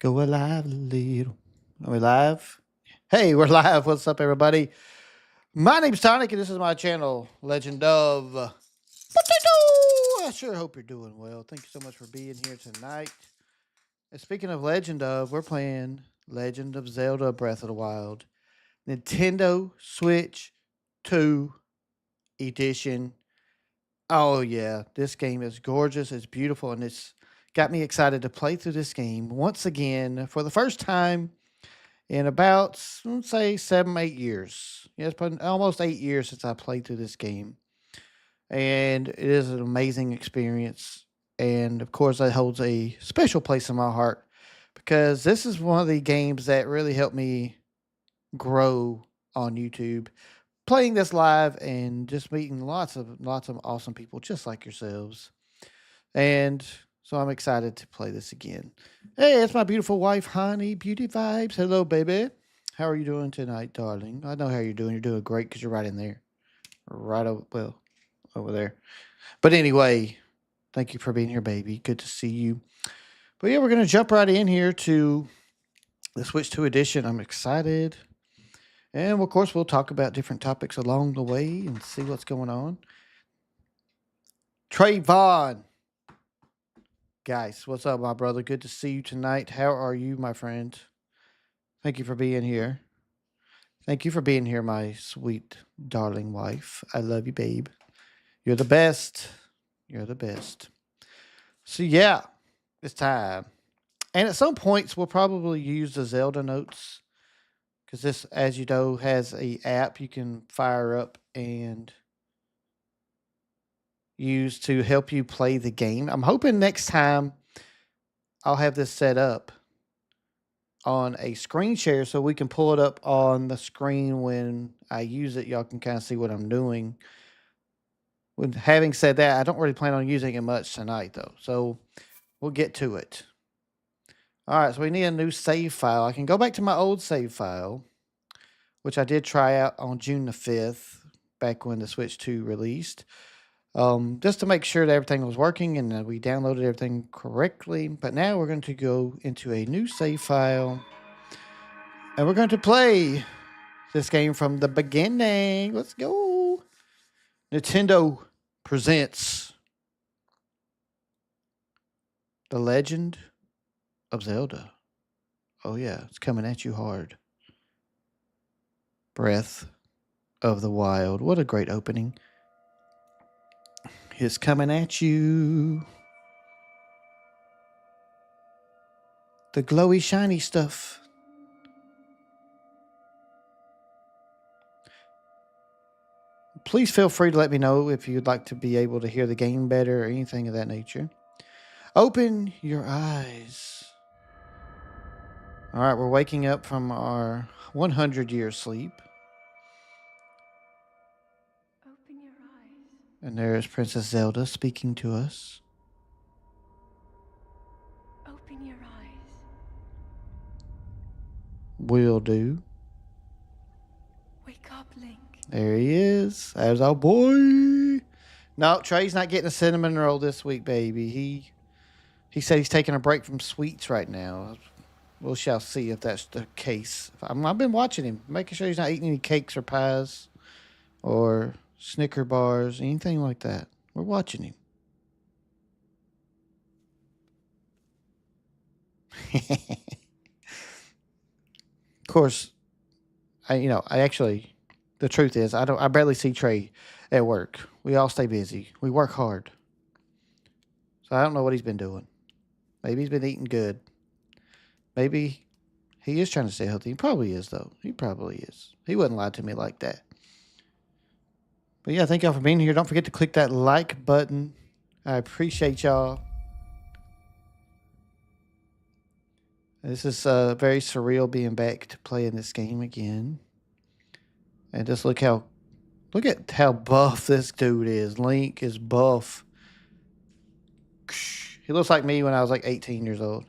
Go alive, little. Are we live? Hey, we're live. What's up, everybody? My name's Tonic, and this is my channel, Legend of Potato. I sure hope you're doing well. Thank you so much for being here tonight. And speaking of Legend of, we're playing Legend of Zelda Breath of the Wild. Nintendo Switch 2 Edition. Oh, yeah. This game is gorgeous. It's beautiful, and it's got me excited to play through this game once again for the first time in about, let's say, 7, 8 years. Yeah, it's been almost 8 years since I played through this game. And it is an amazing experience. And of course, that holds a special place in my heart because this is one of the games that really helped me grow on YouTube. Playing this live and just meeting lots of awesome people just like yourselves. And so I'm excited to play this again. Hey, it's my beautiful wife, Honey Beauty Vibes. Hello, baby. How are you doing tonight, darling? I know how you're doing. You're doing great because you're right in there. Right over, well, over there. But anyway, thank you for being here, baby. Good to see you. But yeah, we're going to jump right in here to the Switch 2 edition. I'm excited. And of course, we'll talk about different topics along the way and see what's going on. Trayvon. Guys, what's up, my brother? Good to see you tonight. How are you, my friend? Thank you for being here. Thank you for being here, my sweet, darling wife. I love you, babe. You're the best. You're the best. So, yeah, it's time. And at some points, we'll probably use the Zelda notes because this, as you know, has a app you can fire up and use to help you play the game. I'm hoping next time I'll have this set up on a screen share so we can pull it up on the screen when I use it. Y'all can kind of see what I'm doing. With having said that, I don't really plan on using it much tonight though. So we'll get to it. All right, so we need a new save file. I can go back to my old save file, which I did try out on June the 5th, back when the Switch 2 released. Just to make sure that everything was working and that we downloaded everything correctly. But now we're going to go into a new save file and we're going to play this game from the beginning. Let's go. Nintendo presents The Legend of Zelda. Oh, yeah, it's coming at you hard. Breath of the Wild. What a great opening. It's coming at you. The glowy, shiny stuff. Please feel free to let me know if you'd like to be able to hear the game better or anything of that nature. Open your eyes. All right, we're waking up from our 100-year sleep. Open your eyes. And there is Princess Zelda speaking to us. Open your eyes. Will do. Wake up, Link. There he is. There's our boy. No, Trey's not getting a cinnamon roll this week, baby. He said he's taking a break from sweets right now. We shall see if that's the case. I've been watching him, making sure he's not eating any cakes or pies or Snicker bars, anything like that. We're watching him. Of course, the truth is, I barely see Trey at work. We all stay busy. We work hard. So I don't know what he's been doing. Maybe he's been eating good. Maybe he is trying to stay healthy. He probably is, though. He probably is. He wouldn't lie to me like that. But yeah, thank y'all for being here. Don't forget to click that like button. I appreciate y'all. This is very surreal being back to playing this game again. And just look at how buff this dude is. Link is buff. He looks like me when I was like 18 years old.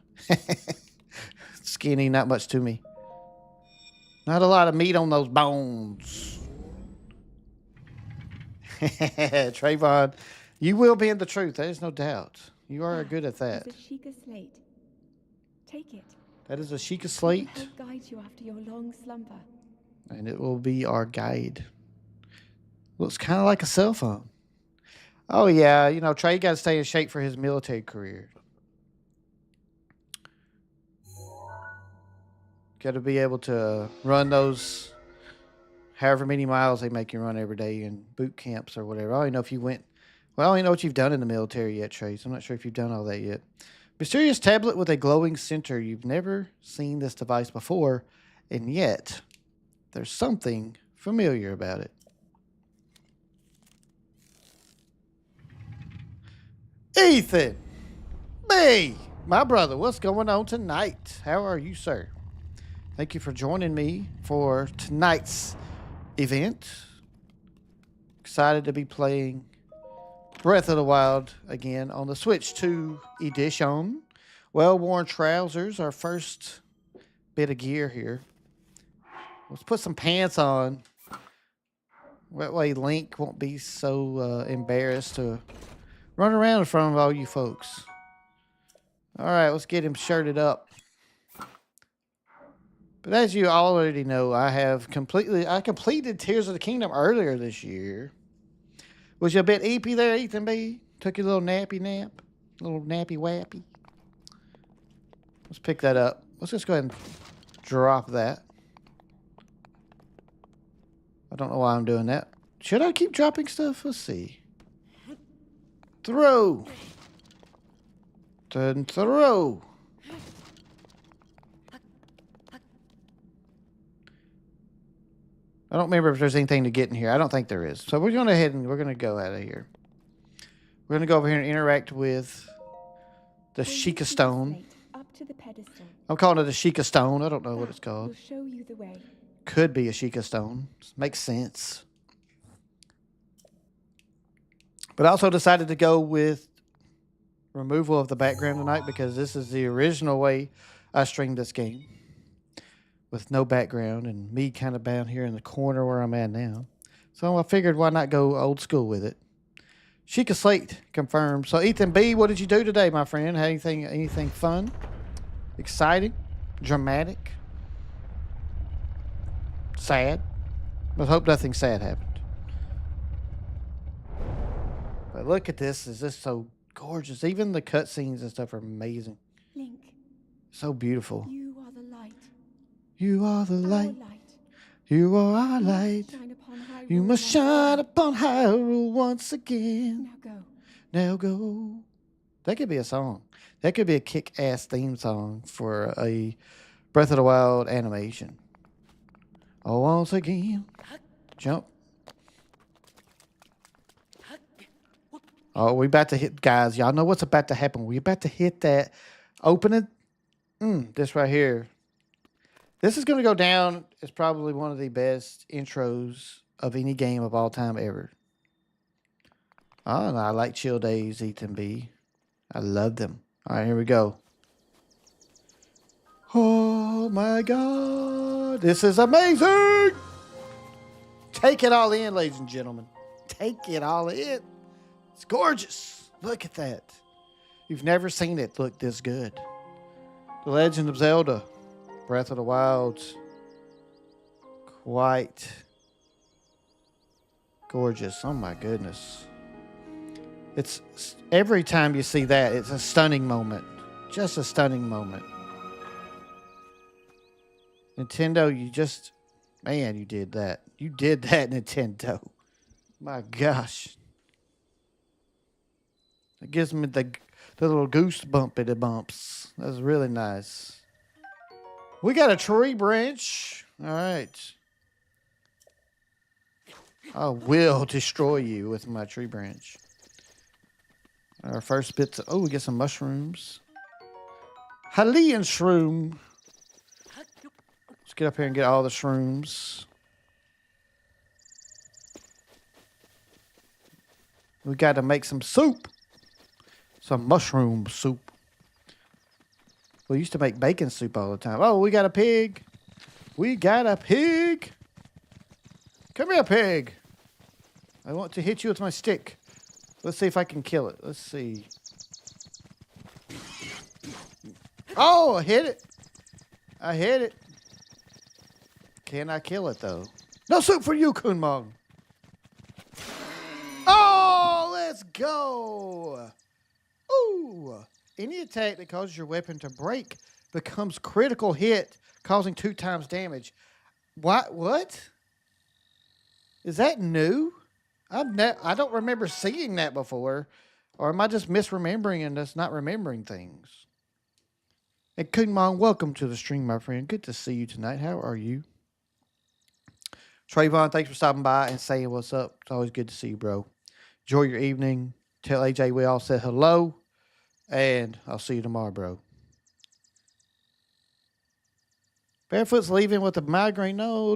Skinny, not much to me. Not a lot of meat on those bones. Trayvon, you will be in the truth. There's no doubt. You are good at that. It's a Sheikah slate. Take it. That is a Sheikah It slate, will help guide you after your long slumber. and it will be our guide. Looks kind of like a cell phone. Oh, yeah. You know, Trey got to stay in shape for his military career. Got to be able to run those however many miles they make you run every day in boot camps or whatever. I don't even know if you went. Well, I don't even know what you've done in the military yet, Trace. I'm not sure if you've done all that yet. Mysterious tablet with a glowing center. You've never seen this device before, and yet there's something familiar about it. Ethan! Me! My brother, what's going on tonight? How are you, sir? Thank you for joining me for tonight's event. Excited to be playing Breath of the Wild again on the Switch 2 edition. Well-worn trousers, our first bit of gear here. Let's put some pants on. That way Link won't be so embarrassed to run around in front of all you folks. All right, let's get him shirted up. But as you already know, I completed Tears of the Kingdom earlier this year. Was you a bit eepy there, Ethan B? Took your little nappy nap? Little nappy wappy? Let's pick that up. Let's just go ahead and drop that. I don't know why I'm doing that. Should I keep dropping stuff? Let's see. Throw. Then throw. I don't remember if there's anything to get in here. I don't think there is. So we're going to head and we're going to go out of here. We're going to go over here and interact with the Sheikah Stone. Up to the pedestal. I'm calling it a Sheikah Stone. I don't know what it's called. Will show you the way. Could be a Sheikah Stone. Makes sense. But I also decided to go with removal of the background tonight because this is the original way I streamed this game. With no background and me kind of down here in the corner where I'm at now. So I figured why not go old school with it. Sheikah Slate confirmed. So Ethan B, what did you do today, my friend? Had anything fun? Exciting? Dramatic? Sad? Let's hope nothing sad happened. But look at this. Is this so gorgeous? Even the cutscenes and stuff are amazing. Link. So beautiful. You are the light. You are the light. Our light. You are our light. Shine upon Hyrule You must once shine again. upon Hyrule once again. Now go. Now go. That could be a song. That could be a kick-ass theme song for a Breath of the Wild animation. Oh, once again. Jump. Oh, we about to hit, guys. Y'all know what's about to happen. We about to hit that. Open it. This right here. This is going to go down as probably one of the best intros of any game of all time ever. Oh, and I like chill days, Ethan B. I love them. All right, here we go. Oh, my God. This is amazing. Take it all in, ladies and gentlemen. Take it all in. It's gorgeous. Look at that. You've never seen it look this good. The Legend of Zelda, Breath of the Wild. Quite gorgeous. Oh my goodness. It's every time you see that, it's a stunning moment. Just a stunning moment. Nintendo, man, you did that. You did that, Nintendo. My gosh. It gives me the little goose bumpity bumps. That's really nice. We got a tree branch. All right. I will destroy you with my tree branch. Our first bits. We get some mushrooms. Hylian shroom. Let's get up here and get all the shrooms. We got to make some soup. Some mushroom soup. We used to make bacon soup all the time. Oh, we got a pig. We got a pig. Come here, pig. I want to hit you with my stick. Let's see if I can kill it. Let's see. Oh, I hit it. I hit it. Can I kill it, though? No soup for you, Kunmong. Oh, let's go. Ooh. Any attack that causes your weapon to break becomes critical hit, causing 2 times damage. What? Is that new? I don't remember seeing that before. Or am I just misremembering and just not remembering things? And Kunmong, welcome to the stream, my friend. Good to see you tonight. How are you? Trayvon, thanks for stopping by and saying what's up. It's always good to see you, bro. Enjoy your evening. Tell AJ we all said hello. And I'll see you tomorrow, bro. Barefoot's leaving with a migraine. No.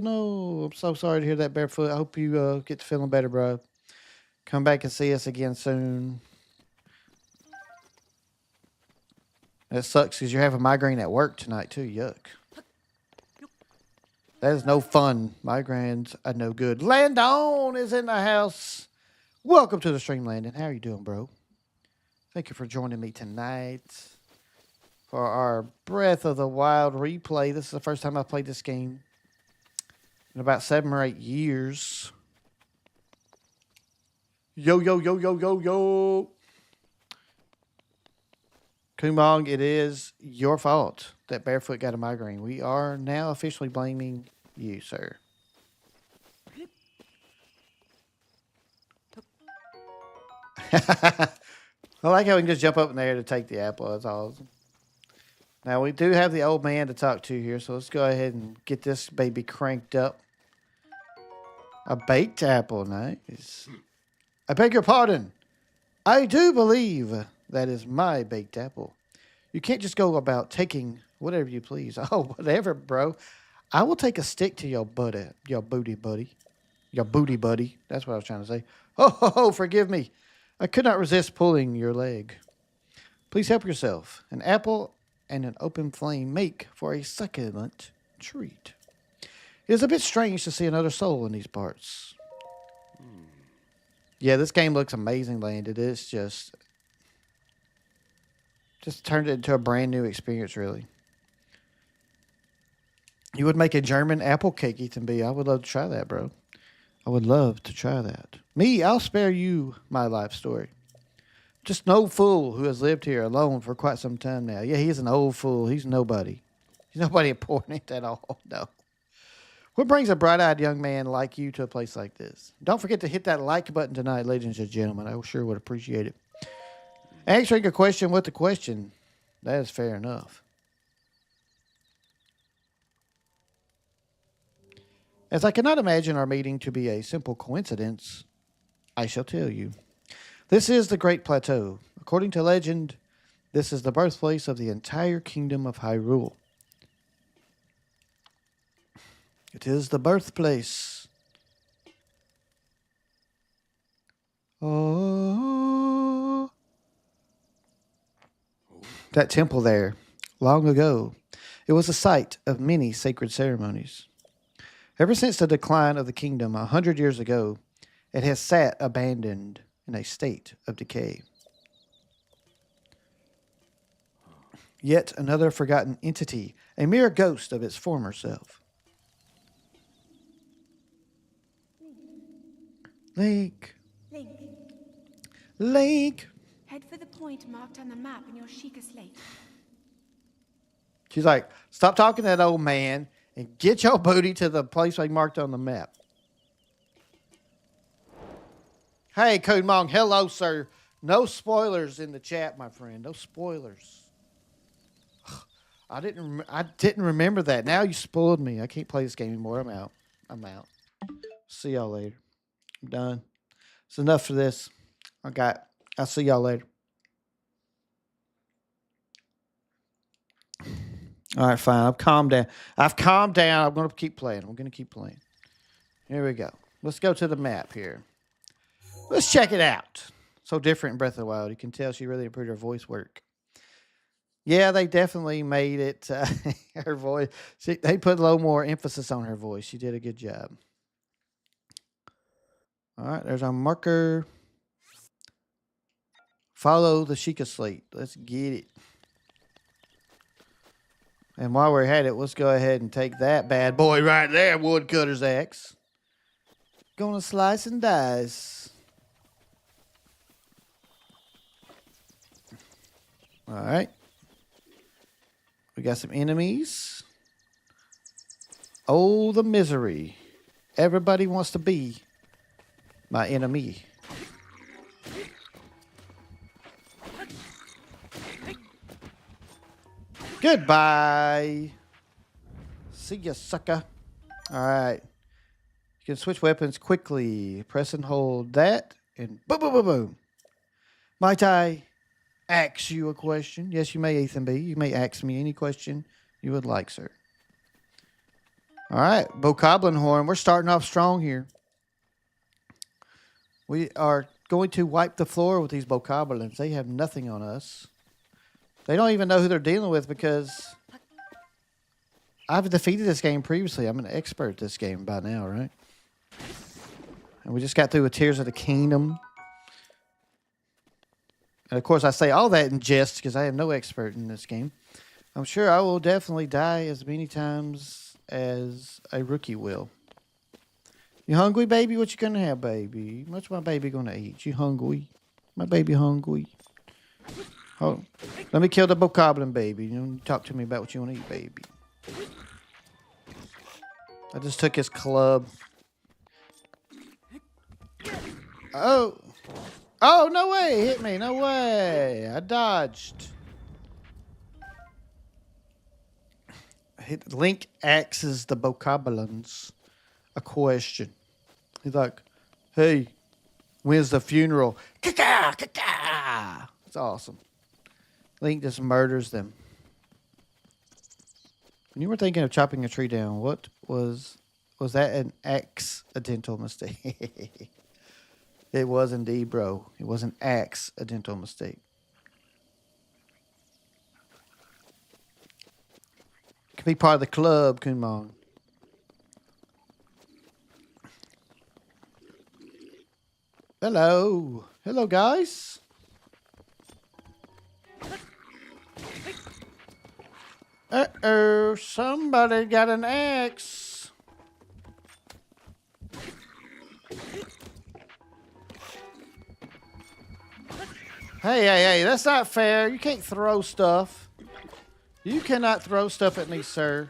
I'm so sorry to hear that, Barefoot. I hope you get to feeling better, bro. Come back and see us again soon. That sucks because you're having migraine at work tonight, too. Yuck. That is no fun. Migraines are no good. Landon is in the house. Welcome to the stream, Landon. How are you doing, bro? Thank you for joining me tonight for our Breath of the Wild replay. This is the first time I've played this game in about 7 or 8 years. Yo. Kumong, it is your fault that Barefoot got a migraine. We are now officially blaming you, sir. I like how we can just jump up in there to take the apple. That's awesome. Now, we do have the old man to talk to here, so let's go ahead and get this baby cranked up. A baked apple, nice. I beg your pardon. I do believe that is my baked apple. You can't just go about taking whatever you please. Oh, whatever, bro. I will take a stick to your booty buddy. Your booty buddy. That's what I was trying to say. Oh, forgive me. I could not resist pulling your leg. Please help yourself. An apple and an open flame make for a succulent treat. It is a bit strange to see another soul in these parts. Yeah, this game looks amazing, Landon. It's just turned it into a brand new experience, really. You would make a German apple cake, Ethan B. I would love to try that, bro. I would love to try that. Me, I'll spare you my life story. Just an old fool who has lived here alone for quite some time now. Yeah, he's an old fool. He's nobody. He's nobody important at all. No. What brings a bright-eyed young man like you to a place like this? Don't forget to hit that like button tonight, ladies and gentlemen. I sure would appreciate it. Answering a question with a question. That is fair enough. As I cannot imagine our meeting to be a simple coincidence, I shall tell you. This is the Great Plateau. According to legend, this is the birthplace of the entire kingdom of Hyrule. It is the birthplace. Oh. That temple there, long ago, it was a site of many sacred ceremonies. Ever since the decline of the kingdom 100 years ago, it has sat abandoned in a state of decay. Yet another forgotten entity, a mere ghost of its former self. Link. Head for the point marked on the map in your Sheikah slate. She's like, stop talking to that old man and get your booty to the place I marked on the map. Hey, Kunmong. Hello, sir. No spoilers in the chat, my friend. No spoilers. I didn't remember that. Now you spoiled me. I can't play this game anymore. I'm out. See y'all later. I'm done. It's enough for this. I'll see y'all later. All right, fine. I've calmed down. I'm going to keep playing. Here we go. Let's go to the map here. Let's check it out. So different in Breath of the Wild. You can tell she really improved her voice work. Yeah, they definitely made it. Her voice. They put a little more emphasis on her voice. She did a good job. All right, there's our marker. Follow the Sheikah slate. Let's get it. And while we're at it, let's go ahead and take that bad boy right there, woodcutter's axe. Gonna slice and dice. All right. We got some enemies. Oh, the misery. Everybody wants to be my enemy. Goodbye. See ya, sucker. All right. You can switch weapons quickly. Press and hold that, and boom, boom, boom, boom. Might I ask you a question? Yes, you may, Ethan B. You may ask me any question you would like, sir. All right, Bokoblin Horn. We're starting off strong here. We are going to wipe the floor with these Bokoblins. They have nothing on us. They don't even know who they're dealing with because I've defeated this game previously. I'm an expert at this game by now, right? And we just got through with Tears of the Kingdom. And of course, I say all that in jest because I am no expert in this game. I'm sure I will definitely die as many times as a rookie will. You hungry, baby? What you gonna have, baby? What's my baby gonna eat? You hungry? My baby hungry? Oh, let me kill the Bokoblin, baby. You talk to me about what you want to eat, baby. I just took his club. Oh. Oh, no way. Hit me. No way. I dodged. Link asks the Bokoblins a question. He's like, hey, when's the funeral? Ka-ka, ka-ka. It's awesome. Link just murders them. When you were thinking of chopping a tree down, what was that an accidental mistake? It was indeed, bro. It was an accidental mistake. Could be part of the club, Kunmon. Hello. Hello, guys. Uh-oh, somebody got an axe. Hey, that's not fair. You can't throw stuff. You cannot throw stuff at me, sir.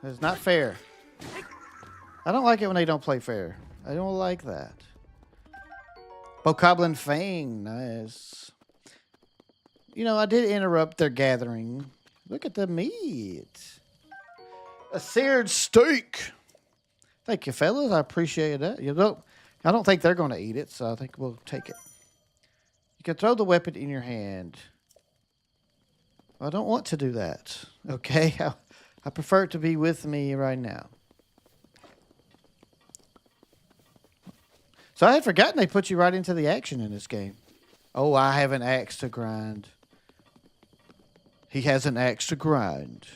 That's not fair. I don't like it when they don't play fair. I don't like that. Bokoblin Fang, nice. You know, I did interrupt their gathering. Look at the meat. A seared steak. Thank you, fellas. I appreciate that. I don't think they're going to eat it, so I think we'll take it. You can throw the weapon in your hand. I don't want to do that. Okay? I prefer it to be with me right now. So I had forgotten they put you right into the action in this game. Oh, I have an axe to grind. He has an axe to grind.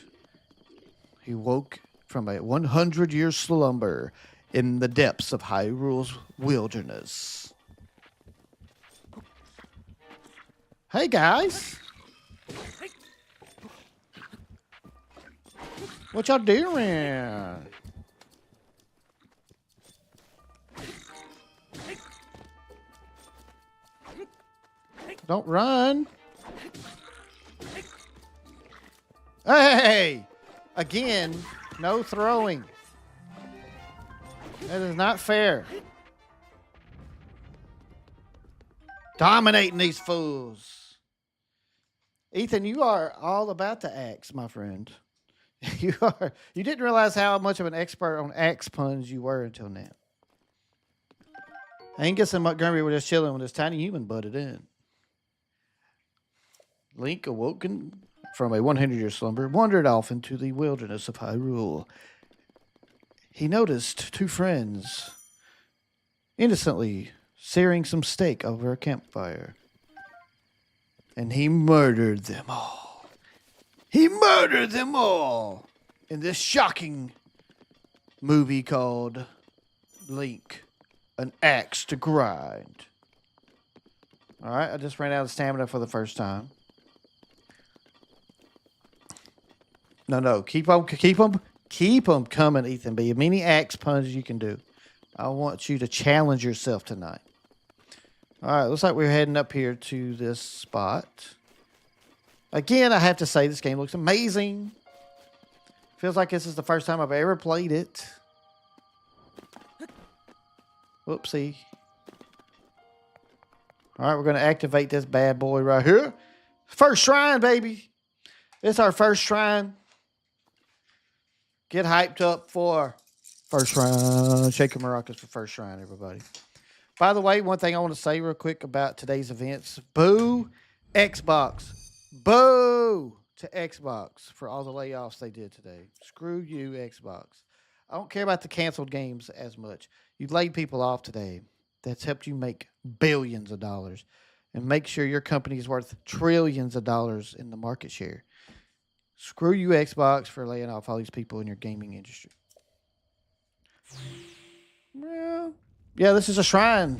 He woke from a 100-year slumber in the depths of Hyrule's wilderness. Hey, guys. What y'all doing? Don't run. Hey! Again, no throwing. That is not fair. Dominating these fools. Ethan, you are all about the axe, my friend. You are. You didn't realize how much of an expert on axe puns you were until now. Angus and Montgomery were just chilling when this tiny human butted in. Link, awoken from a 100-year slumber, wandered off into the wilderness of Hyrule. He noticed two friends innocently searing some steak over a campfire. And he murdered them all. He murdered them all in this shocking movie called Link, An Axe to Grind. All right, I just ran out of stamina for the first time. No. Keep them coming, Ethan. Be as many axe punches you can do. I want you to challenge yourself tonight. All right, looks like we're heading up here to this spot. Again, I have to say this game looks amazing. Feels like this is the first time I've ever played it. Whoopsie. All right, we're going to activate this bad boy right here. First shrine, baby. It's our first shrine. Get hyped up for first shrine. Shake your maracas for first shrine, everybody. By the way, one thing I want to say real quick about today's events. Boo Xbox. Boo to Xbox for all the layoffs they did today. Screw you, Xbox. I don't care about the canceled games as much. You laid people off today. That's helped you make billions of dollars and make sure your company is worth trillions of dollars in the market share. Screw you, Xbox, for laying off all these people in your gaming industry. Well, yeah, this is a shrine.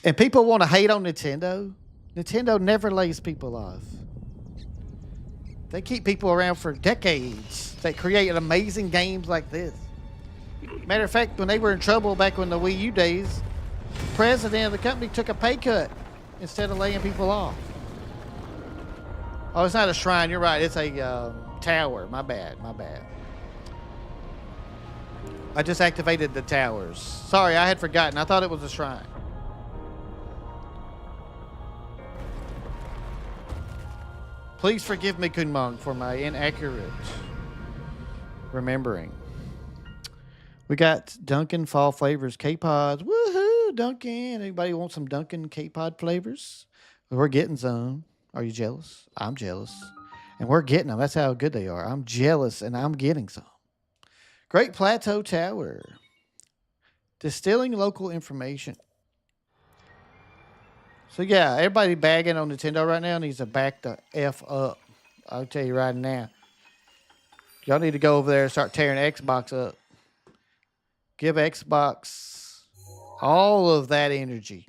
And people want to hate on Nintendo. Nintendo never lays people off. They keep people around for decades. They create amazing games like this. Matter of fact, when they were in trouble back in the Wii U days, the president of the company took a pay cut instead of laying people off. Oh, it's not a shrine. You're right. It's a tower. My bad. I just activated the towers. Sorry, I had forgotten. I thought it was a shrine. Please forgive me, Kunmong, for my inaccurate remembering. We got Dunkin' Fall Flavors K-Pods. Woohoo, Dunkin'. Anybody want some Dunkin' K-Pod flavors? We're getting some. Are you jealous? I'm jealous. And we're getting them. That's how good they are. I'm jealous and I'm getting some. Great Plateau Tower. Distilling local information. So yeah, everybody bagging on Nintendo right now needs to back the F up. I'll tell you right now. Y'all need to go over there and start tearing Xbox up. Give Xbox all of that energy.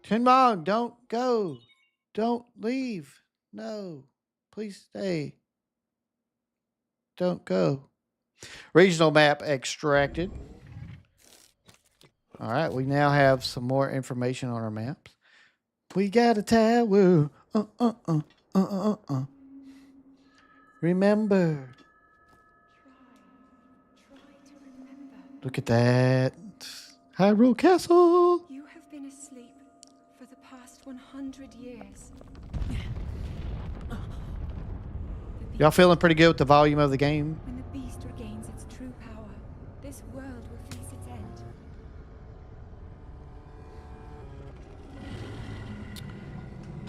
Kunmong, don't go. Don't leave. No. Please stay. Don't go. Regional map extracted. All right, we now have some more information on our maps. We got a tower. Remember. Try to remember. Look at that. Hyrule Castle. You have been asleep for the past 100 years. Y'all feeling pretty good with the volume of the game? When the beast regains its true power, this world will face its end.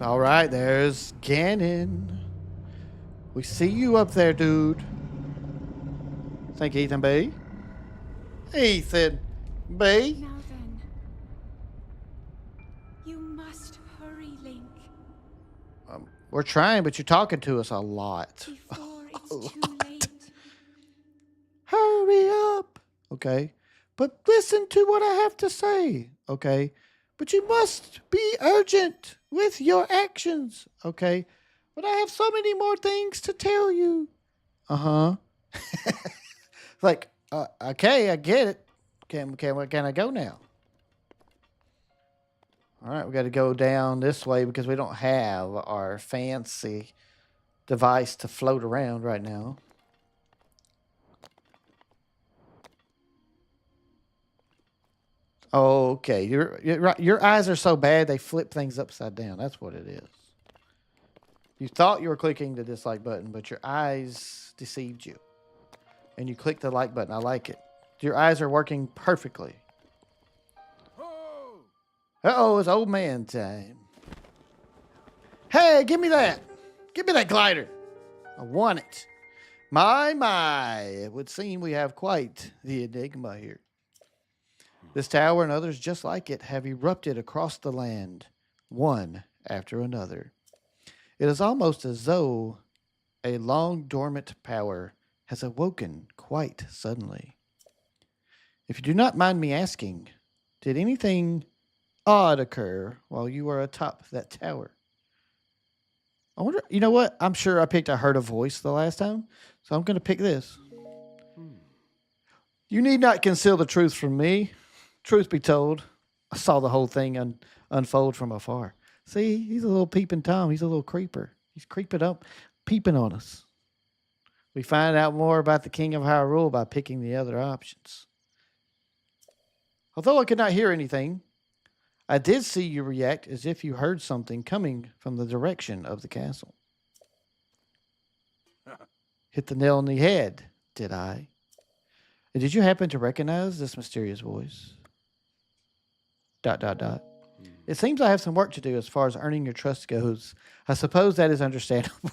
All right, there's Ganon. We see you up there, dude. Thank you, Ethan B. Ethan B. Now then, you must hurry, Link, We're trying, but you're talking to us a lot. before it's too late. Hurry up. Okay. But listen to what I have to say. Okay. But you must be urgent with your actions. Okay. But I have so many more things to tell you. Uh-huh. Like, okay, I get it. Can I go now? All right, we got to go down this way because we don't have our fancy device to float around right now. Okay, your eyes are so bad they flip things upside down. That's what it is. You thought you were clicking the dislike button, but your eyes deceived you. And you clicked the like button. I like it. Your eyes are working perfectly. Uh-oh, it's old man time. Hey, give me that. Give me that glider. I want it. My. It would seem we have quite the enigma here. This tower and others just like it have erupted across the land, one after another. It is almost as though a long dormant power has awoken quite suddenly. If you do not mind me asking, did anything odd occur while you are atop that tower. I wonder, you know what? I'm sure I picked I heard a voice the last time, so I'm going to pick this. You need not conceal the truth from me. Truth be told, I saw the whole thing unfold from afar. See, he's a little peeping Tom. He's a little creeper. He's creeping up, peeping on us. We find out more about the King of Hyrule by picking the other options. Although I could not hear anything, I did see you react as if you heard something coming from the direction of the castle. Hit the nail on the head, did I? And did you happen to recognize this mysterious voice? Dot, dot, dot. It seems I have some work to do as far as earning your trust goes. I suppose that is understandable.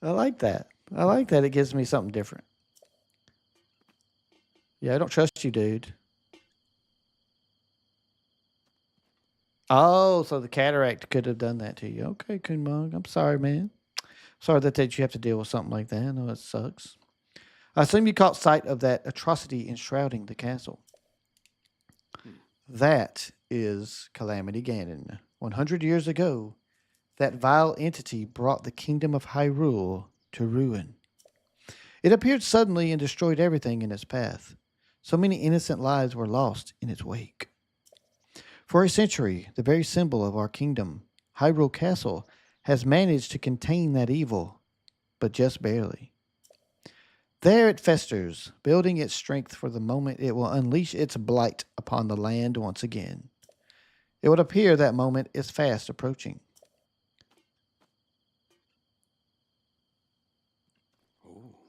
I like that. I like that. It gives me something different. Yeah, I don't trust you, dude. Oh, so the cataract could have done that to you. Okay, Kunmog. I'm sorry, man. Sorry that you have to deal with something like that. I know it sucks. I assume you caught sight of that atrocity enshrouding the castle. That is Calamity Ganon. 100 years ago, that vile entity brought the kingdom of Hyrule to ruin. It appeared suddenly and destroyed everything in its path. So many innocent lives were lost in its wake. For a century, the very symbol of our kingdom, Hyrule Castle, has managed to contain that evil, but just barely. There it festers, building its strength for the moment it will unleash its blight upon the land once again. It would appear that moment is fast approaching.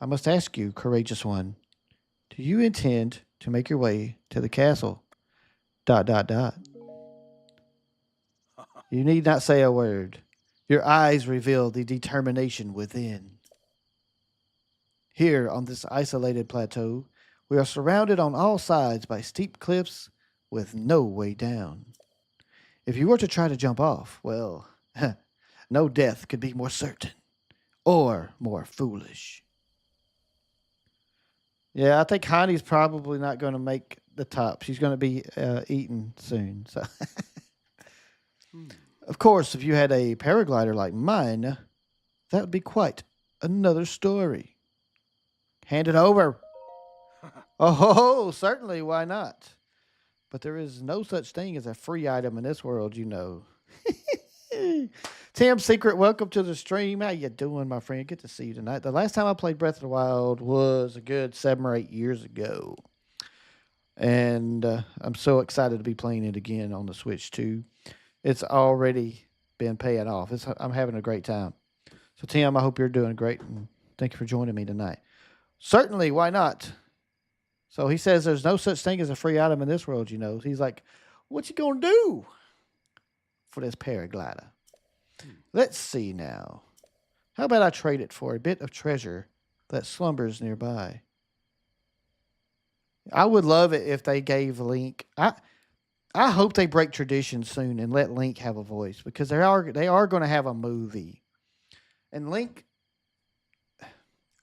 I must ask you, courageous one, do you intend to make your way to the castle? Dot, dot, dot. You need not say a word. Your eyes reveal the determination within. Here on this isolated plateau, we are surrounded on all sides by steep cliffs with no way down. If you were to try to jump off, well, no death could be more certain or more foolish. Yeah, I think Honey's probably not going to make the top. She's going to be eaten soon. So, of course, if you had a paraglider like mine, that would be quite another story. Hand it over. Oh, certainly, why not? But there is no such thing as a free item in this world, you know. Tim Secret, welcome to the stream. How you doing, my friend? Good to see you tonight. The last time I played Breath of the Wild was a good 7 or 8 years ago. And I'm so excited to be playing it again on the Switch, too. It's already been paying off. I'm having a great time. So, Tim, I hope you're doing great, and thank you for joining me tonight. Certainly, why not? So he says there's no such thing as a free item in this world, you know. He's like, what you gonna do for this paraglider? Let's see now. How about I trade it for a bit of treasure that slumbers nearby? I would love it if they gave Link. I hope they break tradition soon and let Link have a voice, because they are going to have a movie, and Link.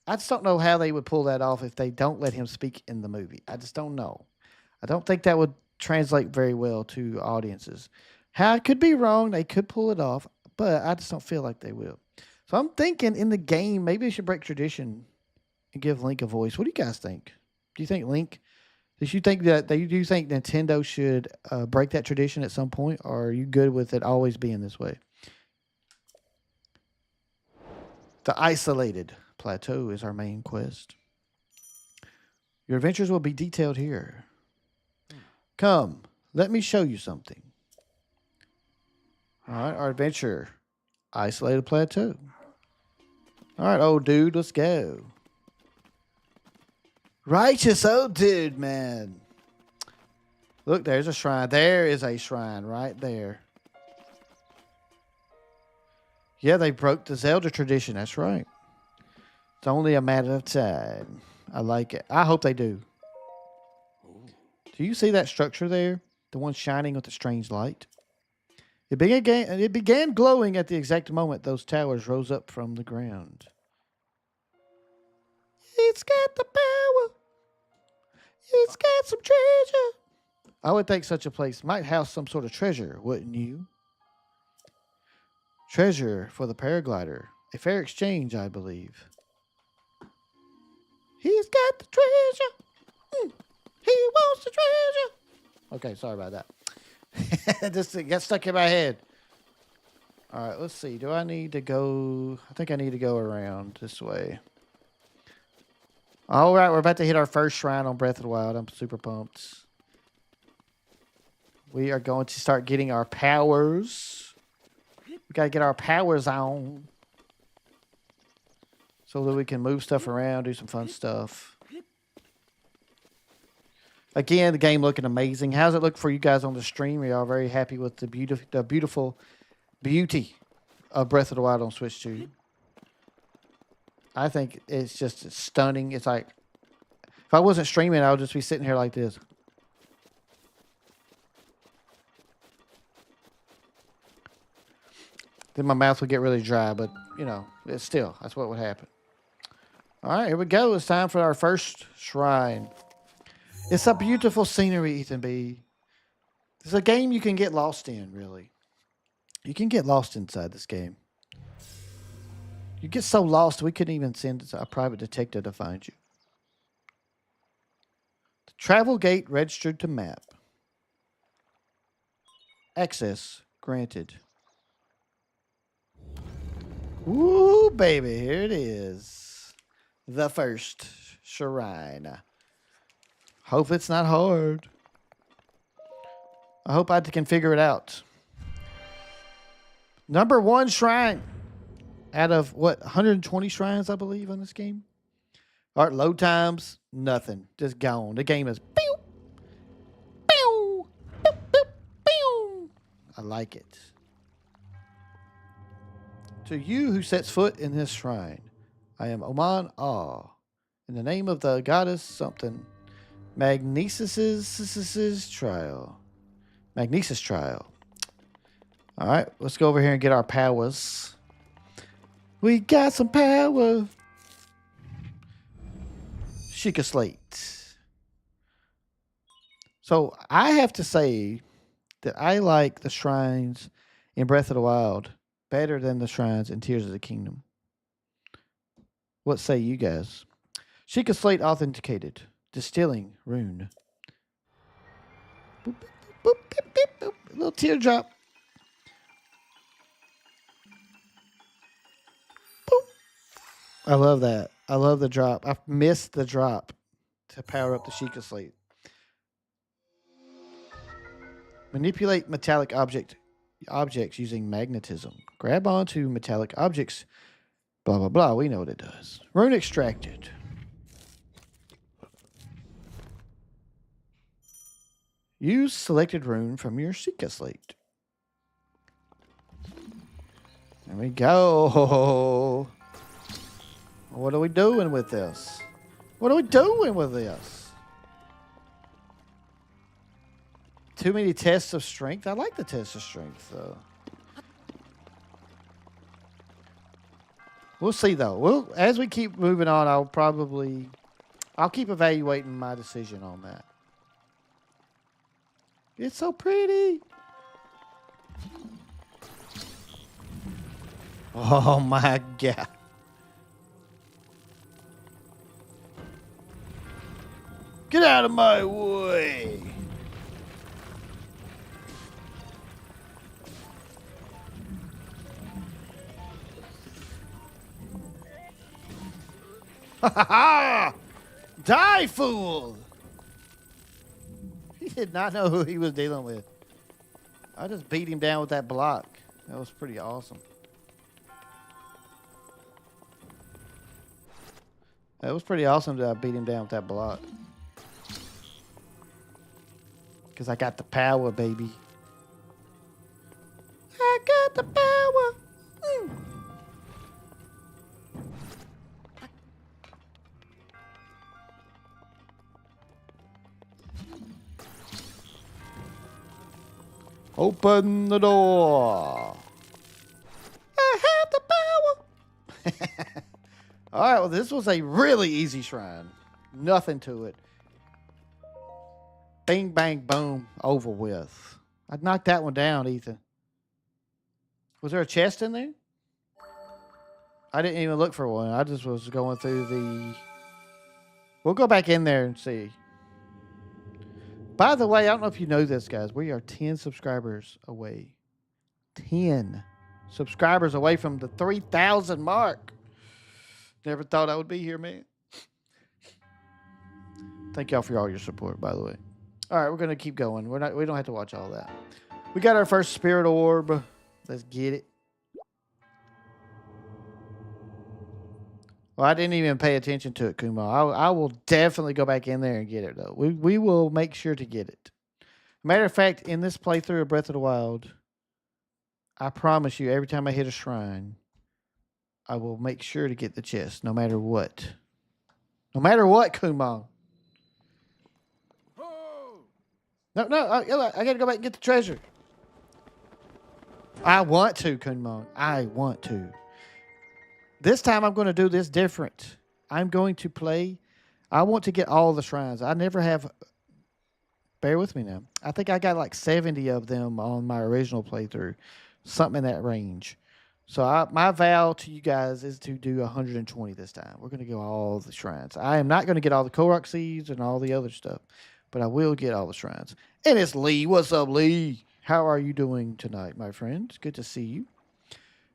I just don't know how they would pull that off if they don't let him speak in the movie. I just don't know. I don't think that would translate very well to audiences. How I could be wrong. They could pull it off, but I just don't feel like they will. So I'm thinking in the game, maybe they should break tradition and give Link a voice. What do you guys think? Do you think Link? Do you think Nintendo should break that tradition at some point, or are you good with it always being this way? The isolated plateau is our main quest. Your adventures will be detailed here. Come, let me show you something. All right, our adventure, isolated plateau. All right, old dude, let's go. Righteous old dude, man. Look, there's a shrine. There is a shrine right there. Yeah, they broke the Zelda tradition. That's right. It's only a matter of time. I like it. I hope they do. Do you see that structure there? The one shining with the strange light? It began glowing at the exact moment those towers rose up from the ground. It's got the power. It's got some treasure. I would think such a place might house some sort of treasure, wouldn't you? Treasure for the paraglider. A fair exchange, I believe. He's got the treasure. He wants the treasure. Okay, sorry about that. Just it got stuck in my head. All right, let's see. Do I need to go? I think I need to go around this way. All right, we're about to hit our first shrine on Breath of the Wild. I'm super pumped. We are going to start getting our powers. We got to get our powers on so that we can move stuff around, do some fun stuff. Again, the game looking amazing. How's it look for you guys on the stream? Are y'all very happy with the beautiful beauty of Breath of the Wild on Switch 2? I think it's just stunning. It's like, if I wasn't streaming, I would just be sitting here like this. Then my mouth would get really dry, but, you know, it's still, that's what would happen. All right, here we go. It's time for our first shrine. It's a beautiful scenery, Ethan B. It's a game you can get lost in, really. You can get lost inside this game. You get so lost, we couldn't even send a private detective to find you. The travel gate registered to map. Access granted. Ooh, baby, here it is. The first shrine. Hope it's not hard. I hope I can figure it out. Number 1 shrine. Out of, what, 120 shrines, I believe, on this game? All right, load times, nothing. Just gone. The game is pew, pew, pew, pew, pew. I like it. To you who sets foot in this shrine, I am Oman Ah. In the name of the goddess something, Magnesis trial. Magnesis trial. All right, let's go over here and get our powers. We got some power. Sheikah Slate. So I have to say that I like the shrines in Breath of the Wild better than the shrines in Tears of the Kingdom. What say you guys? Sheikah Slate authenticated. Distilling rune. Boop, boop, boop, boop, boop, boop. A little teardrop. I love that. I love the drop. I missed the drop to power up the Sheikah Slate. Manipulate metallic objects using magnetism. Grab onto metallic objects. Blah, blah, blah. We know what it does. Rune extracted. Use selected rune from your Sheikah Slate. There we go. What are we doing with this? What are we doing with this? Too many tests of strength? I like the test of strength, though. We'll see, though. As we keep moving on, I'll keep evaluating my decision on that. It's so pretty. Oh, my God. Get out of my way. Ha ha ha! Die, fool! He did not know who he was dealing with. I just beat him down with that block. That was pretty awesome. That was pretty awesome that I beat him down with that block. Because I got the power, baby. I got the power. Mm. Open the door. I have the power. All right, well, this was a really easy shrine. Nothing to it. Bing, bang, boom. Over with. I'd knock that one down, Ethan. Was there a chest in there? I didn't even look for one. I just was going through the. We'll go back in there and see. By the way, I don't know if you know this, guys. We are 10 subscribers away. 10 subscribers away from the 3,000 mark. Never thought I would be here, man. Thank y'all for all your support, by the way. All right, we're gonna keep going. We don't have to watch all that. We got our first spirit orb. Let's get it. Well, I didn't even pay attention to it, Kumo. I will definitely go back in there and get it, though. We will make sure to get it. Matter of fact, in this playthrough of Breath of the Wild, I promise you, every time I hit a shrine, I will make sure to get the chest, no matter what. No matter what, Kumo. No, I got to go back and get the treasure. I want to, Kumo. I want to. This time I'm going to do this different. I'm going to play. I want to get all the shrines. I never have. Bear with me now. I think I got like 70 of them on my original playthrough. Something in that range. So my vow to you guys is to do 120 this time. We're going to go all the shrines. I am not going to get all the Korok seeds and all the other stuff. But I will get all the shrines. And it's Lee. What's up, Lee? How are you doing tonight, my friend? It's good to see you.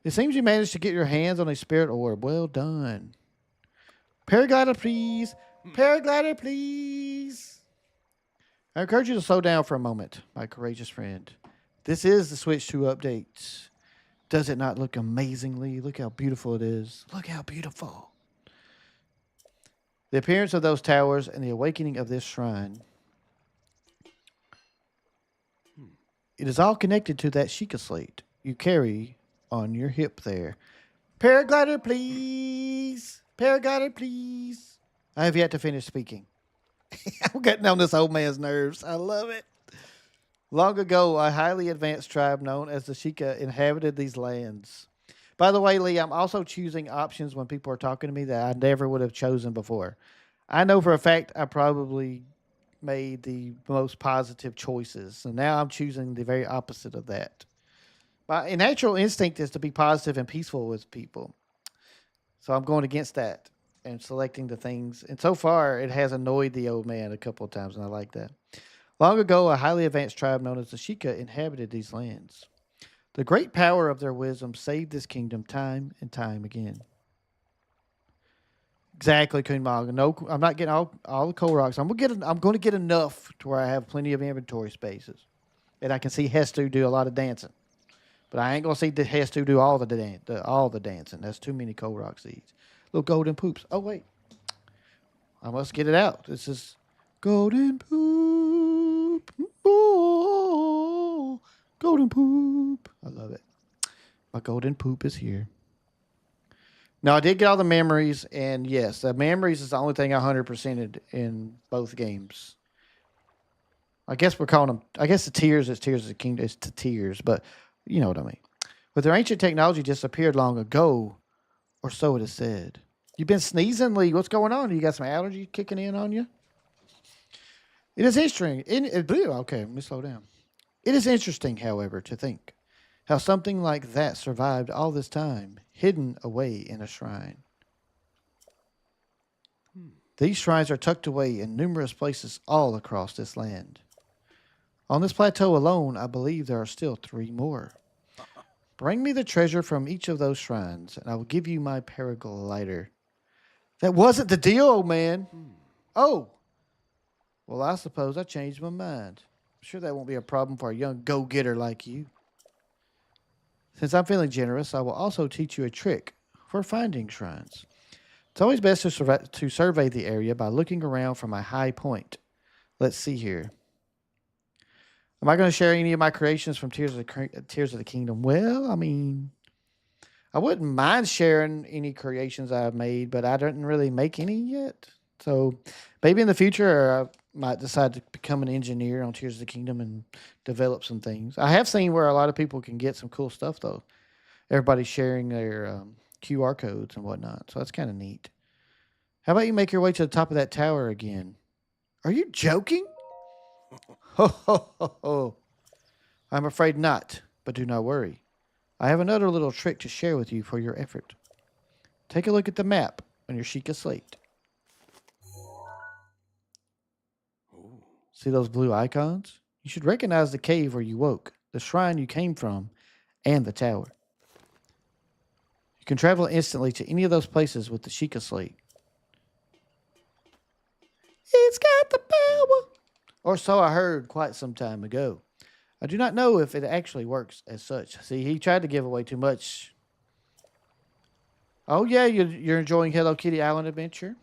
It seems you managed to get your hands on a spirit orb. Well done. Paraglider, please. Paraglider, please. I encourage you to slow down for a moment, my courageous friend. This is the Switch 2 update. Does it not look amazingly? Look how beautiful it is. Look how beautiful. The appearance of those towers and the awakening of this shrine. It is all connected to that Sheikah slate you carry on your hip there. Paraglider, please. Paraglider, please. I have yet to finish speaking. I'm getting on this old man's nerves. I love it. Long ago, a highly advanced tribe known as the Sheikah inhabited these lands. By the way, Lee, I'm also choosing options when people are talking to me that I never would have chosen before. I know for a fact I probably made the most positive choices. So now I'm choosing the very opposite of that. My natural instinct is to be positive and peaceful with people. So I'm going against that and selecting the things. And so far, it has annoyed the old man a couple of times, and I like that. Long ago, a highly advanced tribe known as the Sheikah inhabited these lands. The great power of their wisdom saved this kingdom time and time again. Exactly, Kunmog. No, I'm not getting all the coal rocks. I'm going to get enough to where I have plenty of inventory spaces, and I can see Hestu do a lot of dancing. But I ain't gonna see the Hestu do all the dancing. That's too many coal rock seeds. Little golden poops. Oh wait, I must get it out. This is golden poop. Oh, golden poop. I love it. My golden poop is here. Now, I did get all the memories, and yes, the memories is the only thing I 100%ed in both games. I guess we're calling them, I guess the tears is Tears of the Kingdom, it's the tears, but you know what I mean. But their ancient technology disappeared long ago, or so it is said. You've been sneezing, Lee. What's going on? You got some allergy kicking in on you? It is interesting. Okay, let me slow down. It is interesting, however, to think how something like that survived all this time, hidden away in a shrine. These shrines are tucked away in numerous places all across this land. On this plateau alone, I believe there are still 3 more. Bring me the treasure from each of those shrines, and I will give you my paraglider. That wasn't the deal, old man. Oh. Well, I suppose I changed my mind. I'm sure that won't be a problem for a young go-getter like you. Since I'm feeling generous, I will also teach you a trick for finding shrines. It's always best to survey the area by looking around from a high point. Let's see here. Am I going to share any of my creations from Tears of the Kingdom? Well, I mean, I wouldn't mind sharing any creations I've made, but I didn't really make any yet. So maybe in the future, I might decide to become an engineer on Tears of the Kingdom and develop some things. I have seen where a lot of people can get some cool stuff, though. Everybody's sharing their QR codes and whatnot, so that's kind of neat. How about you make your way to the top of that tower again? Are you joking? Ho, ho, ho, ho. I'm afraid not, but do not worry. I have another little trick to share with you for your effort. Take a look at the map on your Sheikah slate. See those blue icons? You should recognize the cave where you woke, the shrine you came from, and the tower. You can travel instantly to any of those places with the Sheikah slate. It's got the power. Or so I heard quite some time ago. I do not know if it actually works as such. See, he tried to give away too much. Oh, yeah, you're enjoying Hello Kitty Island Adventure?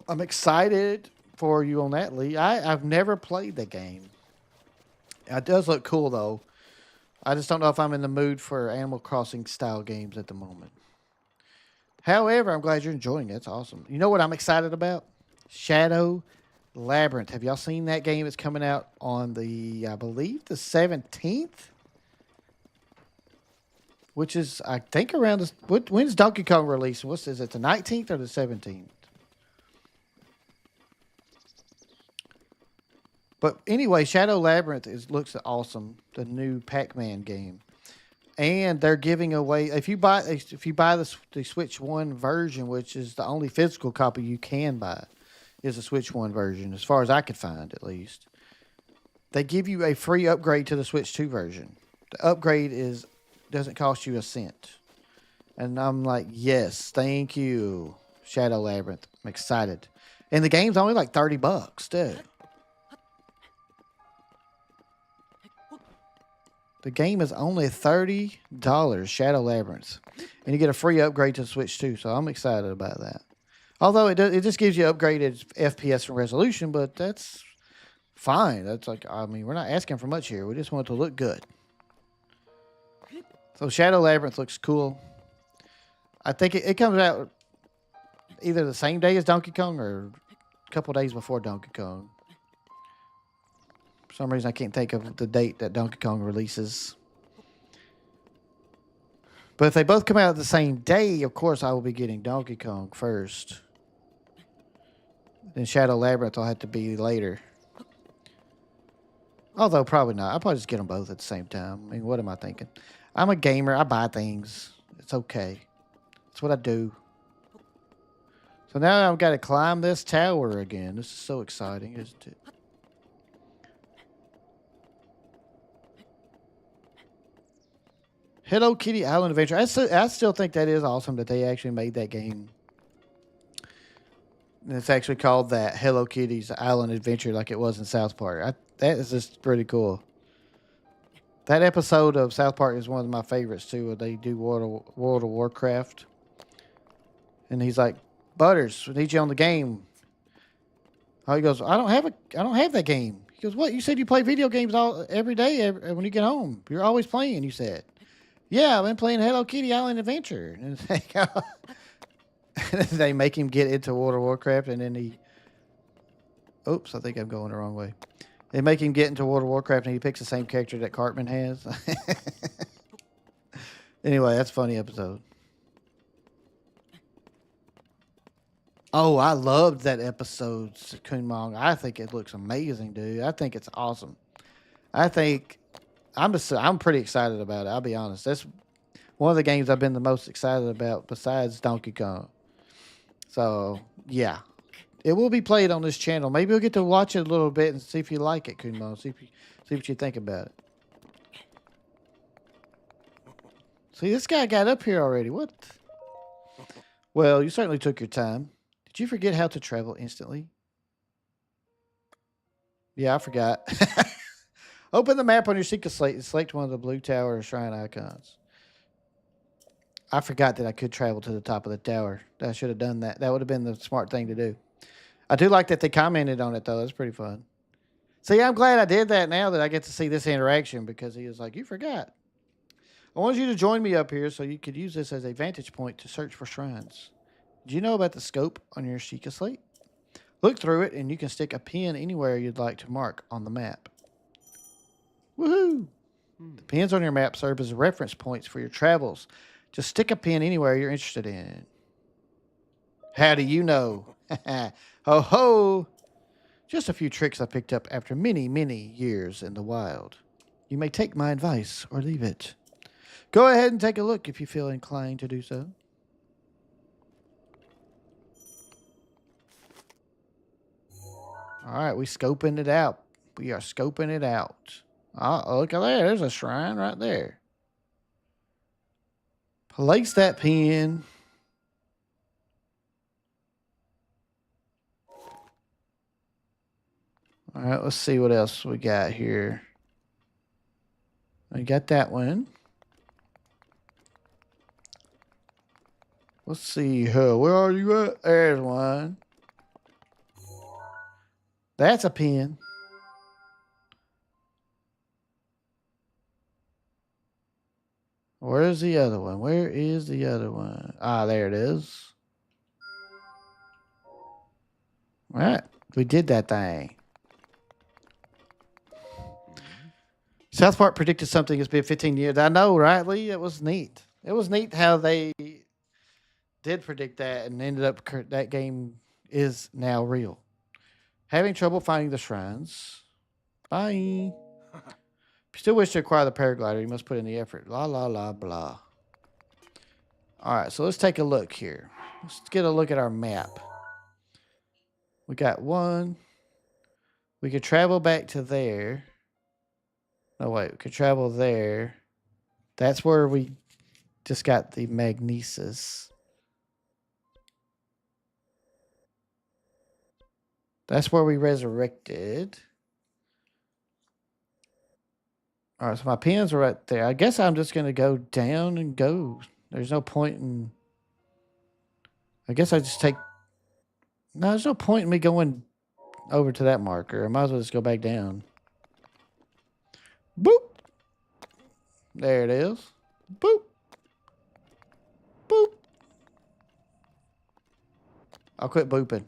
I'm excited for you on that, Lee. I've never played the game. It does look cool, though. I just don't know if I'm in the mood for Animal Crossing style games at the moment. However, I'm glad you're enjoying it. It's awesome. You know what I'm excited about? Shadow Labyrinth. Have y'all seen that game? It's coming out on I believe, the 17th? Which is, I think, around this. When's Donkey Kong released? Is it the 19th or the 17th? But anyway, Shadow Labyrinth looks awesome. The new Pac-Man game, and they're giving away if you buy the Switch One version, which is the only physical copy you can buy, is a Switch One version, as far as I could find at least. They give you a free upgrade to the Switch Two version. The upgrade doesn't cost you a cent, and I'm like, yes, thank you, Shadow Labyrinth. I'm excited, and the game's only like $30 too. The game is only $30, Shadow Labyrinth, and you get a free upgrade to the Switch too. So I'm excited about that. Although it just gives you upgraded FPS and resolution, but that's fine. That's we're not asking for much here. We just want it to look good. So Shadow Labyrinth looks cool. I think it comes out either the same day as Donkey Kong or a couple days before Donkey Kong. For some reason, I can't think of the date that Donkey Kong releases. But if they both come out the same day, of course, I will be getting Donkey Kong first. Then Shadow Labyrinth will have to be later. Although, probably not. I'll probably just get them both at the same time. I mean, what am I thinking? I'm a gamer. I buy things. It's okay. That's what I do. So now I've got to climb this tower again. This is so exciting, isn't it? Hello Kitty Island Adventure. I still think that is awesome that they actually made that game. And it's actually called that, Hello Kitty's Island Adventure, like it was in South Park. That is just pretty cool. That episode of South Park is one of my favorites too. Where they do World of Warcraft, and he's like, "Butters, we need you on the game." Oh, he goes, "I don't have that game." He goes, "What? You said you play video games every day when you get home. You're always playing." You said. Yeah, I've been playing Hello Kitty Island Adventure. And they make him get into World of Warcraft, and then he... Oops, I think I'm going the wrong way. They make him get into World of Warcraft, and he picks the same character that Cartman has. Anyway, that's a funny episode. Oh, I loved that episode, Kunmong. I think it looks amazing, dude. I think it's awesome. I'm pretty excited about it. I'll be honest. That's one of the games I've been the most excited about besides Donkey Kong. So, yeah. It will be played on this channel. Maybe we'll get to watch it a little bit and see if you like it, Kunmo. See what you think about it. See, this guy got up here already. What? Well, you certainly took your time. Did you forget how to travel instantly? Yeah, I forgot. Open the map on your Sheikah slate and select one of the blue tower or shrine icons. I forgot that I could travel to the top of the tower. I should have done that. That would have been the smart thing to do. I do like that they commented on it, though. That's pretty fun. See, I'm glad I did that now that I get to see this interaction, because he was like, you forgot. I wanted you to join me up here so you could use this as a vantage point to search for shrines. Do you know about the scope on your Sheikah slate? Look through it, and you can stick a pin anywhere you'd like to mark on the map. Woohoo! The pins on your map serve as reference points for your travels. Just stick a pin anywhere you're interested in. How do you know? Ho ho! Just a few tricks I picked up after many, many years in the wild. You may take my advice or leave it. Go ahead and take a look if you feel inclined to do so. All right, we scoping it out. We are scoping it out. Oh, look at there. There's a shrine right there. Place that pin. All right, let's see what else we got here. We got that one. Let's see. Where are you at? There's one. That's a pin. Where's the other one? Where is the other one? Ah, there it is. All right. We did that thing. South Park predicted something. It's been 15 years. I know, right, Lee? It was neat. It was neat how they did predict that and ended up that game is now real. Having trouble finding the shrines. Bye. If you still wish to acquire the paraglider, you must put in the effort. La, la, la, blah. All right, so let's take a look here. Let's get a look at our map. We got one. We could travel back to there. No, wait. We could travel there. That's where we just got the magnesis. That's where we resurrected. All right, so my pins are right there. I guess I'm just going to go down and go. There's no point in... I guess I just take... No, there's no point in me going over to that marker. I might as well just go back down. Boop. There it is. Boop. Boop. I'll quit booping.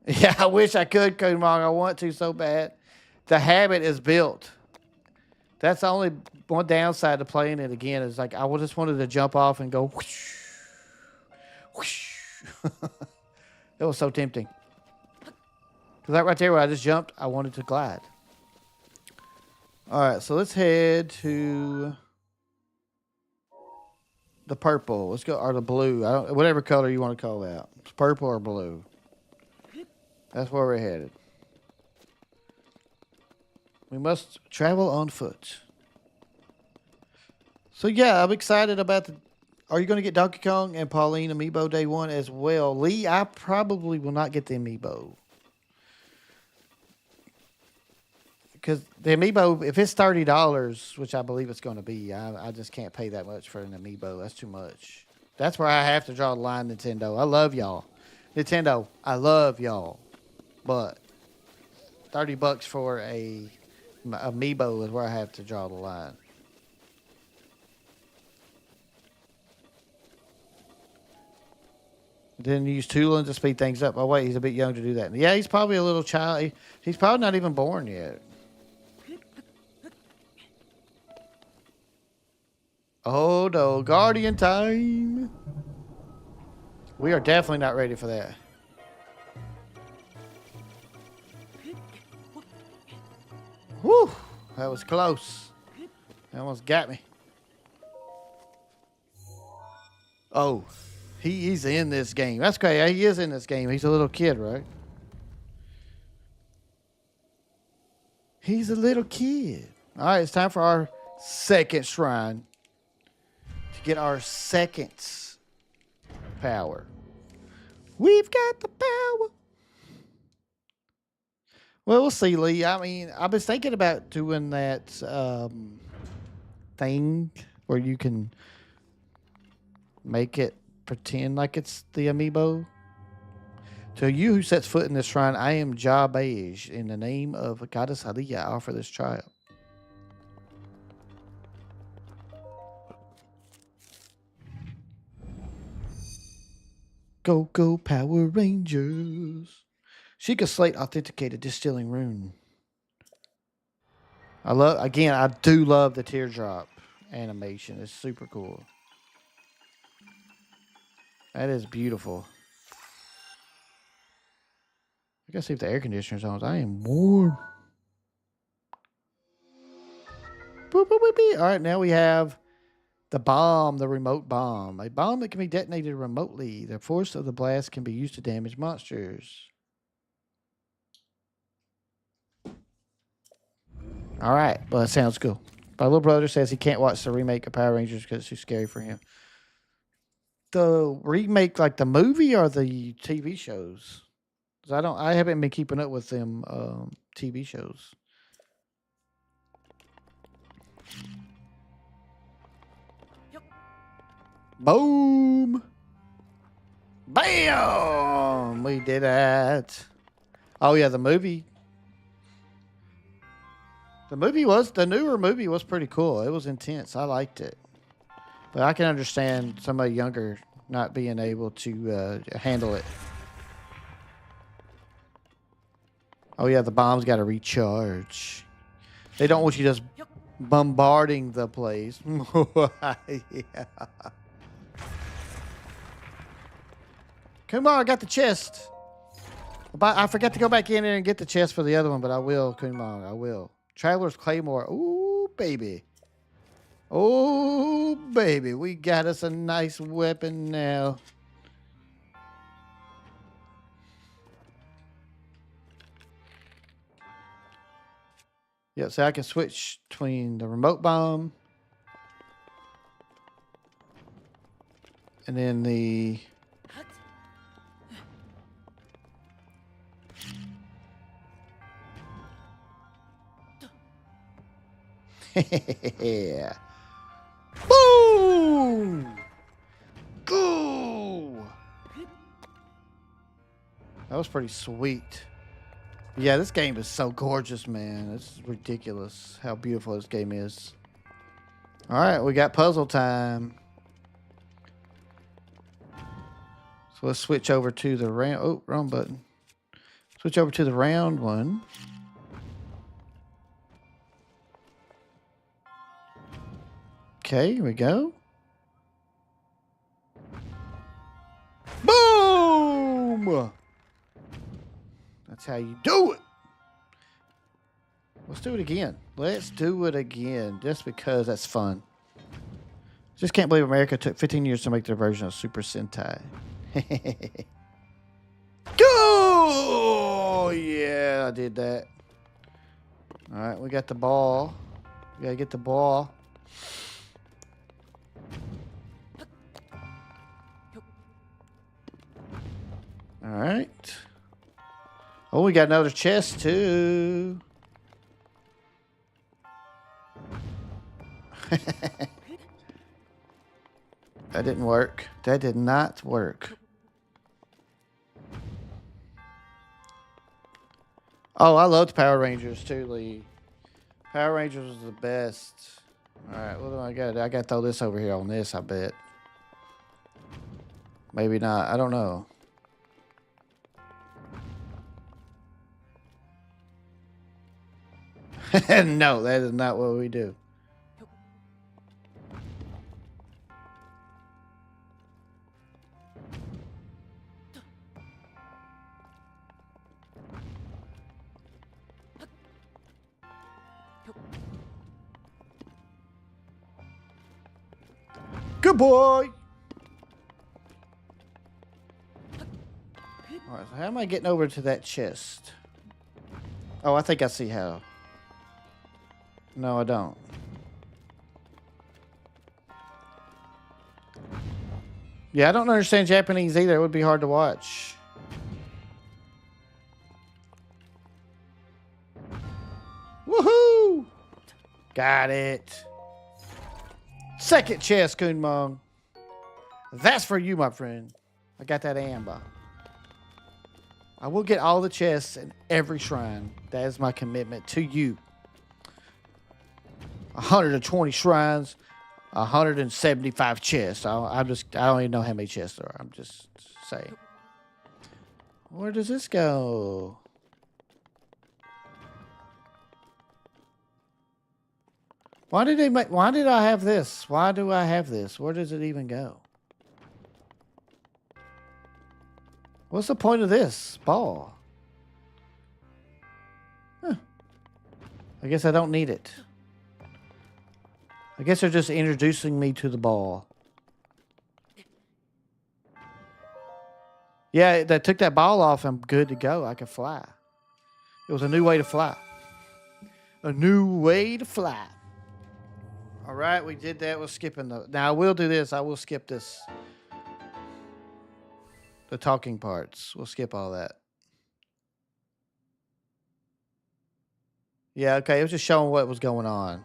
Yeah, I wish I could, Kumong. I want to so bad. The habit is built. That's the only one downside to playing it again is like I just wanted to jump off and go whoosh, whoosh. It was so tempting. Because that right there where I just jumped, I wanted to glide. All right, so let's head to the purple. Let's go, or the blue. Whatever color you want to call that. It's purple or blue. That's where we're headed. We must travel on foot. So yeah, I'm excited about the... Are you going to get Donkey Kong and Pauline Amiibo day one as well? Lee, I probably will not get the Amiibo. Because the Amiibo, if it's $30, which I believe it's going to be, I just can't pay that much for an Amiibo. That's too much. That's where I have to draw the line, Nintendo. I love y'all. Nintendo, I love y'all. But $30 for a Amiibo is where I have to draw the line. Didn't use Tulin to speed things up. Oh, wait, he's a bit young to do that. Yeah, he's probably a little child. He's probably not even born yet. Oh, no. Guardian time. We are definitely not ready for that. Whew. That was close. That almost got me. Oh. He's in this game. That's great. He is in this game. He's a little kid, right? He's a little kid. All right, it's time for our second shrine to get our second power. We've got the power. Well, we'll see, Lee. I mean, I was thinking about doing that thing where you can make it pretend like it's the Amiibo. To you who sets foot in this shrine, I am Ja Beige. In the name of Goddess Aliyah, I offer this child. Go, go, Power Rangers. Sheikah Slate authenticated distilling rune. I do love the teardrop animation. It's super cool. That is beautiful. gotta see if the air conditioner's on. I am warm. Boop, boop, boop, boop. All right, now we have the bomb, the remote bomb. A bomb that can be detonated remotely. The force of the blast can be used to damage monsters. All right, well, that sounds cool. My little brother says he can't watch the remake of Power Rangers because it's too scary for him. The remake, like the movie or the TV shows? 'Cause I haven't been keeping up with them TV shows. Boom! Bam! We did it. Oh yeah, the movie. The newer movie was pretty cool. It was intense. I liked it. But I can understand somebody younger not being able to handle it. Oh yeah, the bomb's got to recharge. They don't want you just bombarding the place. Yeah. Come on, I got the chest. But I forgot to go back in there and get the chest for the other one, but I will. Come on, I will. Traveler's Claymore. Ooh, baby. Oh, baby. We got us a nice weapon now. Yeah, so I can switch between the remote bomb and then the... Yeah. Boom! Go! That was pretty sweet. Yeah, this game is so gorgeous, man. It's ridiculous how beautiful this game is. All right, we got puzzle time. So let's switch over to the round. Oh, wrong button. Switch over to the round one. Okay, here we go. Boom! That's how you do it. Let's do it again. Let's do it again, just because that's fun. Just can't believe America took 15 years to make their version of Super Sentai. Go! Yeah, I did that. All right, we got the ball. We gotta get the ball. All right. Oh, we got another chest too. That didn't work. That did not work. Oh, I loved Power Rangers too, Lee. Power Rangers was the best. All right, what do I got? I got to throw this over here on this, I bet. Maybe not. I don't know. No, that is not what we do. Good boy. All right, so how am I getting over to that chest? Oh, I think I see how. No, I don't. Yeah, I don't understand Japanese either. It would be hard to watch. Woohoo! Got it. Second chest, Kunmong. That's for you, my friend. I got that amber. I will get all the chests in every shrine. That is my commitment to you. 120 shrines, 175 chests. I don't even know how many chests there are. I'm just saying. Where does this go? Why did I have this? Why do I have this? Where does it even go? What's the point of this ball? I guess I don't need it. I guess they're just introducing me to the ball. Yeah, they took that ball off. I'm good to go. I can fly. It was a new way to fly. A new way to fly. All right, we did that. We're skipping the. Now I will do this. I will skip this. The talking parts. We'll skip all that. Yeah, okay. It was just showing what was going on.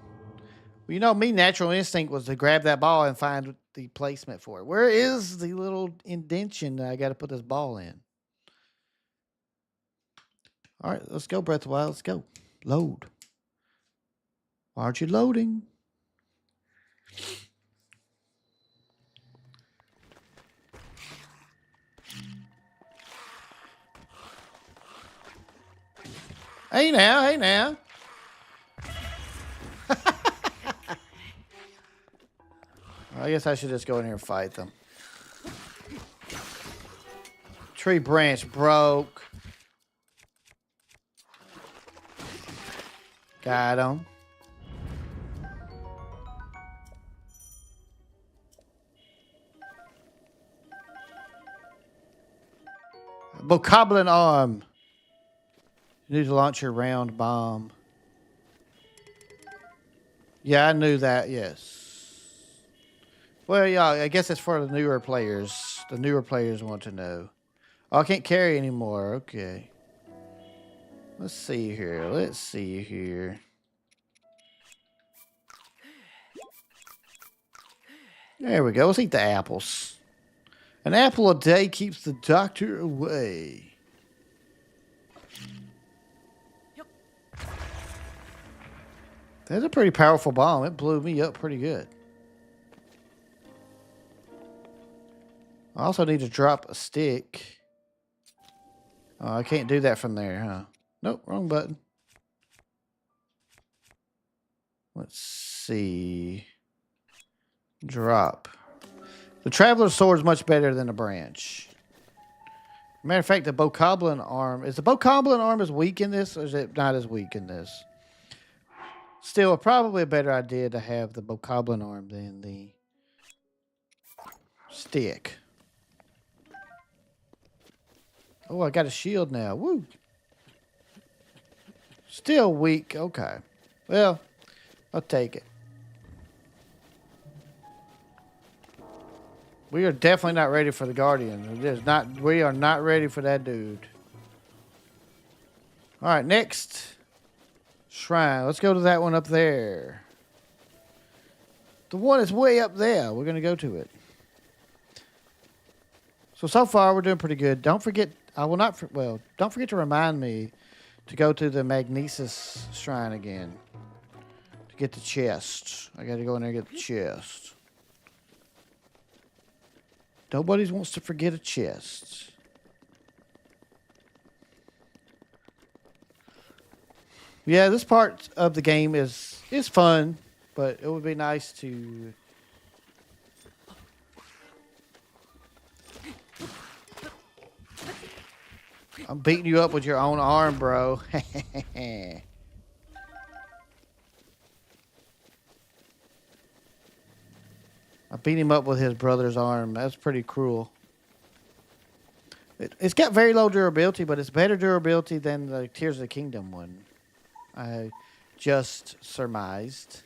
Well, you know, me natural instinct was to grab that ball and find the placement for it. Where is the little indention that I got to put this ball in? All right, let's go, Breath of the Wild. Let's go. Load. Why aren't you loading? Hey now, hey now. I guess I should just go in here and fight them. Tree branch broke. Got him. Bokoblin arm. You need to launch your round bomb. Yeah, I knew that, yes. Well, yeah, I guess it's for the newer players. The newer players want to know. Oh, I can't carry anymore. Okay. Let's see here. Let's see here. There we go. Let's eat the apples. An apple a day keeps the doctor away. That's a pretty powerful bomb. It blew me up pretty good. I also need to drop a stick. Oh, I can't do that from there, huh? Nope, wrong button. Let's see. Drop. The Traveler's Sword is much better than a branch. Matter of fact, the Bokoblin arm... Is the Bokoblin arm as weak in this, or is it not as weak in this? Still, probably a better idea to have the Bokoblin arm than the stick. Oh, I got a shield now. Woo! Still weak. Okay. Well, I'll take it. We are definitely not ready for the Guardian. We are not ready for that dude. All right, next shrine. Let's go to that one up there. The one is way up there. We're going to go to it. So far, we're doing pretty good. Don't forget, don't forget to remind me to go to the Magnesis shrine again. To get the chest. I got to go in there and get the chest. Nobody wants to forget a chest. Yeah, this part of the game is fun, but it would be nice to... I'm beating you up with your own arm, bro. I beat him up with his brother's arm. That's pretty cruel. It's got very low durability, but it's better durability than the Tears of the Kingdom one. I just surmised.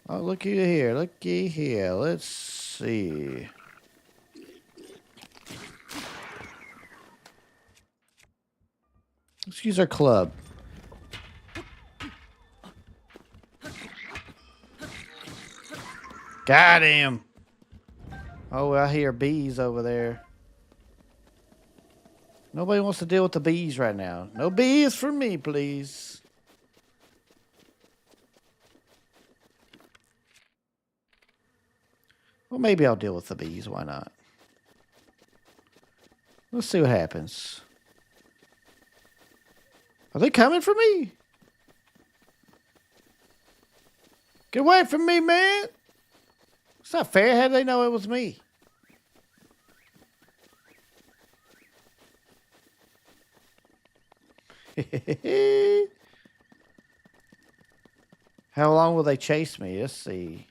Oh, looky here. Looky here. Let's see. Let's use our club. Got him. Oh, I hear bees over there. Nobody wants to deal with the bees right now. No bees for me, please. Well, maybe I'll deal with the bees. Why not? Let's see what happens. Are they coming for me? Get away from me, man. It's not fair. How do they know it was me? How long will they chase me? Let's see.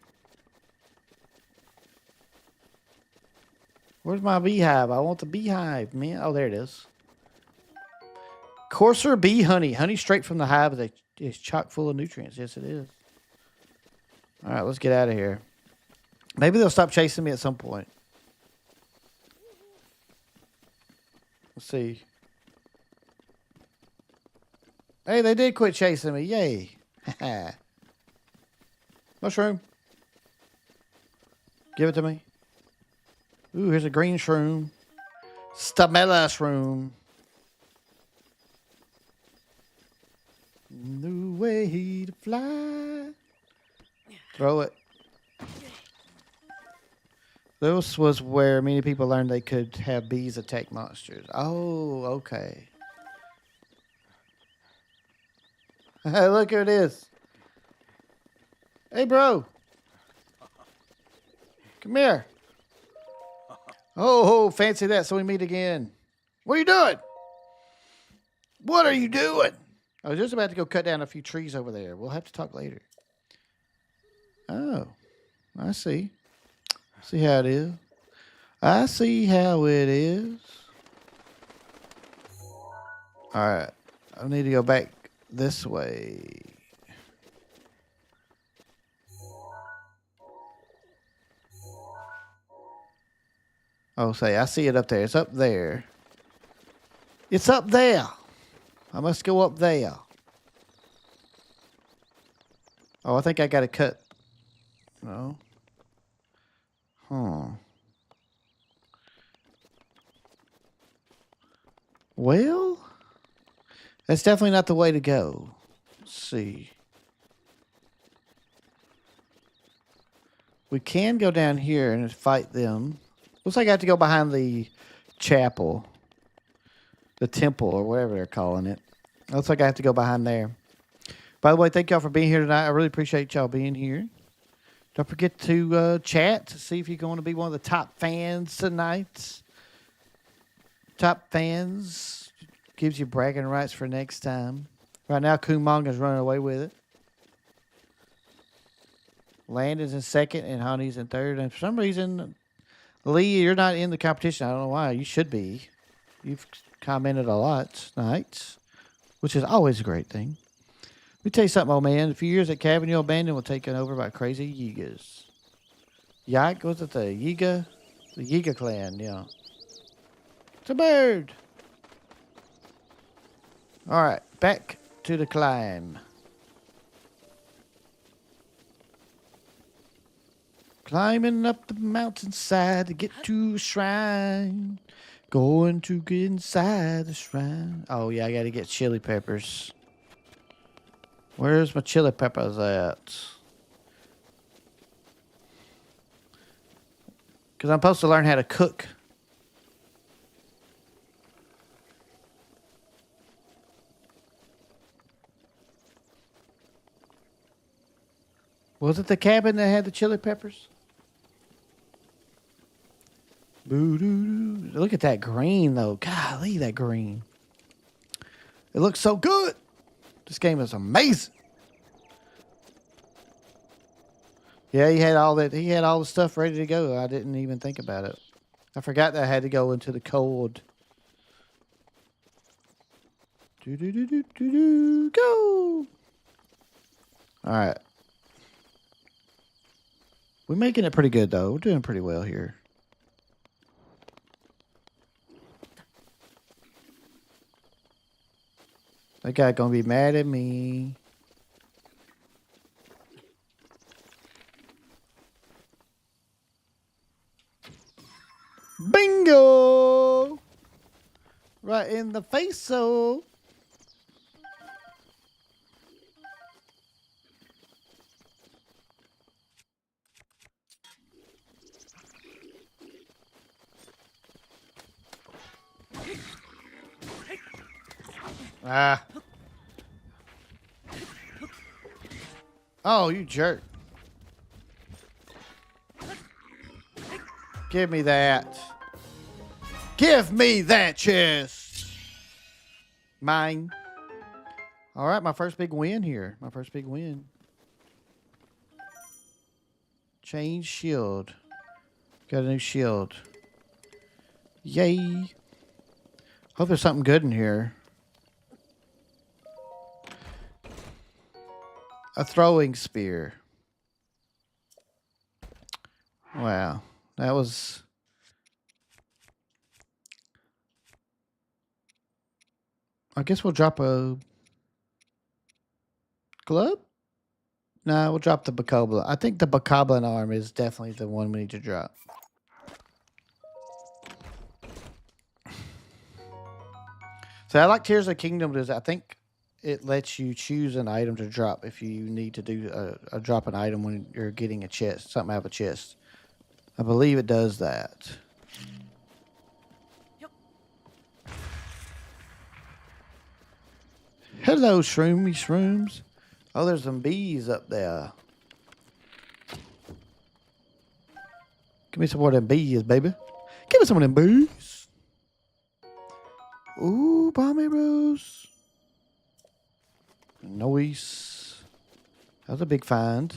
Where's my beehive? I want the beehive, man. Oh, there it is. Coarser bee honey. Honey straight from the hive is chock full of nutrients. Yes, it is. All right, let's get out of here. Maybe they'll stop chasing me at some point. Let's see. Hey, they did quit chasing me. Yay. Mushroom. Give it to me. Ooh, here's a green shroom. Stamella shroom. New way to fly. Throw it. This was where many people learned they could have bees attack monsters. Oh, okay. Look who it is. Hey, bro. Come here. Oh, fancy that. So we meet again. What are you doing? What are you doing? I was just about to go cut down a few trees over there. We'll have to talk later. Oh, I see. See how it is. I see how it is. All right. I need to go back this way. Oh, say, I see it up there. It's up there. It's up there. I must go up there. Oh, I think I got to cut. No. Huh. Well, that's definitely not the way to go. Let's see. We can go down here and fight them. Looks like I have to go behind the chapel. The temple, or whatever they're calling it. Looks like I have to go behind there. By the way, thank y'all for being here tonight. I really appreciate y'all being here. Don't forget to chat to see if you're going to be one of the top fans tonight. Top fans gives you bragging rights for next time. Right now, Kumonga's running away with it. Landon's in second and Honey's in third. And for some reason, Lee, you're not in the competition. I don't know why. You should be. You've commented a lot tonight, which is always a great thing. Let me tell you something, old man. A few years at cabin you'll abandon will taken over by crazy Yigas. Yike, was it the Yiga? The Yiga clan, yeah. It's a bird. All right, back to the climb. Climbing up the mountainside to get to a shrine. Going to get inside the shrine. Oh, yeah, I got to get chili peppers. Where's my chili peppers at? Because I'm supposed to learn how to cook. Was it the cabin that had the chili peppers? Boo-doo-doo. Look at that green, though. Golly, that green. It looks so good. This game is amazing. Yeah, he had all that. He had all the stuff ready to go. I didn't even think about it. I forgot that I had to go into the cold. Do-do-do-do-do-do. Go. All right. We're making it pretty good, though. We're doing pretty well here. That guy gonna be mad at me. Bingo! Right in the face-o. Ah. Oh, you jerk. Give me that. Give me that chest. Mine. All right, my first big win here. My first big win. Change shield. Got a new shield. Yay. Hope there's something good in here. A throwing spear. Wow. That was... I guess we'll drop a glove? No, we'll drop the Bacobla. I think the Bokoblin arm is definitely the one we need to drop. So I like Tears of the Kingdom because I think it lets you choose an item to drop if you need to do a drop an item when you're getting a chest, something out of a chest. I believe it does that. Hello, shroomy shrooms. Oh, there's some bees up there. Give me some more of them bees, baby. Give me some of them bees. Ooh, bomb arrows. Noise. That was a big find.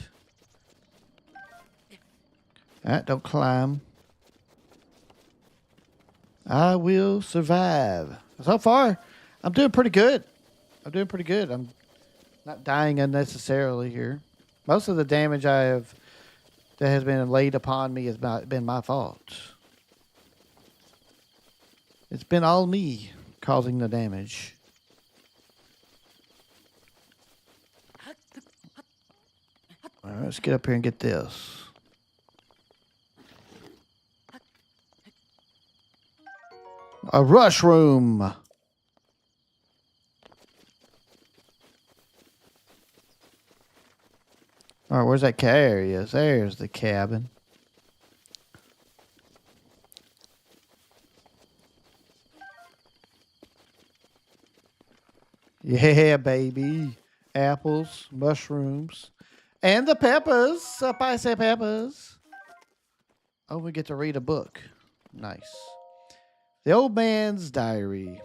Alright, don't climb. I will survive. So far, I'm doing pretty good. I'm not dying unnecessarily here. Most of the damage that has been laid upon me has not been my fault. It's been all me causing the damage. All right, let's get up here and get this. A rush room. All right, where's that area? There's the cabin. Yeah, baby. Apples, mushrooms, and the peppers. Spicy peppers. Oh, we get to read a book. Nice. The Old Man's Diary.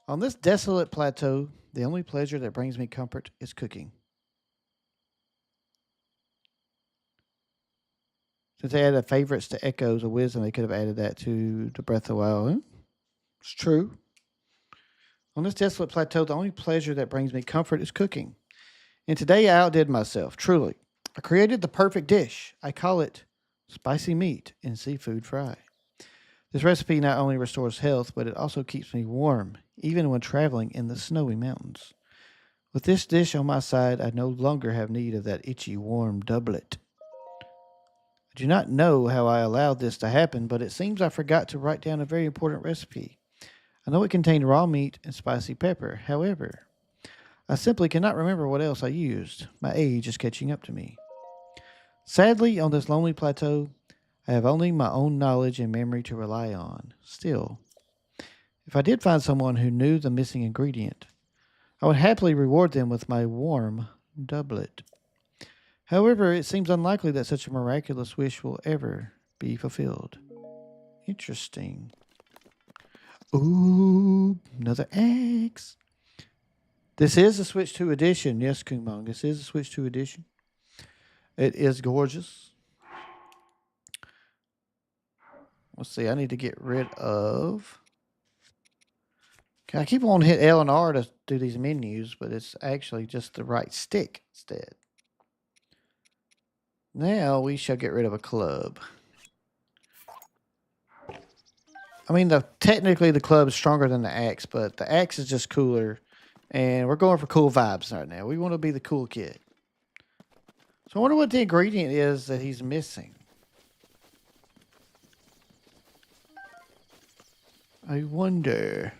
On this desolate plateau, the only pleasure that brings me comfort is cooking. Since they added favorites to Echoes of Wisdom, they could have added that to the Breath of the Wild. It's true. On this desolate plateau, the only pleasure that brings me comfort is cooking. And today I outdid myself, truly. I created the perfect dish. I call it spicy meat and seafood fry. This recipe not only restores health, but it also keeps me warm, even when traveling in the snowy mountains. With this dish on my side, I no longer have need of that itchy, warm doublet. I do not know how I allowed this to happen, but it seems I forgot to write down a very important recipe. I know it contained raw meat and spicy pepper. However, I simply cannot remember what else I used. My age is catching up to me. Sadly, on this lonely plateau, I have only my own knowledge and memory to rely on. Still, if I did find someone who knew the missing ingredient, I would happily reward them with my warm doublet. However, it seems unlikely that such a miraculous wish will ever be fulfilled. Interesting. Ooh, another axe. This is a Switch 2 edition. Yes, Kumong, this is a Switch 2 edition. It is gorgeous. Let's see, I need to get rid of... I keep on hit L and R to do these menus, but it's actually just the right stick instead. Now we shall get rid of a club. I mean, technically the club is stronger than the axe, but the axe is just cooler. And we're going for cool vibes right now. We want to be the cool kid. So I wonder what the ingredient is that he's missing. I wonder.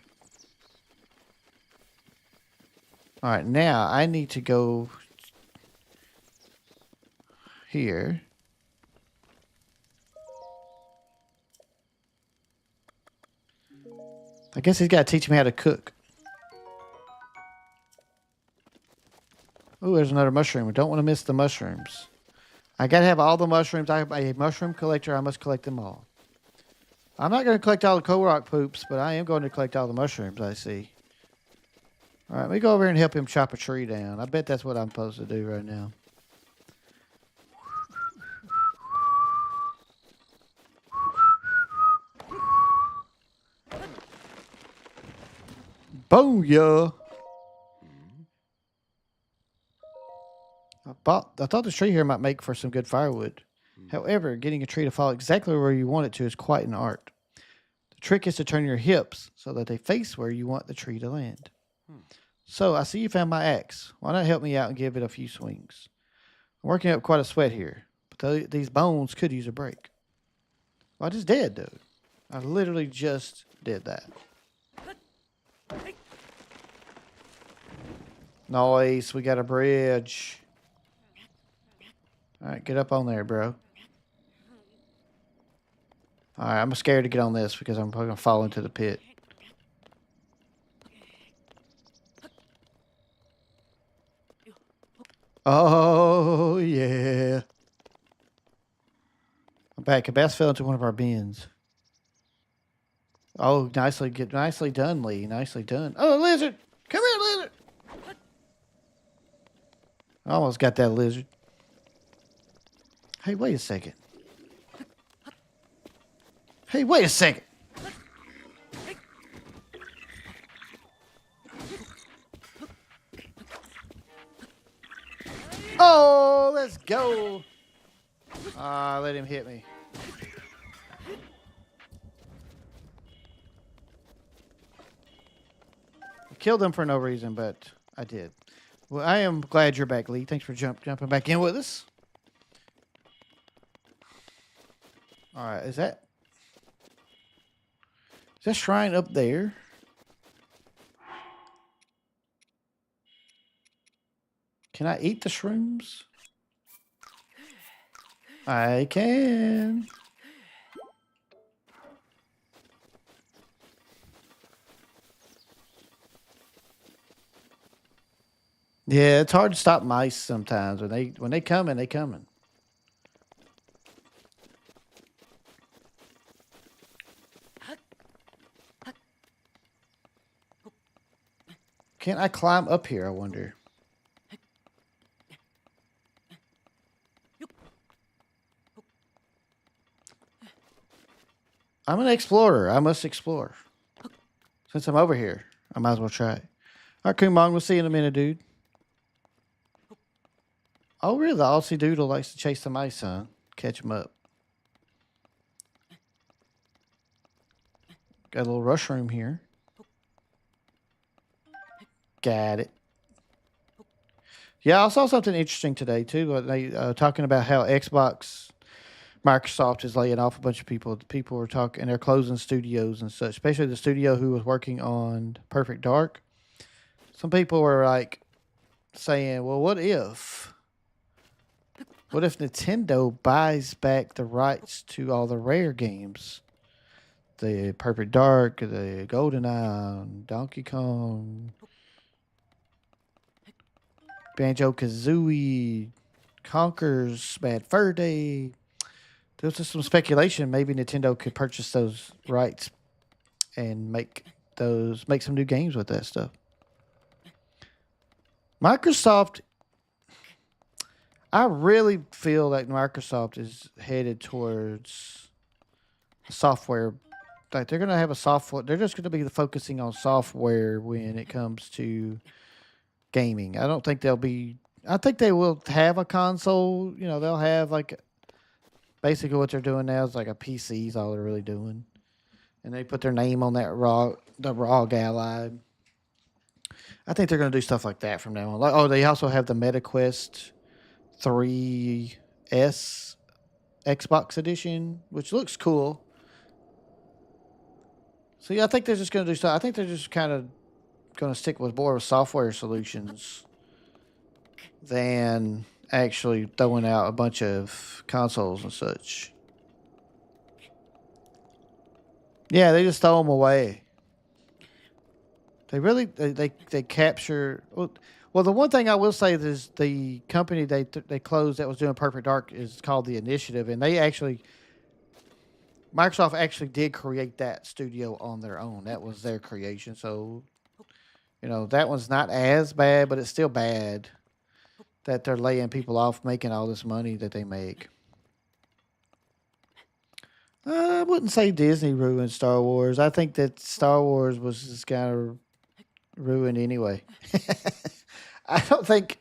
All right, now I need to go here. I guess he's got to teach me how to cook. Oh, there's another mushroom. We don't want to miss the mushrooms. I got to have all the mushrooms. I'm a mushroom collector. I must collect them all. I'm not going to collect all the Korok poops, but I am going to collect all the mushrooms I see. All right, let me go over here and help him chop a tree down. I bet that's what I'm supposed to do right now. Booyah! I thought this tree here might make for some good firewood. However, getting a tree to fall exactly where you want it to is quite an art. The trick is to turn your hips so that they face where you want the tree to land. So, I see you found my axe. Why not help me out and give it a few swings? I'm working up quite a sweat here, but these bones could use a break. Well, I just did, dude. I literally just did that. Nice, we got a bridge. All right, get up on there, bro. All right, I'm scared to get on this because I'm probably going to fall into the pit. Oh, yeah. I'm back. A bass fell into one of our bins. Oh, nicely done, Lee. Nicely done. Oh, a lizard! Come here, lizard! I almost got that lizard. Hey, wait a second. Hey, wait a second. Oh, let's go. Let him hit me. I killed him for no reason, but I did. Well, I am glad you're back, Lee. Thanks for jumping back in with us. All right, is that shrine up there? Can I eat the shrooms? I can. Yeah, it's hard to stop mice sometimes when they coming, they coming. Can I climb up here, I wonder? I'm an explorer. I must explore. Since I'm over here, I might as well try it. All right, Kumong, we'll see you in a minute, dude. Oh, really? The Aussie Doodle likes to chase the mice, huh? Catch him up. Got a little rush room here. Got it. Yeah, I saw something interesting today, too. They talking about how Microsoft is laying off a bunch of people. People were talking, and they're closing studios and such, especially the studio who was working on Perfect Dark. Some people were like saying, well, what if Nintendo buys back the rights to all the Rare games? The Perfect Dark, the GoldenEye, Donkey Kong, Banjo-Kazooie, Conker's Bad Fur Day. There was just some speculation maybe Nintendo could purchase those rights and make some new games with that stuff. Microsoft, I really feel like Microsoft is headed towards software. Like they're going to have a software. They're just going to be focusing on software when it comes to gaming. I don't think they'll be. I think they will have a console. You know, they'll have like basically what they're doing now is like a PC is all they're really doing, and they put their name on that the ROG Ally. I think they're going to do stuff like that from now on. Like, oh, they also have the MetaQuest 3S Xbox edition, which looks cool. So yeah, I think they're just going to do stuff. I think they're just kind of going to stick with more of software solutions than actually throwing out a bunch of consoles and such. Yeah, they just throw them away. They really they capture. Well, the one thing I will say is the company they closed that was doing Perfect Dark is called The Initiative, and Microsoft actually did create that studio on their own. That was their creation. So, that one's not as bad, but it's still bad that they're laying people off making all this money that they make. I wouldn't say Disney ruined Star Wars. I think that Star Wars was just kind of ruined anyway. I don't think.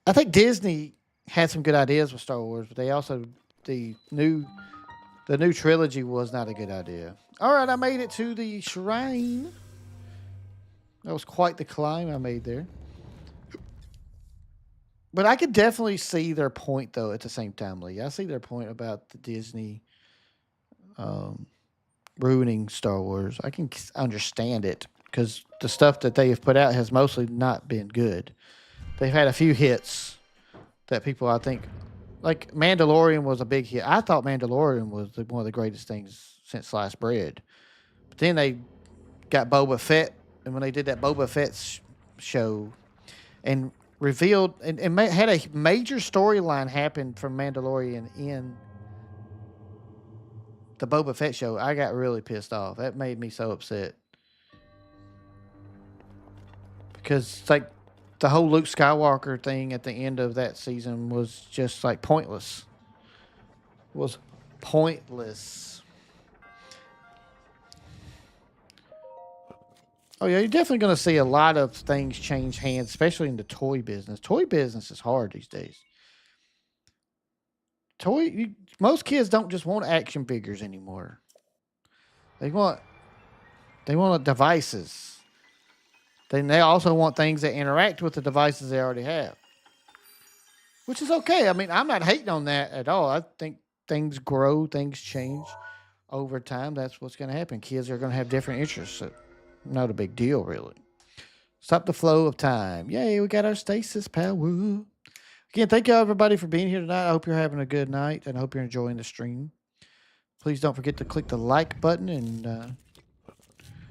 I think Disney had some good ideas with Star Wars, but they also the new the new trilogy was not a good idea. All right, I made it to the shrine. That was quite the climb I made there. But I could definitely see their point, though, at the same time, Lee. I see their point about the Disney um, ruining Star Wars. I can understand it because the stuff that they have put out has mostly not been good. They've had a few hits that people, I think, like Mandalorian was a big hit. I thought Mandalorian was one of the greatest things since sliced bread. But then they got Boba Fett, and when they did that Boba Fett show and revealed and had a major storyline happen from Mandalorian in the Boba Fett show, I got really pissed off. That made me so upset because it's like the whole Luke Skywalker thing at the end of that season was just like pointless. Was pointless. Oh yeah, you're definitely going to see a lot of things change hands, especially in the toy business. Toy business is hard these days. Most kids don't just want action figures anymore. They want devices. Then they also want things that interact with the devices they already have, which is okay. I mean, I'm not hating on that at all. I think things grow, things change over time. That's what's going to happen. Kids are going to have different interests. So not a big deal, really. Stop the flow of time. Yay, we got our stasis power. Again, thank you everybody for being here tonight. I hope you're having a good night and I hope you're enjoying the stream. Please don't forget to click the like button. And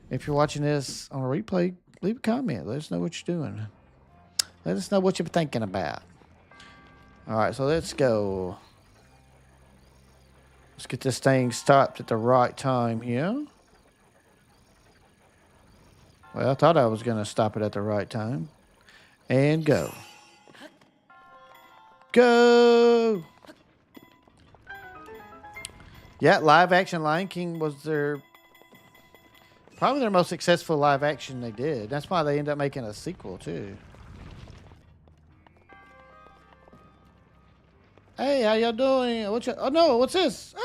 if you're watching this on a replay, leave a comment. Let us know what you're doing. Let us know what you're thinking about. All right, so let's go. Let's get this thing stopped at the right time here. Well, I thought I was going to stop it at the right time. And go. Go! Yeah, live action Lion King was probably their most successful live action they did. That's why they ended up making a sequel, too. Hey, how y'all doing? Oh, no, what's this? Ah!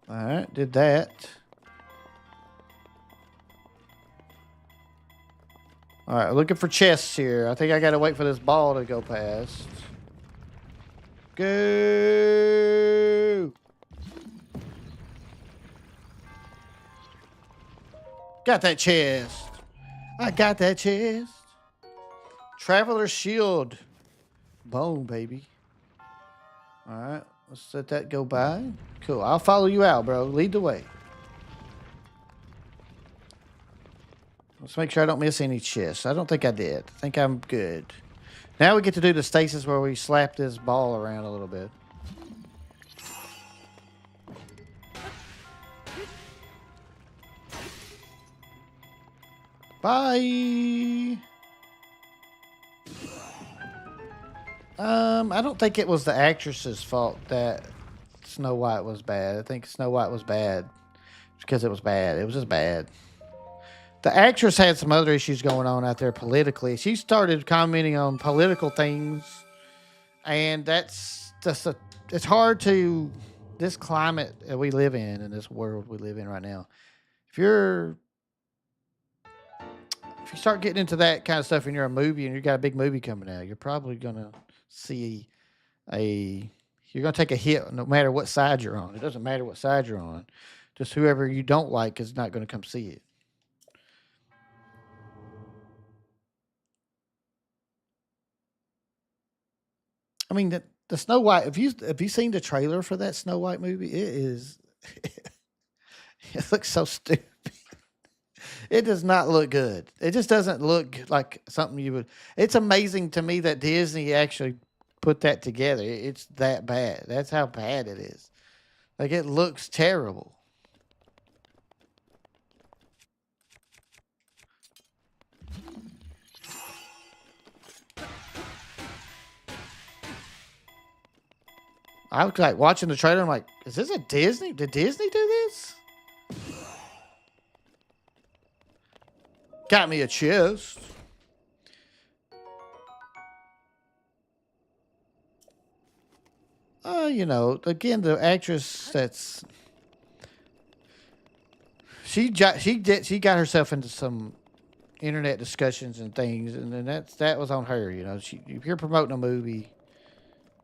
All right, did that. All right, looking for chests here. I think I got to wait for this ball to go past. Go! Got that chest. I got that chest. Traveler's Shield. Boom, baby. All right, let's let that go by. Cool. I'll follow you out, bro. Lead the way. Let's make sure I don't miss any chests. I don't think I did. I think I'm good. Now we get to do the stasis where we slap this ball around a little bit. Bye. I don't think it was the actress's fault that Snow White was bad. I think Snow White was bad because it was bad. It was just bad. The actress had some other issues going on out there politically. She started commenting on political things, and that's just it's hard to this climate that we live in this world we live in right now. If you start getting into that kind of stuff and you're a movie and you got a big movie coming out, you're probably gonna see you're gonna take a hit no matter what side you're on. It doesn't matter what side you're on. Just whoever you don't like is not gonna come see it. I mean, the Snow White. Have you seen the trailer for that Snow White movie? It is. It looks so stupid. It does not look good. It just doesn't look like something you would. It's amazing to me that Disney actually put that together. It's that bad. That's how bad it is. Like, it looks terrible. I was like watching the trailer. I'm like, is this a Disney? Did Disney do this? Got me a chest. You know, again, the actress that's she got herself into some internet discussions and things, and then that was on her. You know, if you're promoting a movie,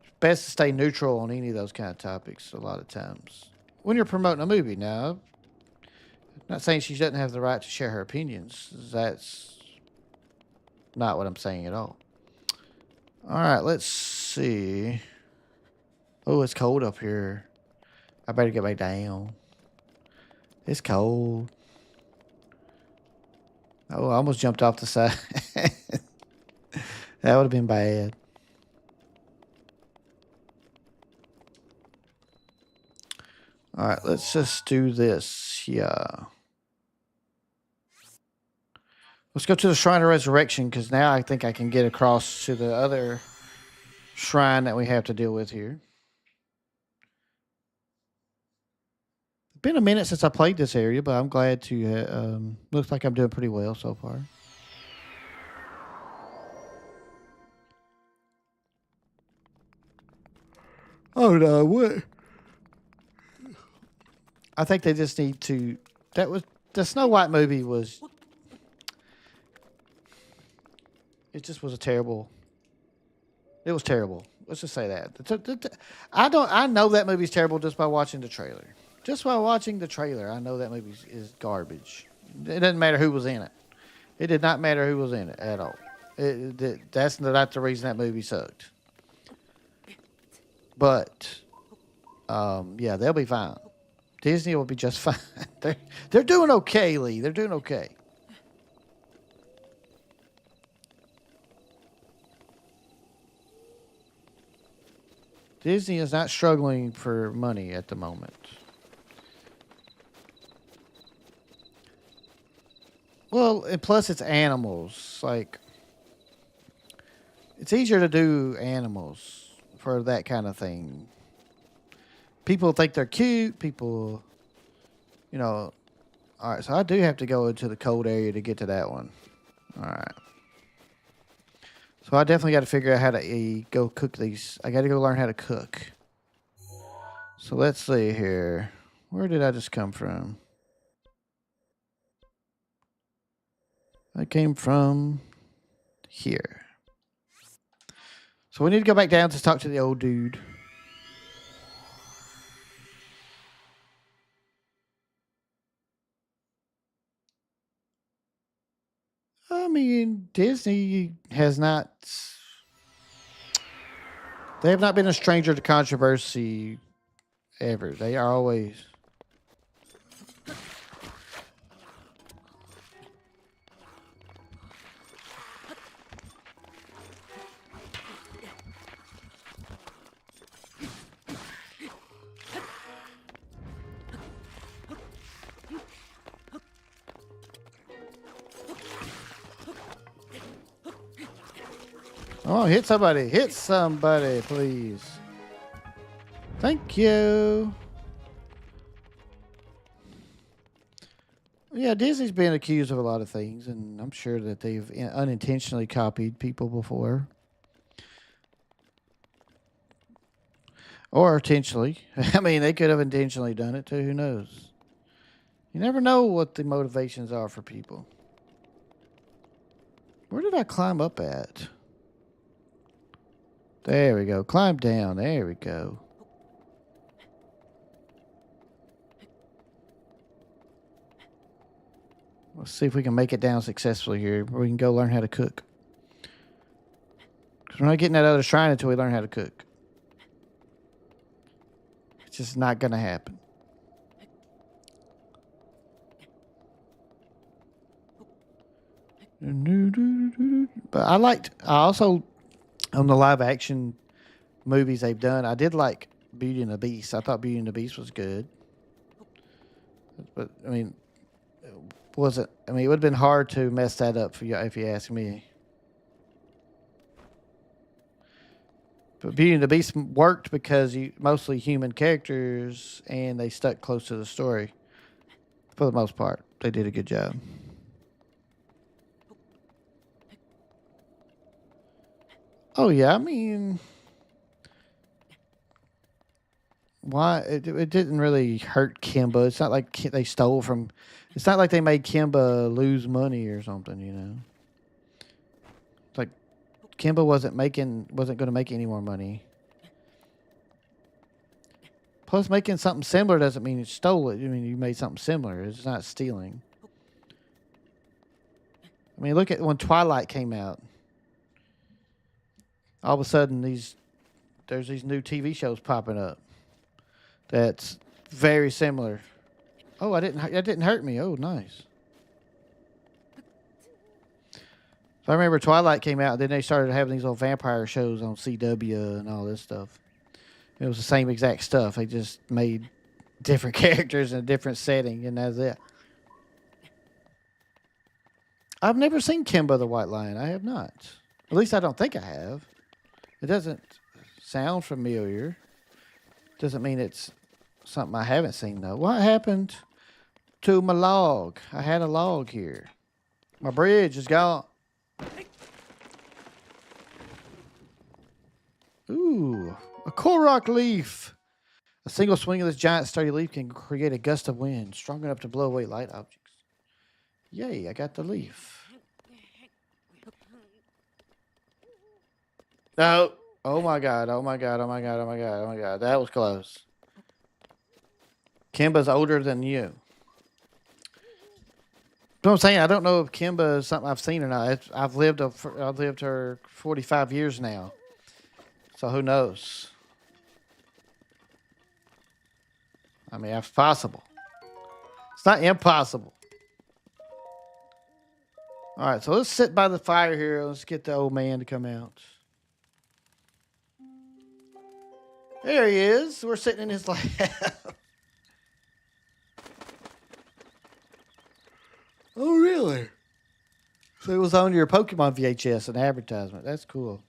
it's best to stay neutral on any of those kind of topics. A lot of times, when you're promoting a movie, now, I'm not saying she doesn't have the right to share her opinions. That's not what I'm saying at all. All right, let's see. Oh, it's cold up here. I better get back down. It's cold. Oh, I almost jumped off the side. That would have been bad. All right, let's just do this. Yeah. Let's go to the Shrine of Resurrection, because now I think I can get across to the other shrine that we have to deal with here. It's been a minute since I played this area, but I'm glad to. Looks like I'm doing pretty well so far. Oh no! What? I think they just need to. That was the Snow White movie was. It just was a terrible. It was terrible. Let's just say that. I know that movie's terrible just by watching the trailer. Just by watching the trailer, I know that movie is garbage. It doesn't matter who was in it. It did not matter who was in it at all. That's not the reason that movie sucked. But, yeah, they'll be fine. Disney will be just fine. They're doing okay, Lee. They're doing okay. Disney is not struggling for money at the moment. Well, and plus it's animals. Like, it's easier to do animals for that kind of thing. People think they're cute. People, you know. All right, so I do have to go into the cold area to get to that one. All right. So I definitely got to figure out how to go cook these. I got to go learn how to cook. So let's see here. Where did I just come from? I came from here. So we need to go back down to talk to the old dude. I mean, Disney has not. They have not been a stranger to controversy ever. They are always. Oh, hit somebody. Hit somebody, please. Thank you. Yeah, Disney's been accused of a lot of things, and I'm sure that they've unintentionally copied people before. Or intentionally. I mean, they could have intentionally done it too. Who knows? You never know what the motivations are for people. Where did I climb up at? There we go. Climb down. There we go. Let's see if we can make it down successfully here. We can go learn how to cook. Because we're not getting that other shrine until we learn how to cook. It's just not going to happen. But I also, on the live action movies they've done. I did like Beauty and the Beast. I thought Beauty and the Beast was good, but I mean, was it? I mean, it would have been hard to mess that up for you if you ask me. But Beauty and the Beast worked because you mostly human characters and they stuck close to the story for the most part. They did a good job. Oh yeah, I mean, why it didn't really hurt Kimba. It's not like they stole from. It's not like they made Kimba lose money or something. You know, it's like Kimba wasn't going to make any more money. Plus, making something similar doesn't mean you stole it. I mean, you made something similar. It's not stealing. I mean, look at when Twilight came out. All of a sudden, there's these new TV shows popping up that's very similar. Oh, that didn't hurt me. Oh, nice. So I remember Twilight came out, and then they started having these little vampire shows on CW and all this stuff. It was the same exact stuff. They just made different characters in a different setting, and that's it. I've never seen Kimba the White Lion. I have not. At least I don't think I have. It doesn't sound familiar. Doesn't mean it's something I haven't seen, though. What happened to my log? I had a log here. My bridge is gone. Ooh, a Korok leaf. A single swing of this giant sturdy leaf can create a gust of wind strong enough to blow away light objects. Yay, I got the leaf. No. Oh my god, oh my god, oh my god, oh my god, oh my god. That was close. Kimba's older than you. But I'm saying I don't know if Kimba is something I've seen or not. I've lived her 45 years now. So who knows? I mean, it's possible. It's not impossible. All right, so let's sit by the fire here. Let's get the old man to come out. There he is. We're sitting in his lap. Oh, really? So it was on your Pokemon VHS, an advertisement. That's cool.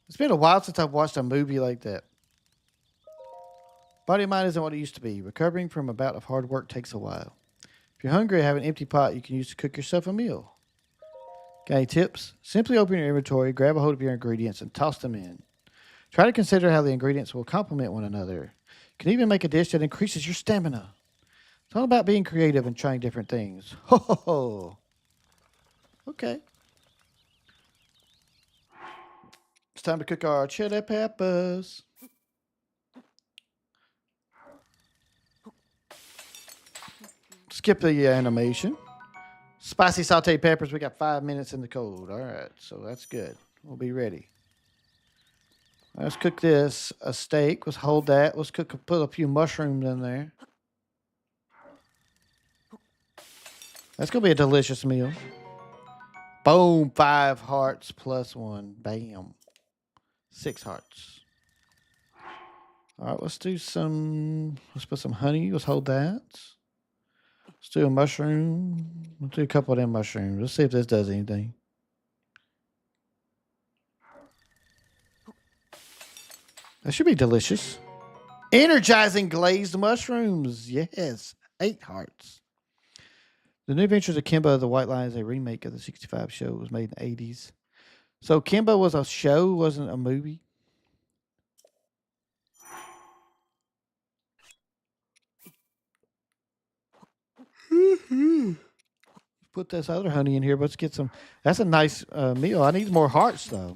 It's been a while since I've watched a movie like that. Body and mind isn't what it used to be. Recovering from a bout of hard work takes a while. If you're hungry and have an empty pot, you can use to cook yourself a meal. Got any tips? Simply open your inventory, grab a hold of your ingredients, and toss them in. Try to consider how the ingredients will complement one another. You can even make a dish that increases your stamina. It's all about being creative and trying different things. Ho ho ho. Okay. It's time to cook our chili peppers. Skip the animation. Spicy sauteed peppers. We got 5 minutes in the cold. All right, so that's good. We'll be ready. Let's cook this. A steak. Let's hold that. Let's put a few mushrooms in there. That's going to be a delicious meal. Boom. 5 hearts plus 1. Bam. 6 hearts. All right, let's put some honey. Let's hold that. Let's do a mushroom. Let's do a couple of them mushrooms. Let's see if this does anything. That should be delicious. Energizing glazed mushrooms. Yes. 8 hearts. The New Adventures of Kimba the White Lion is a remake of the 65 show. It was made in the 80s. So Kimba was a show, wasn't a movie? Put this other honey in here. Let's get some. That's a nice meal. I need more hearts, though.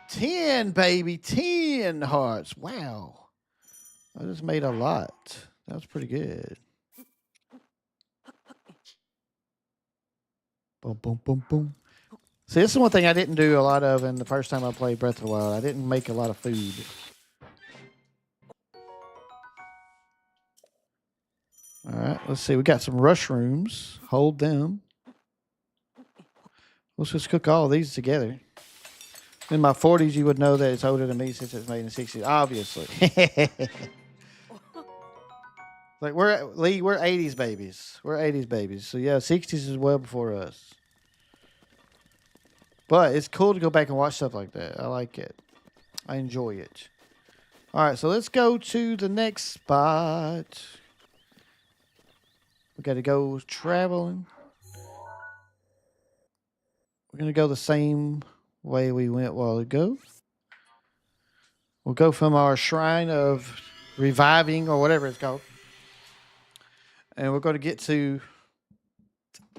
10, baby. 10 hearts. Wow. I just made a lot. That was pretty good. Boom, boom, boom, boom. See, this is one thing I didn't do a lot of in the first time I played Breath of the Wild. I didn't make a lot of food. All right, let's see. We got some mushrooms. Hold them. Let's just cook all these together. In my 40s, you would know that it's older than me since it's made in the 60s, obviously. Like we're 80s babies. We're 80s babies. So yeah, 60s is well before us. But it's cool to go back and watch stuff like that. I like it. I enjoy it. All right, so let's go to the next spot. We got to go traveling. We're going to go the same way we went a while ago. We'll go from our shrine of reviving or whatever it's called. And we're going to get to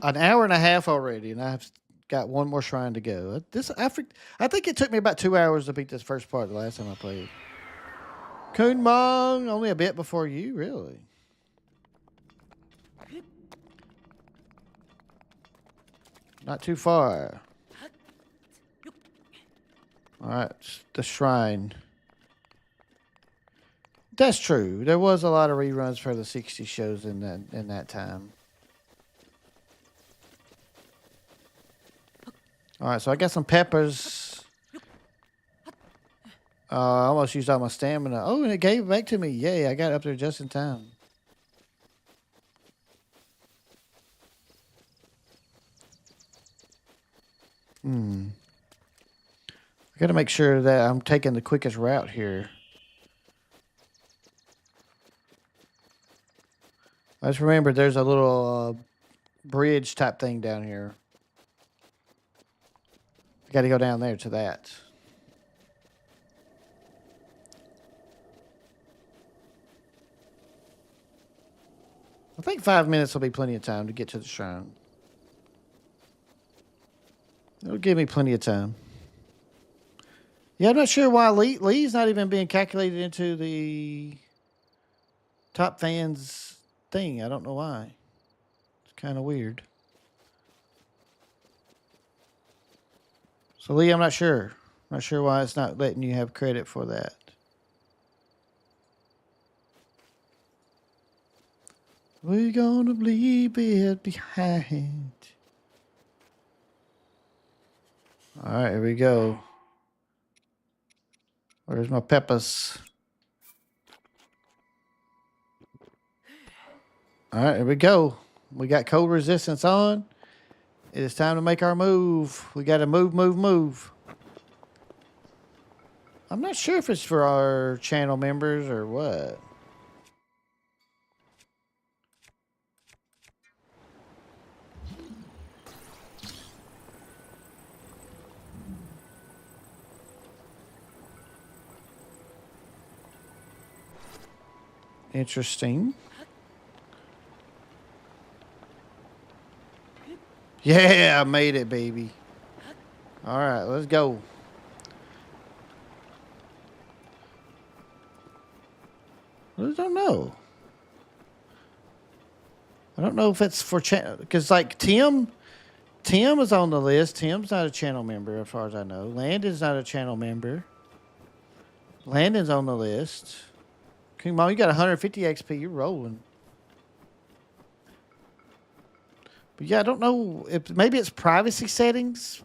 an hour and a half already, and I've got one more shrine to go. I think it took me about 2 hours to beat this first part the last time I played. Kunmong, only a bit before you, really. Not too far. All right, the shrine. That's true. There was a lot of reruns for the 60 shows in that time. All right, so I got some peppers. I almost used all my stamina. Oh, and it gave it back to me. Yay, I got up there just in time. I got to make sure that I'm taking the quickest route here. I just remember there's a little bridge type thing down here. I got to go down there to that. I think 5 minutes will be plenty of time to get to the shrine. It'll give me plenty of time. Yeah, I'm not sure why Lee's not even being calculated into the top fans thing. I don't know why. It's kind of weird. So Lee, I'm not sure. Not sure why it's not letting you have credit for that. We're gonna leave it behind. All right, here we go. Where's my peppers? All right, here we go. We got cold resistance on. It is time to make our move. We got to move. I'm not sure if it's for our channel members or what. Interesting. Yeah, I made it, baby. All right, let's go. I don't know. I don't know if it's for channel because like Tim is on the list. Tim's not a channel member as far as I know. Landon's not a channel member. Landon's on the list. Come on, you got 150 XP. You're rolling. But yeah, I don't know if maybe it's privacy settings.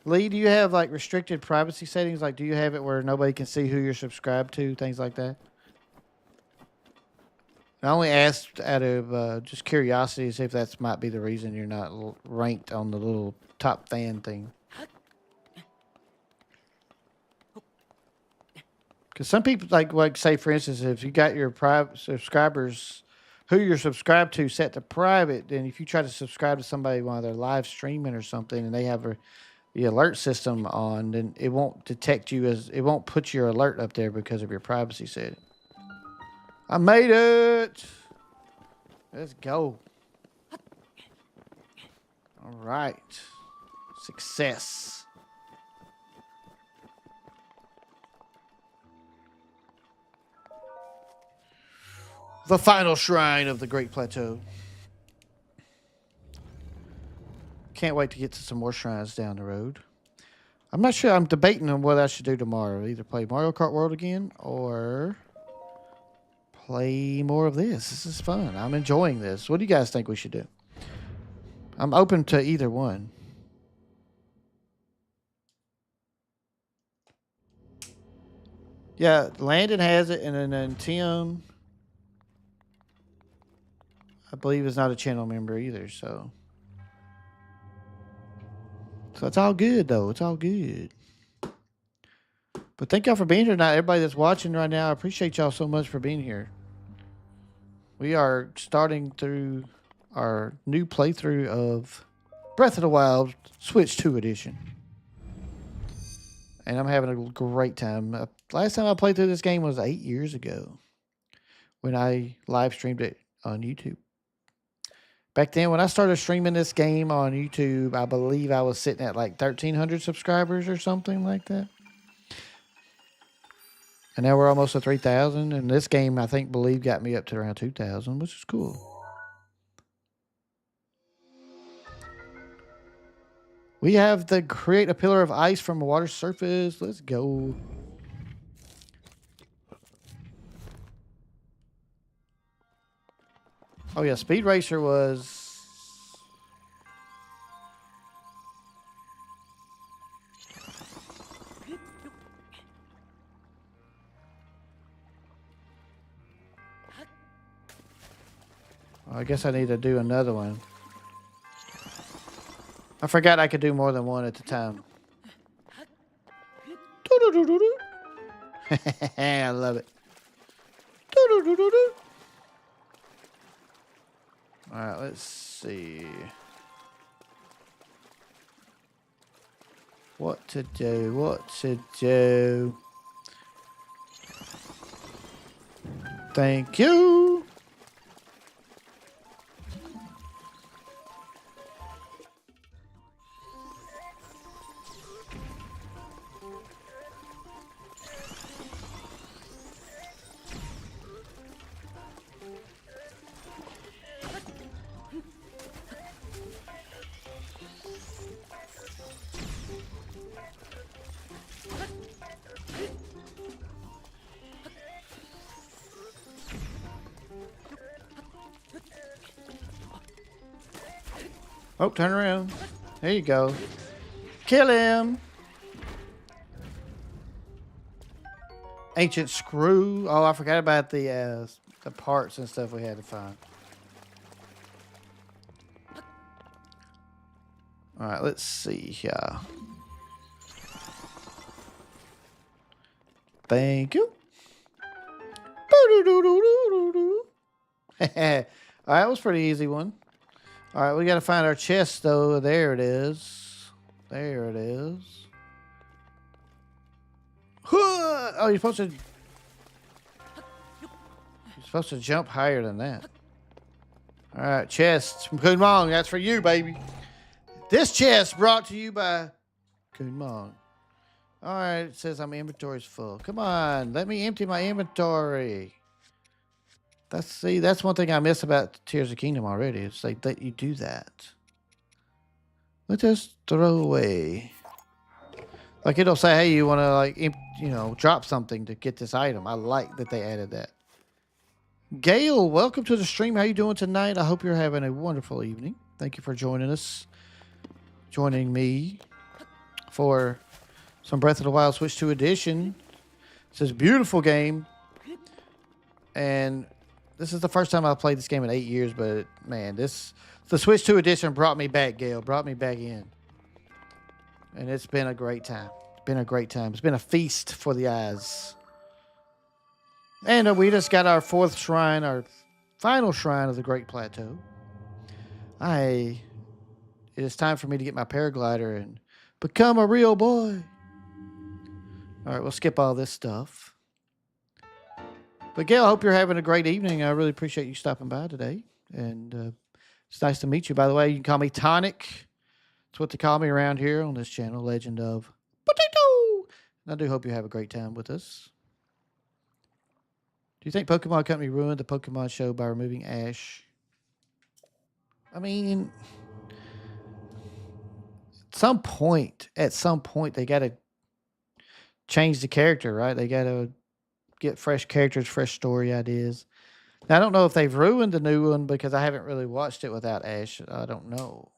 Lee, do you have like restricted privacy settings? Like, do you have it where nobody can see who you're subscribed to? Things like that. I only asked out of just curiosity to see if that might be the reason you're not ranked on the little top fan thing. Because some people like say, for instance, if you got your private subscribers, who you're subscribed to, set to private, then if you try to subscribe to somebody while they're live streaming or something, and they have the alert system on, then it won't detect you as it won't put your alert up there because of your privacy setting. I made it. Let's go. All right. Success. The final shrine of the Great Plateau. Can't wait to get to some more shrines down the road. I'm not sure. I'm debating on what I should do tomorrow. Either play Mario Kart World again or play more of this. This is fun. I'm enjoying this. What do you guys think we should do? I'm open to either one. Yeah, Landon has it, and then Tim, I believe, is not a channel member either. So it's all good though. It's all good. But thank y'all for being here tonight. Everybody that's watching right now, I appreciate y'all so much for being here. We are starting through our new playthrough of Breath of the Wild Switch 2 edition. And I'm having a great time. Last time I played through this game was 8 years ago when I live streamed it on YouTube. Back then, when I started streaming this game on YouTube, I believe I was sitting at like 1,300 subscribers or something like that. And now we're almost at 3,000. And this game, I think, got me up to around 2,000, which is cool. We have the create a pillar of ice from a water surface. Let's go. Oh, yeah. Speed Racer was... I guess I need to do another one. I forgot I could do more than one at a time. I love it. All right, let's see. What to do? What to do? Thank you. Oh, turn around. There you go. Kill him. Ancient screw. Oh, I forgot about the parts and stuff we had to find. All right, let's see here. Thank you. All right, that was a pretty easy one. All right, we got to find our chest, though. There it is. There it is. Oh, you're supposed to jump higher than that. All right, chest from Kun Mong. That's for you, baby. This chest brought to you by Kun Mong. All right, it says my inventory's full. Come on, let me empty my inventory. That's one thing I miss about Tears of Kingdom already. It's like that you do that. Let's just throw away. Like it'll say, hey, you want to like, drop something to get this item. I like that they added that. Gail, welcome to the stream. How you doing tonight? I hope you're having a wonderful evening. Thank you for joining us. Joining me for some Breath of the Wild Switch 2 edition. It's this beautiful game. And this is the first time I've played this game in 8 years, but man, the Switch 2 edition brought me back, Gail. Brought me back in. And it's been a great time. It's been a great time. It's been a feast for the eyes. And we just got our fourth shrine, our final shrine of the Great Plateau. It is time for me to get my paraglider and become a real boy. All right, we'll skip all this stuff. But Gail, I hope you're having a great evening. I really appreciate you stopping by today. And it's nice to meet you. By the way, you can call me Tonic. That's what they call me around here on this channel, Legend of Potato. And I do hope you have a great time with us. Do you think Pokemon Company ruined the Pokemon show by removing Ash? I mean, at some point, they got to change the character, right? They got to get fresh characters, fresh story ideas. Now, I don't know if they've ruined the new one because I haven't really watched it without Ash. I don't know.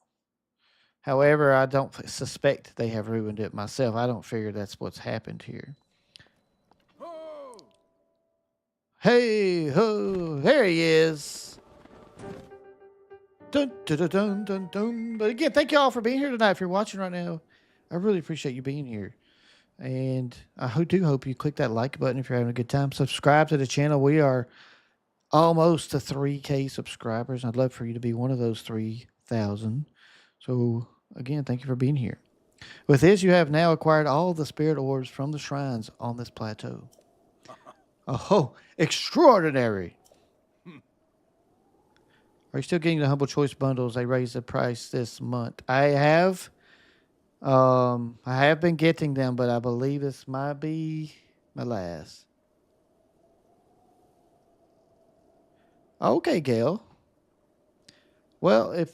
However, I don't suspect they have ruined it myself. I don't figure that's what's happened here. Hey ho, there he is. Dun, dun, dun, dun, dun, dun. But again, thank you all for being here tonight. If you're watching right now, I really appreciate you being here. And do hope you click that like button if you're having a good time. Subscribe to the channel. We are almost to 3K subscribers. I'd love for you to be one of those 3,000. So, again, thank you for being here. With this, you have now acquired all the spirit orbs from the shrines on this plateau. Oh, extraordinary. Are you still getting the Humble Choice bundles? They raised the price this month. I have been getting them, but I believe this might be my last. Okay, Gail. Well, if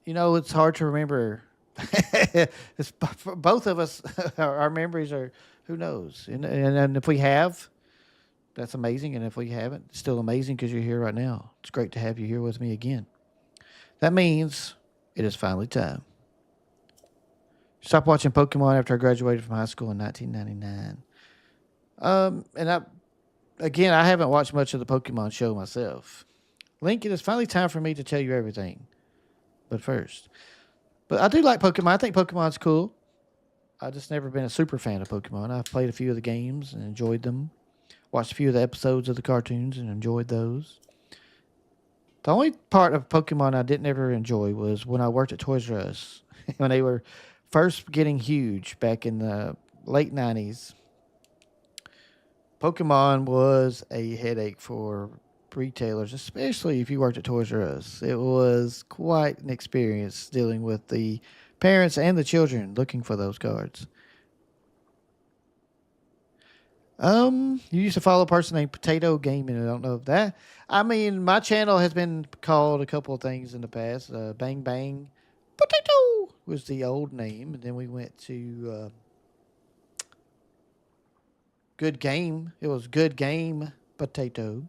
it's hard to remember. It's for both of us. Our memories are who knows, and if we have, that's amazing. And if we haven't, it's still amazing because you're here right now. It's great to have you here with me again. That means it is finally time. Stopped watching Pokemon after I graduated from high school in 1999. I haven't watched much of the Pokemon show myself. Link, it is finally time for me to tell you everything. But I do like Pokemon. I think Pokemon's cool. I just never been a super fan of Pokemon. I've played a few of the games and enjoyed them. Watched a few of the episodes of the cartoons and enjoyed those. The only part of Pokemon I didn't ever enjoy was when I worked at Toys R Us when they were first getting huge back in the late 90s. Pokemon was a headache for retailers, especially if you worked at Toys R Us. It was quite an experience dealing with the parents and the children looking for those cards. You used to follow a person named Potato Gaming. I don't know if that. I mean, my channel has been called a couple of things in the past. Bang Bang Potato was the old name, and then we went to Good Game. It was Good Game Potato.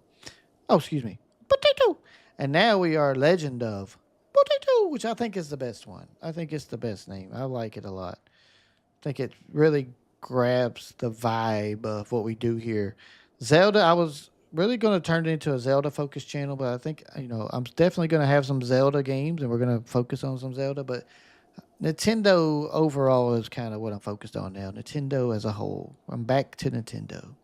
Oh, excuse me, Potato. And now we are Legend of Potato, which I think is the best one. I think it's the best name. I like it a lot. I think it really grabs the vibe of what we do here. Zelda, I was really going to turn it into a Zelda focused channel, but I think, I'm definitely going to have some Zelda games and we're going to focus on some Zelda. But Nintendo overall is kind of what I'm focused on now. Nintendo as a whole. I'm back to Nintendo.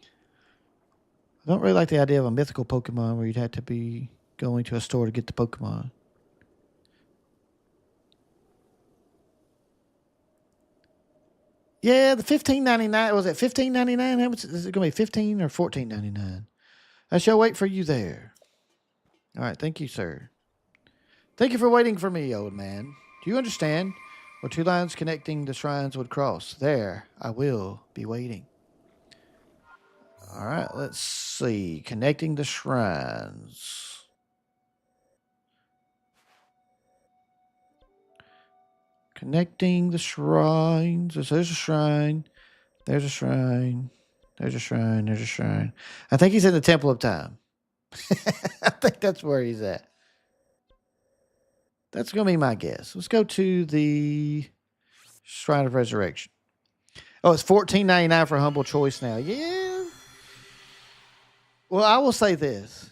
I don't really like the idea of a mythical Pokemon where you'd have to be going to a store to get the Pokemon. Yeah, the $15.99 was it $15.99? How much is it going to be? 15 or $14.99? I shall wait for you there. All right, thank you, sir. Thank you for waiting for me, old man. Do you understand? Where two lines connecting the shrines would cross. There, I will be waiting. All right, let's see. Connecting the shrines. Connecting the shrines. There's a shrine. There's a shrine. There's a shrine. There's a shrine. I think he's in the Temple of Time. I think that's where he's at. That's going to be my guess. Let's go to the Shrine of Resurrection. Oh, it's $14.99 for Humble Choice now. Yeah. Well, I will say this.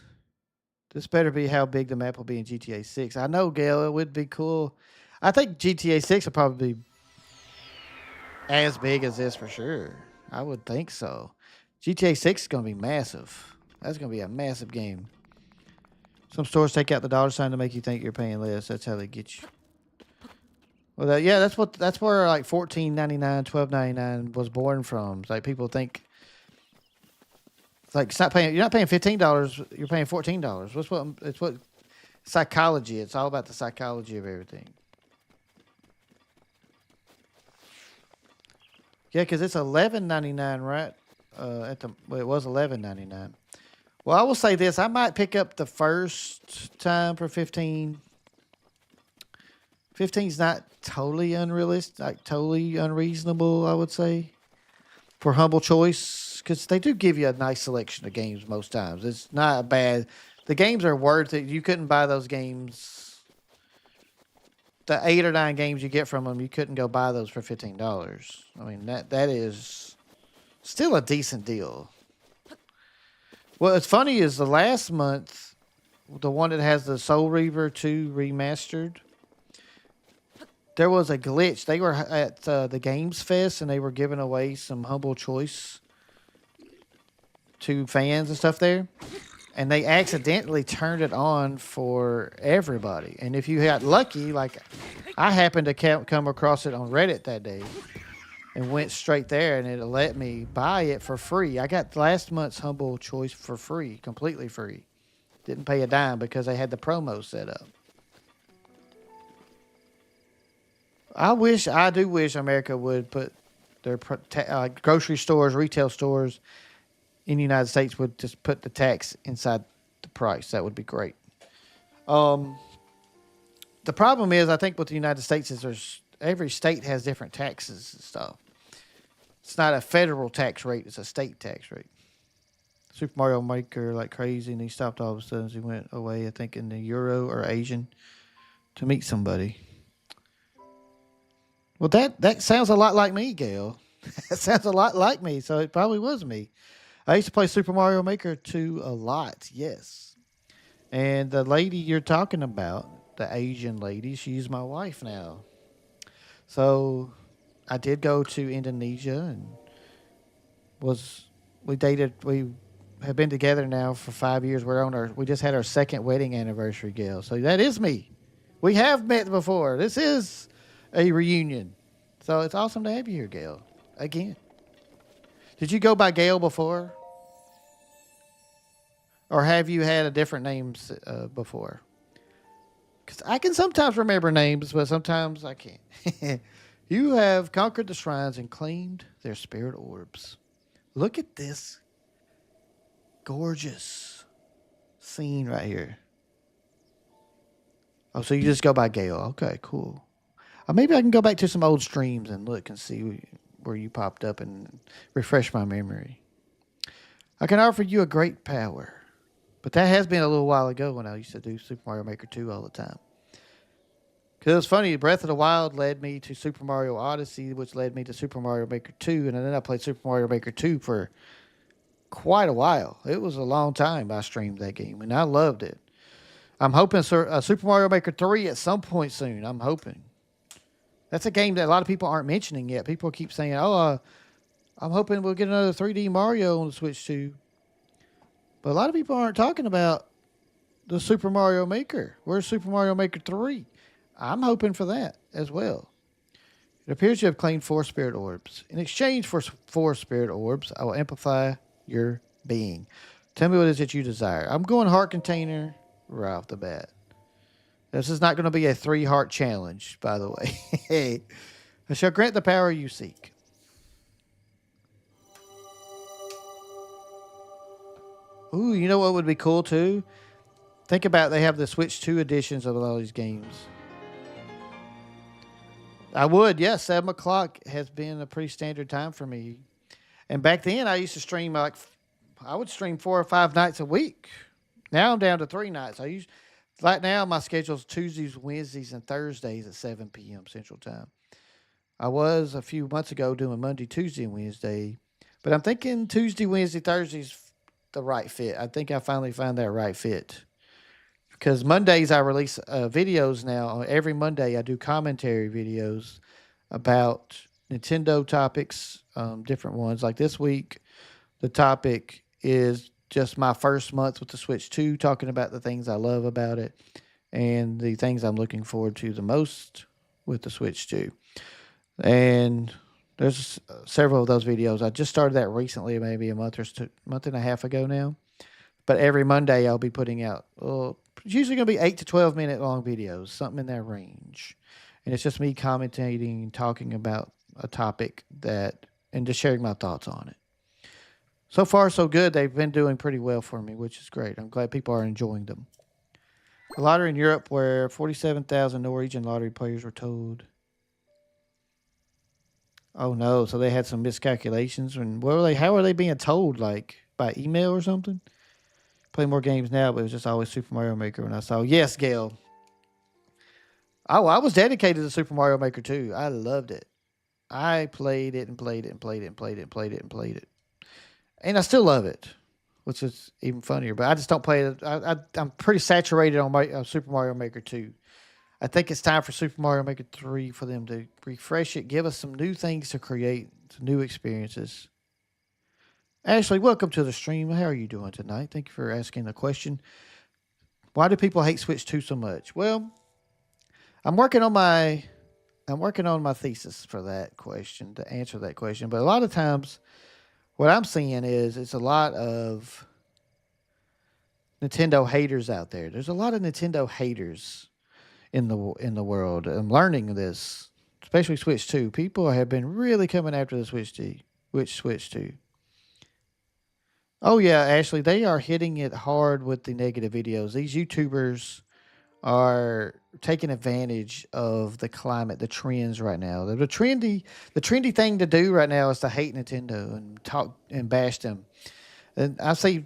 This better be how big the map will be in GTA 6. I know, Gail, it would be cool. I think GTA 6 will probably be as big as this for sure. I would think so. GTA 6 is going to be massive. That's going to be a massive game. Some stores take out the dollar sign to make you think you're paying less. That's how they get you. Well, that's where like $14.99, $12.99 was born from. It's like people think, it's like you're not paying $15. You're paying $14. It's what psychology. It's all about the psychology of everything. Yeah, because it's $11.99, right? It was $11.99. Well, I will say this: I might pick up the first time for 15. 15's not totally unrealistic, like totally unreasonable. I would say for Humble Choice, because they do give you a nice selection of games most times. It's not bad. The games are worth it. You couldn't buy those games. The 8 or 9 games you get from them, you couldn't go buy those for $15. I mean that is still a decent deal. Well, it's funny is the last month, the one that has the Soul Reaver 2 remastered, there was a glitch. They were at the Games Fest and they were giving away some humble choice to fans and stuff there. And they accidentally turned it on for everybody. And if you got lucky, like I happened to come across it on Reddit that day and went straight there and it let me buy it for free. I got last month's humble choice for free, completely free. Didn't pay a dime because they had the promo set up. I do wish America would put their grocery stores, retail stores in the United States would just put the tax inside the price. That would be great. Um, the problem is, I think with the United States is there's every state has different taxes and stuff. It's not a federal tax rate; it's a state tax rate. Super Mario Maker like crazy, and he stopped all of a sudden. He went away, I think, in the Euro or Asian to meet somebody. Well, that sounds a lot like me, Gail. That sounds a lot like me, so it probably was me. I used to play Super Mario Maker 2 a lot, yes. And the lady you're talking about, the Asian lady, she's my wife now. So I did go to Indonesia and was we dated we have been together now for 5 years. We just had our second wedding anniversary, Gail. So that is me. We have met before. This is a reunion. So it's awesome to have you here, Gail. Again. Did you go by Gail before? Or have you had a different names before? Because I can sometimes remember names, but sometimes I can't. You have conquered the shrines and claimed their spirit orbs. Look at this gorgeous scene right here. Oh, so you just go by Gail. Okay, cool. Maybe I can go back to some old streams and look and see where you popped up and refresh my memory. I can offer you a great power. But that has been a little while ago when I used to do Super Mario Maker 2 all the time. Because it was funny, Breath of the Wild led me to Super Mario Odyssey, which led me to Super Mario Maker 2, and then I played Super Mario Maker 2 for quite a while. It was a long time I streamed that game, and I loved it. I'm hoping Super Mario Maker 3 at some point soon. I'm hoping. That's a game that a lot of people aren't mentioning yet. People keep saying, I'm hoping we'll get another 3D Mario on the Switch 2. But a lot of people aren't talking about the Super Mario Maker. Where's Super Mario Maker 3? I'm hoping for that as well. It appears you have claimed 4 spirit orbs. In exchange for 4 spirit orbs, I will amplify your being. Tell me what it is that you desire. I'm going heart container right off the bat. This is not going to be a 3-heart challenge, by the way. I shall grant the power you seek. Ooh, you know what would be cool too? Think about they have the Switch 2 editions of all these games. I would, yes. 7 o'clock has been a pretty standard time for me. And back then, I used to stream I would stream 4 or 5 nights a week. Now I'm down to 3 nights. Right now my schedule's Tuesdays, Wednesdays, and Thursdays at 7 p.m. Central Time. I was a few months ago doing Monday, Tuesday, and Wednesday, but I'm thinking Tuesday, Wednesday, Thursdays the right fit. I think I finally found that right fit. Because Mondays I release videos now. Every Monday I do commentary videos about Nintendo topics, different ones. Like this week, the topic is just my first month with the Switch 2, talking about the things I love about it and the things I'm looking forward to the most with the Switch 2. And there's several of those videos. I just started that recently, maybe a month and a half ago now. But every Monday I'll be putting out, it's usually going to be 8 to 12 minute long videos, something in that range. And it's just me commentating, talking about a topic and just sharing my thoughts on it. So far, so good. They've been doing pretty well for me, which is great. I'm glad people are enjoying them. A lottery in Europe where 47,000 Norwegian lottery players were told. Oh no! So they had some miscalculations, and how were they being told? Like by email or something? Play more games now, but it was just always Super Mario Maker when I saw. Yes, Gail. Oh, I was dedicated to Super Mario Maker 2. I loved it. I played it and played it and played it and played it and played it and played it, and I still love it. which is even funnier. But I just don't play it. I'm pretty saturated on my Super Mario Maker 2. I think it's time for Super Mario Maker 3 for them to refresh it, give us some new things to create, some new experiences. Ashley, welcome to the stream. How are you doing tonight? Thank you for asking the question. Why do people hate Switch 2 so much? Well, I'm working on my I'm working on my thesis for that question to answer that question. But a lot of times, what I'm seeing is it's a lot of Nintendo haters out there. There's a lot of Nintendo haters in the world. I'm learning this, especially Switch 2. People have been really coming after the Switch 2. Which Switch 2? Oh yeah, Ashley, they are hitting it hard with the negative videos. These YouTubers are taking advantage of the climate, the trends right now. The trendy thing to do right now is to hate Nintendo and talk and bash them. And I see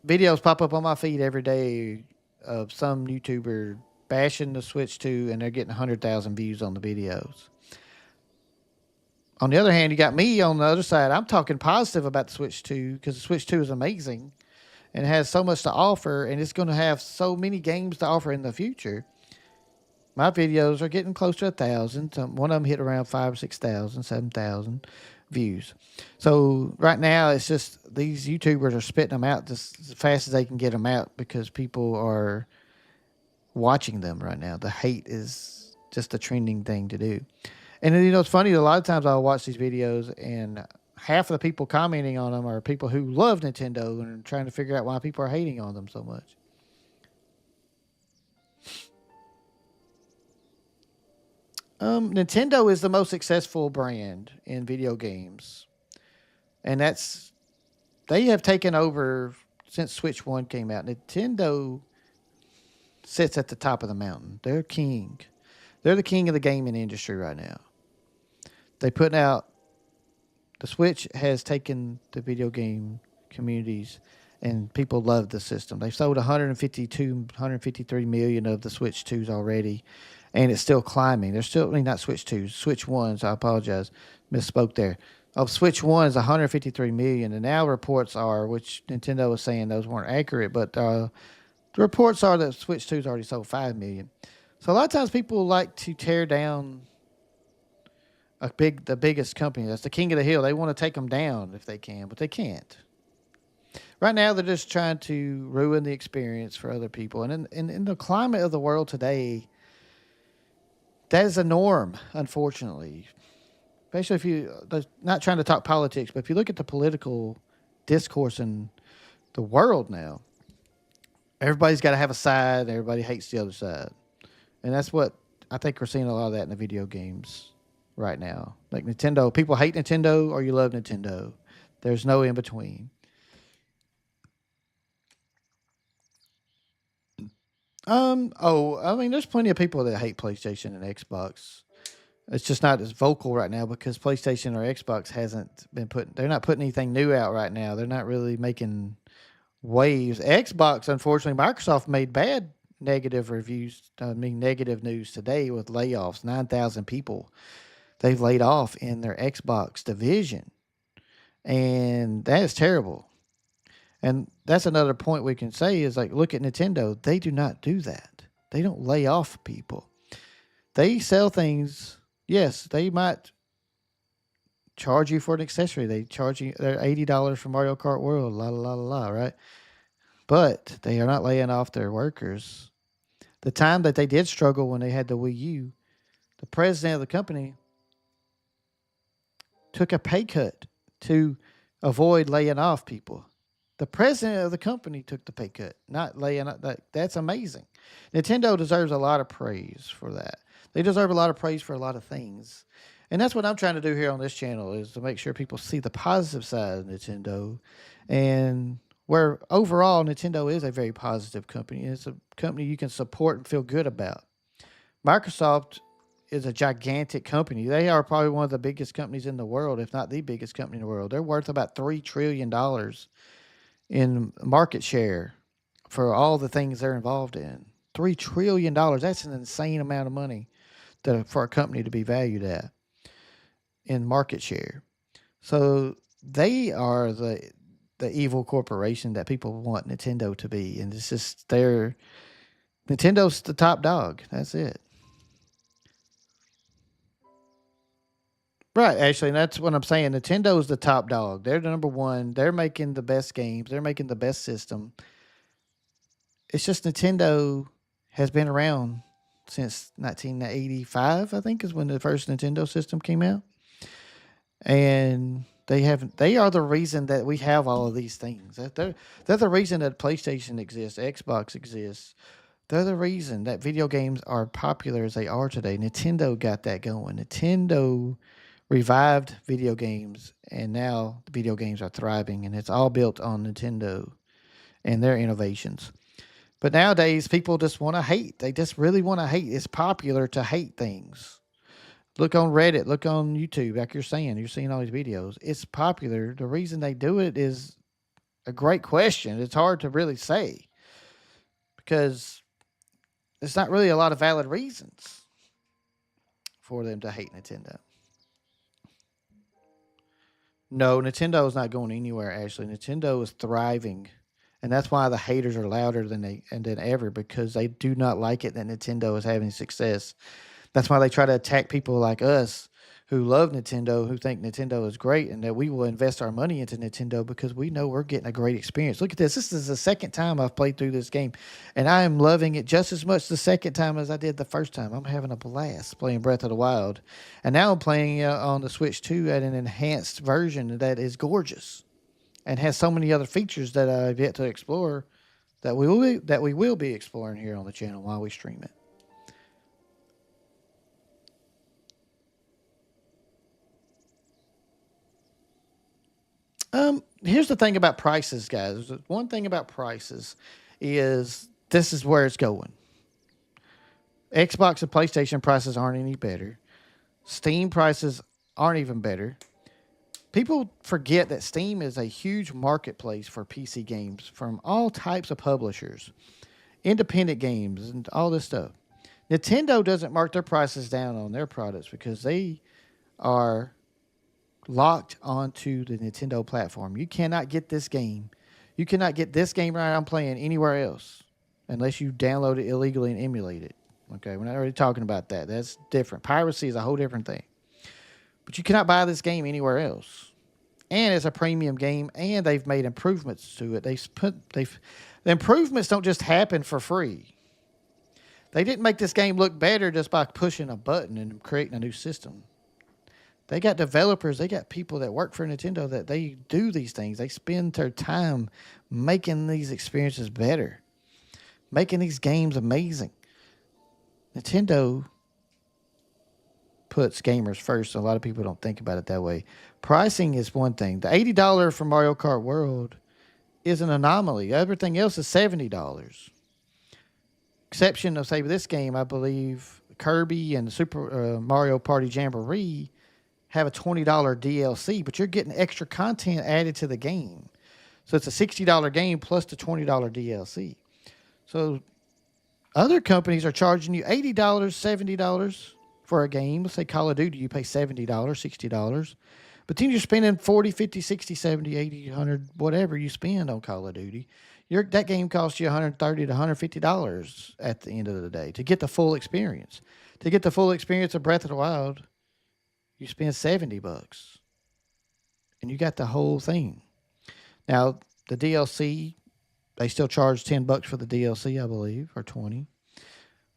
videos pop up on my feed every day of some YouTuber bashing the Switch 2 and they're getting 100,000 views on the videos. On the other hand, you got me on the other side. I'm talking positive about the Switch 2 because the Switch 2 is amazing and has so much to offer, and it's going to have so many games to offer in the future. My videos are getting close to 1,000. One of them hit around 5,000 or 6,000, 7,000 views. So right now, it's just these YouTubers are spitting them out just as fast as they can get them out because people are watching them right now. The hate is just a trending thing to do. And then, it's funny. A lot of times I'll watch these videos and half of the people commenting on them are people who love Nintendo and are trying to figure out why people are hating on them so much. Nintendo is the most successful brand in video games, and they have taken over since Switch 1 came out. Nintendo sits at the top of the mountain. They're king. They're the king of the gaming industry right now. They putting out the Switch has taken the video game communities, and people love the system. They've sold 152, 153 million of the Switch 2s already, and it's still climbing. There's still, I mean, not Switch 2s, Switch 1s. I apologize, misspoke there. Of Switch 1s, 153 million, and now reports are, which Nintendo was saying those weren't accurate, but the reports are that Switch 2's already sold 5 million. So a lot of times people like to tear down the biggest company. That's the king of the hill. They want to take them down if they can, but they can't. Right now, they're just trying to ruin the experience for other people. And in the climate of the world today, that is a norm, unfortunately. Especially if not trying to talk politics, but if you look at the political discourse in the world now, everybody's got to have a side. And everybody hates the other side. And that's what I think we're seeing a lot of that in the video games right now. Like Nintendo, people hate Nintendo or you love Nintendo. There's no in between. I mean, there's plenty of people that hate PlayStation and Xbox. It's just not as vocal right now because PlayStation or Xbox hasn't been they're not putting anything new out right now. They're not really making waves. Xbox, unfortunately, Microsoft made bad negative reviews, negative news today with layoffs. 9,000 people they've laid off in their Xbox division. And that is terrible. And that's another point we can say is like, look at Nintendo. They do not do that. They don't lay off people. They sell things. Yes, they might charge you for an accessory. They charge you they're $80 for Mario Kart World, la la la la, right? But they are not laying off their workers. The time that they did struggle when they had the Wii U, the president of the company took a pay cut to avoid laying off people. The president of the company took the pay cut, not laying up. That's amazing. Nintendo deserves a lot of praise for that. They deserve a lot of praise for a lot of things. And that's what I'm trying to do here on this channel is to make sure people see the positive side of Nintendo and where overall Nintendo is a very positive company. It's a company you can support and feel good about. Microsoft is a gigantic company. They are probably one of the biggest companies in the world, if not the biggest company in the world. They're worth about $3 trillion in market share for all the things they're involved in. $3 trillion. That's an insane amount of money for a company to be valued at in market share. So they are the evil corporation that people want Nintendo to be, and it's just they're Nintendo's the top dog. That's it. Right, actually, that's what I'm saying. Nintendo's the top dog. They're the number one. They're making the best games. They're making the best system. It's just Nintendo has been around since 1985, I think, is when the first Nintendo system came out. And they are the reason that we have all of these things. They're the reason that PlayStation exists, Xbox exists. They're the reason that video games are popular as they are today. Nintendo got that going. Nintendo revived video games, and now video games are thriving, and it's all built on Nintendo and their innovations. But nowadays, people just want to hate. They just really want to hate. It's popular to hate things. Look on Reddit, look on YouTube, like you're saying. You're seeing all these videos. It's popular. The reason they do it is a great question. It's hard to really say because there's not really a lot of valid reasons for them to hate Nintendo. No, Nintendo is not going anywhere. Actually, Nintendo is thriving, and that's why the haters are louder than ever because they do not like it that Nintendo is having success. That's why they try to attack people like us who love Nintendo, who think Nintendo is great, and that we will invest our money into Nintendo because we know we're getting a great experience. Look at this. This is the second time I've played through this game, and I am loving it just as much the second time as I did the first time. I'm having a blast playing Breath of the Wild. And now I'm playing on the Switch 2 at an enhanced version that is gorgeous and has so many other features that I've yet to explore that we will be exploring here on the channel while we stream it. Here's the thing about prices, guys. One thing about prices is this is where it's going. Xbox and PlayStation prices aren't any better. Steam prices aren't even better. People forget that Steam is a huge marketplace for PC games from all types of publishers, independent games, and all this stuff. Nintendo doesn't mark their prices down on their products because they are locked onto the Nintendo platform. You cannot get this game. You cannot get this game right I'm playing anywhere else unless you download it illegally and emulate it. Okay, we're not already talking about that. That's different. Piracy is a whole different thing. But you cannot buy this game anywhere else. And it's a premium game, and they've made improvements to it. The improvements don't just happen for free. They didn't make this game look better just by pushing a button and creating a new system. They got developers, they got people that work for Nintendo that they do these things. They spend their time making these experiences better, making these games amazing. Nintendo puts gamers first. A lot of people don't think about it that way. Pricing is one thing. The $80 for Mario Kart World is an anomaly. Everything else is $70. Exception of, say, this game, I believe Kirby and Super Mario Party Jamboree have a $20 DLC, but you're getting extra content added to the game. So it's a $60 game plus the $20 DLC. So other companies are charging you $80, $70 for a game. Let's say Call of Duty, you pay $70, $60. But then you're spending 40, 50, 60, 70, 80, 100, whatever you spend on Call of Duty. That game costs you $130 to $150 at the end of the day to get the full experience. To get the full experience of Breath of the Wild, you spend $70 and you got the whole thing. Now, the DLC, they still charge $10 for the DLC, I believe, or 20.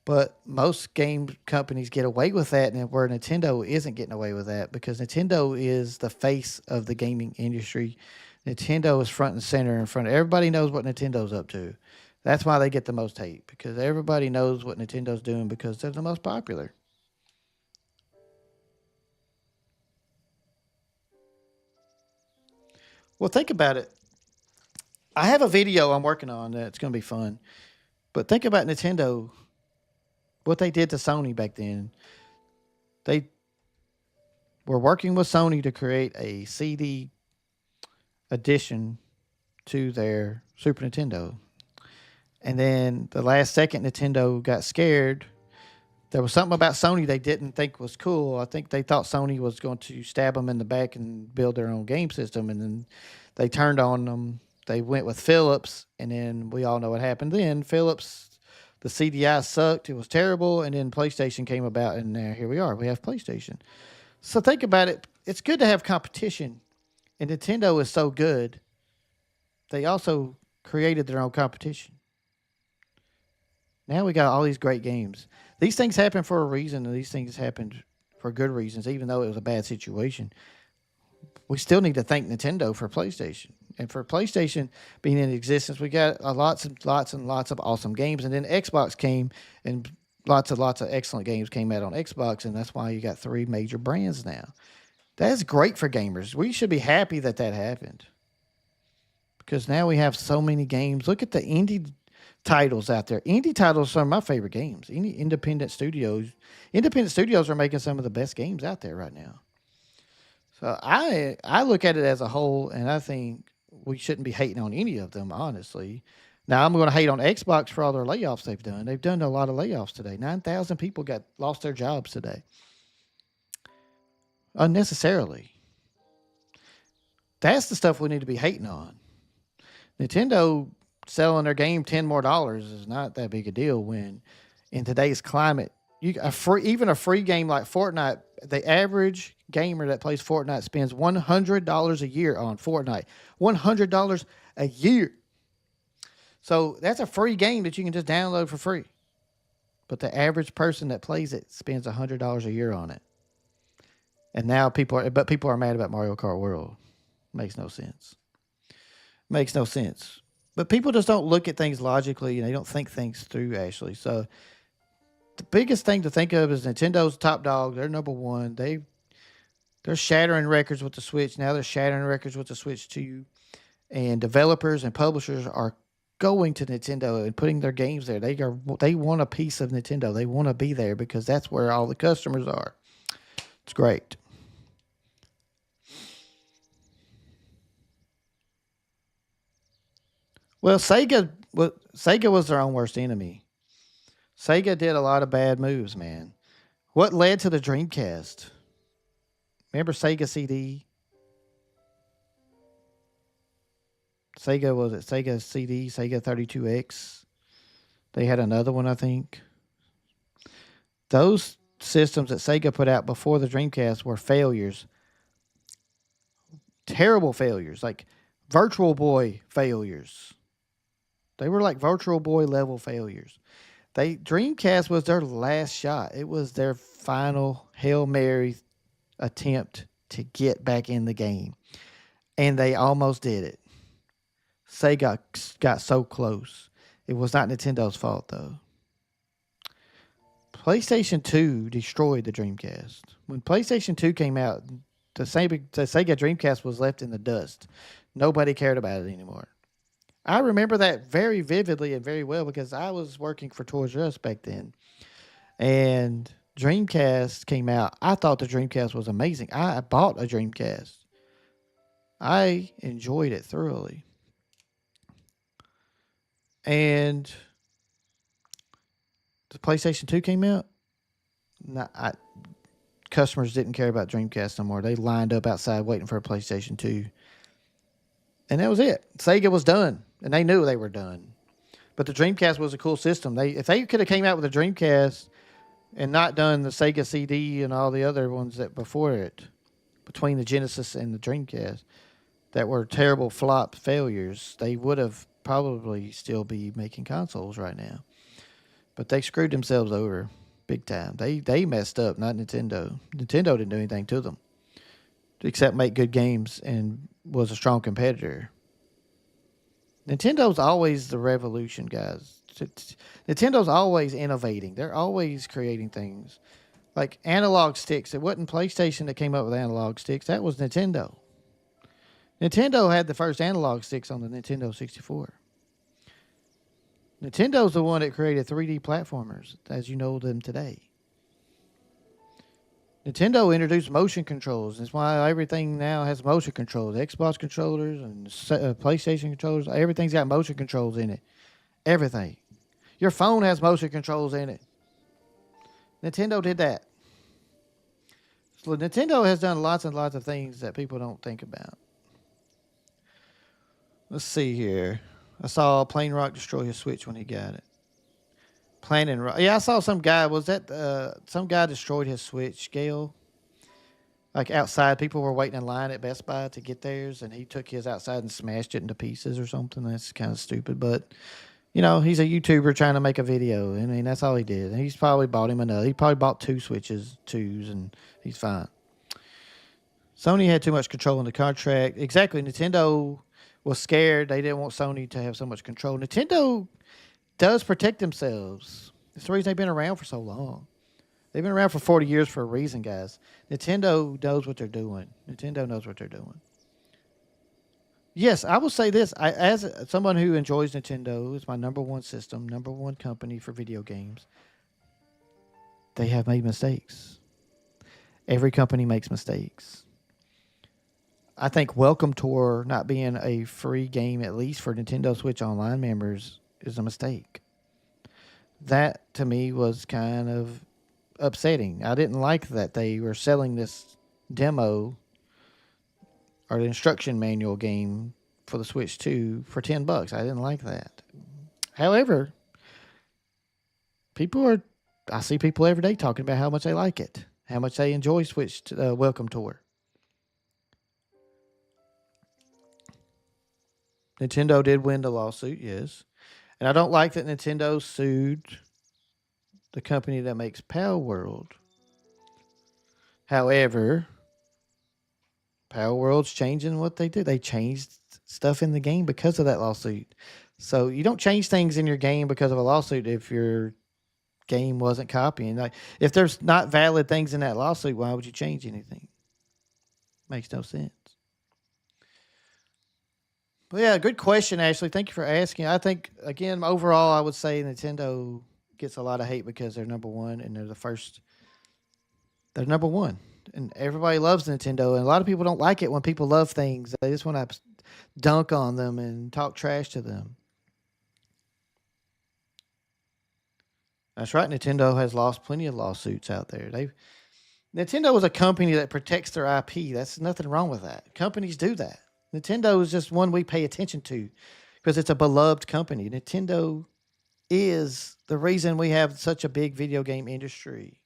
But most game companies get away with that, and where Nintendo isn't getting away with that because Nintendo is the face of the gaming industry. Nintendo is front and center in front of everybody knows what Nintendo's up to. That's why they get the most hate because everybody knows what Nintendo's doing because they're the most popular. Well, think about it. I have a video I'm working on that's going to be fun. But think about Nintendo, what they did to Sony back then. They were working with Sony to create a CD addition to their Super Nintendo. And then the last second, Nintendo got scared. There was something about Sony they didn't think was cool. I think they thought Sony was going to stab them in the back and build their own game system, and then they turned on them. They went with Philips, and then we all know what happened. Then Philips, the CDI sucked. It was terrible, and then PlayStation came about, and here we are. We have PlayStation. So think about it. It's good to have competition, and Nintendo is so good. They also created their own competition. Now we got all these great games. These things happen for a reason, and these things happened for good reasons, even though it was a bad situation. We still need to thank Nintendo for PlayStation. And for PlayStation being in existence, we got lots and lots and lots of awesome games. And then Xbox came, and lots of excellent games came out on Xbox, and that's why you got three major brands now. That's great for gamers. We should be happy that that happened because now we have so many games. Look at the indie titles out there. Indie titles are my favorite games. Independent studios are making some of the best games out there right now. So I look at it as a whole, and I think we shouldn't be hating on any of them, honestly. Now I'm going to hate on Xbox for all their layoffs they've done. They've done a lot of layoffs today. 9,000 people lost their jobs today unnecessarily. That's the stuff we need to be hating on. Nintendo selling their game $10 more is not that big a deal when in today's climate, even a free game like Fortnite, the average gamer that plays Fortnite spends $100 a year on Fortnite. $100 a year. So that's a free game that you can just download for free. But the average person that plays it spends $100 a year on it. And now people are mad about Mario Kart World. Makes no sense. Makes no sense. But people just don't look at things logically and they don't think things through, Ashley. So the biggest thing to think of is Nintendo's top dog. They're number one. They're shattering records with the Switch. Now they're shattering records with the Switch 2. And developers and publishers are going to Nintendo and putting their games there. They want a piece of Nintendo. They want to be there because that's where all the customers are. It's great. Well, Sega was their own worst enemy. Sega did a lot of bad moves, man. What led to the Dreamcast? Remember Sega CD? Sega CD, Sega 32X? They had another one, I think. Those systems that Sega put out before the Dreamcast were failures. Terrible failures, like Virtual Boy failures. They were like Virtual Boy level failures. Dreamcast was their last shot. It was their final Hail Mary attempt to get back in the game. And they almost did it. Sega got so close. It was not Nintendo's fault, though. PlayStation 2 destroyed the Dreamcast. When PlayStation 2 came out, the Sega Dreamcast was left in the dust. Nobody cared about it anymore. I remember that very vividly and very well because I was working for Toys R Us back then. And Dreamcast came out. I thought the Dreamcast was amazing. I bought a Dreamcast. I enjoyed it thoroughly. And the PlayStation 2 came out. Customers didn't care about Dreamcast no more. They lined up outside waiting for a PlayStation 2. And that was it. Sega was done. And they knew they were done. But the Dreamcast was a cool system. If they could have came out with a Dreamcast and not done the Sega CD and all the other ones that before it, between the Genesis and the Dreamcast, that were terrible flop failures, they would have probably still be making consoles right now. But they screwed themselves over big time. They messed up, not Nintendo. Nintendo didn't do anything to them except make good games and was a strong competitor. Nintendo's always the revolution, guys. Nintendo's always innovating. They're always creating things. Like analog sticks. It wasn't PlayStation that came up with analog sticks. That was Nintendo. Nintendo had the first analog sticks on the Nintendo 64. Nintendo's the one that created 3D platformers as you know them today. Nintendo introduced motion controls. That's why everything now has motion controls. Xbox controllers and PlayStation controllers. Everything's got motion controls in it. Everything. Your phone has motion controls in it. Nintendo did that. So Nintendo has done lots and lots of things that people don't think about. Let's see here. I saw Plain Rock destroy his Switch when he got it. Plain and Rock. Yeah, I saw some guy. Was that some guy destroyed his Switch, Gail? Like outside, people were waiting in line at Best Buy to get theirs, and he took his outside and smashed it into pieces or something. That's kind of stupid, but he's a YouTuber trying to make a video. I mean, that's all he did. And he's probably bought him another. He probably bought two Switches, and he's fine. Sony had too much control in the contract. Exactly. Nintendo was scared. They didn't want Sony to have so much control. Nintendo does protect themselves. It's the reason they've been around for so long. They've been around for 40 years for a reason, guys. Nintendo knows what they're doing. Nintendo knows what they're doing. Yes, I will say this. As someone who enjoys Nintendo, it's my number one system, number one company for video games. They have made mistakes. Every company makes mistakes. I think Welcome Tour not being a free game, at least for Nintendo Switch Online members, is a mistake. That, to me, was kind of upsetting. I didn't like that they were selling this demo or the instruction manual game for the Switch 2 for $10. I didn't like that. However, I see people every day talking about how much they like it, how much they enjoy Switch Welcome Tour. Nintendo did win the lawsuit, yes. And I don't like that Nintendo sued the company that makes Power World. However, Power World's changing what they do. They changed stuff in the game because of that lawsuit. So you don't change things in your game because of a lawsuit if your game wasn't copying. Like, if there's not valid things in that lawsuit, why would you change anything? Makes no sense. But yeah, good question, Ashley. Thank you for asking. I think, again, overall, I would say Nintendo gets a lot of hate because they're number one and they're the first. They're number one. And everybody loves Nintendo. And a lot of people don't like it when people love things. They just want to dunk on them and talk trash to them. That's right. Nintendo has lost plenty of lawsuits out there. Nintendo is a company that protects their IP. That's nothing wrong with that. Companies do that. Nintendo is just one we pay attention to because it's a beloved company. Nintendo is the reason we have such a big video game industry.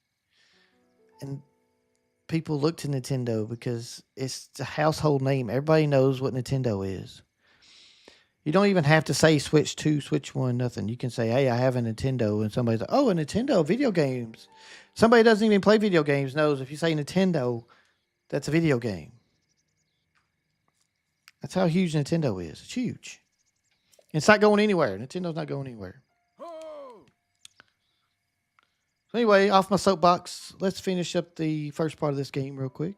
And people look to Nintendo because it's a household name. Everybody knows what Nintendo is. You don't even have to say Switch 2, Switch 1, nothing. You can say, hey, I have a Nintendo. And somebody's like, oh, a Nintendo, video games. Somebody doesn't even play video games knows if you say Nintendo, that's a video game. That's how huge Nintendo is. It's huge. It's not going anywhere. Nintendo's not going anywhere. So anyway, off my soapbox, let's finish up the first part of this game real quick.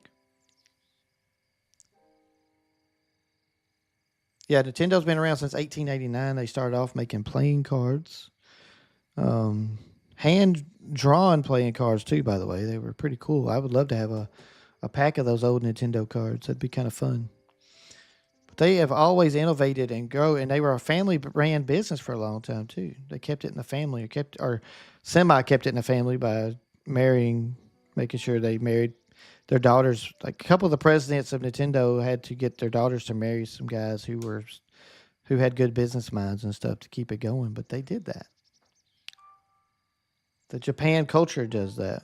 Yeah, Nintendo's been around since 1889. They started off making playing cards. Hand-drawn playing cards, too, by the way. They were pretty cool. I would love to have a pack of those old Nintendo cards. That'd be kind of fun. But they have always innovated and grow, and they were a family-ran business for a long time, too. They kept it in the family, or semi-kept it in the family by making sure they married their daughters. Like a couple of the presidents of Nintendo had to get their daughters to marry some guys who had good business minds and stuff to keep it going, but they did that. The Japan culture does that.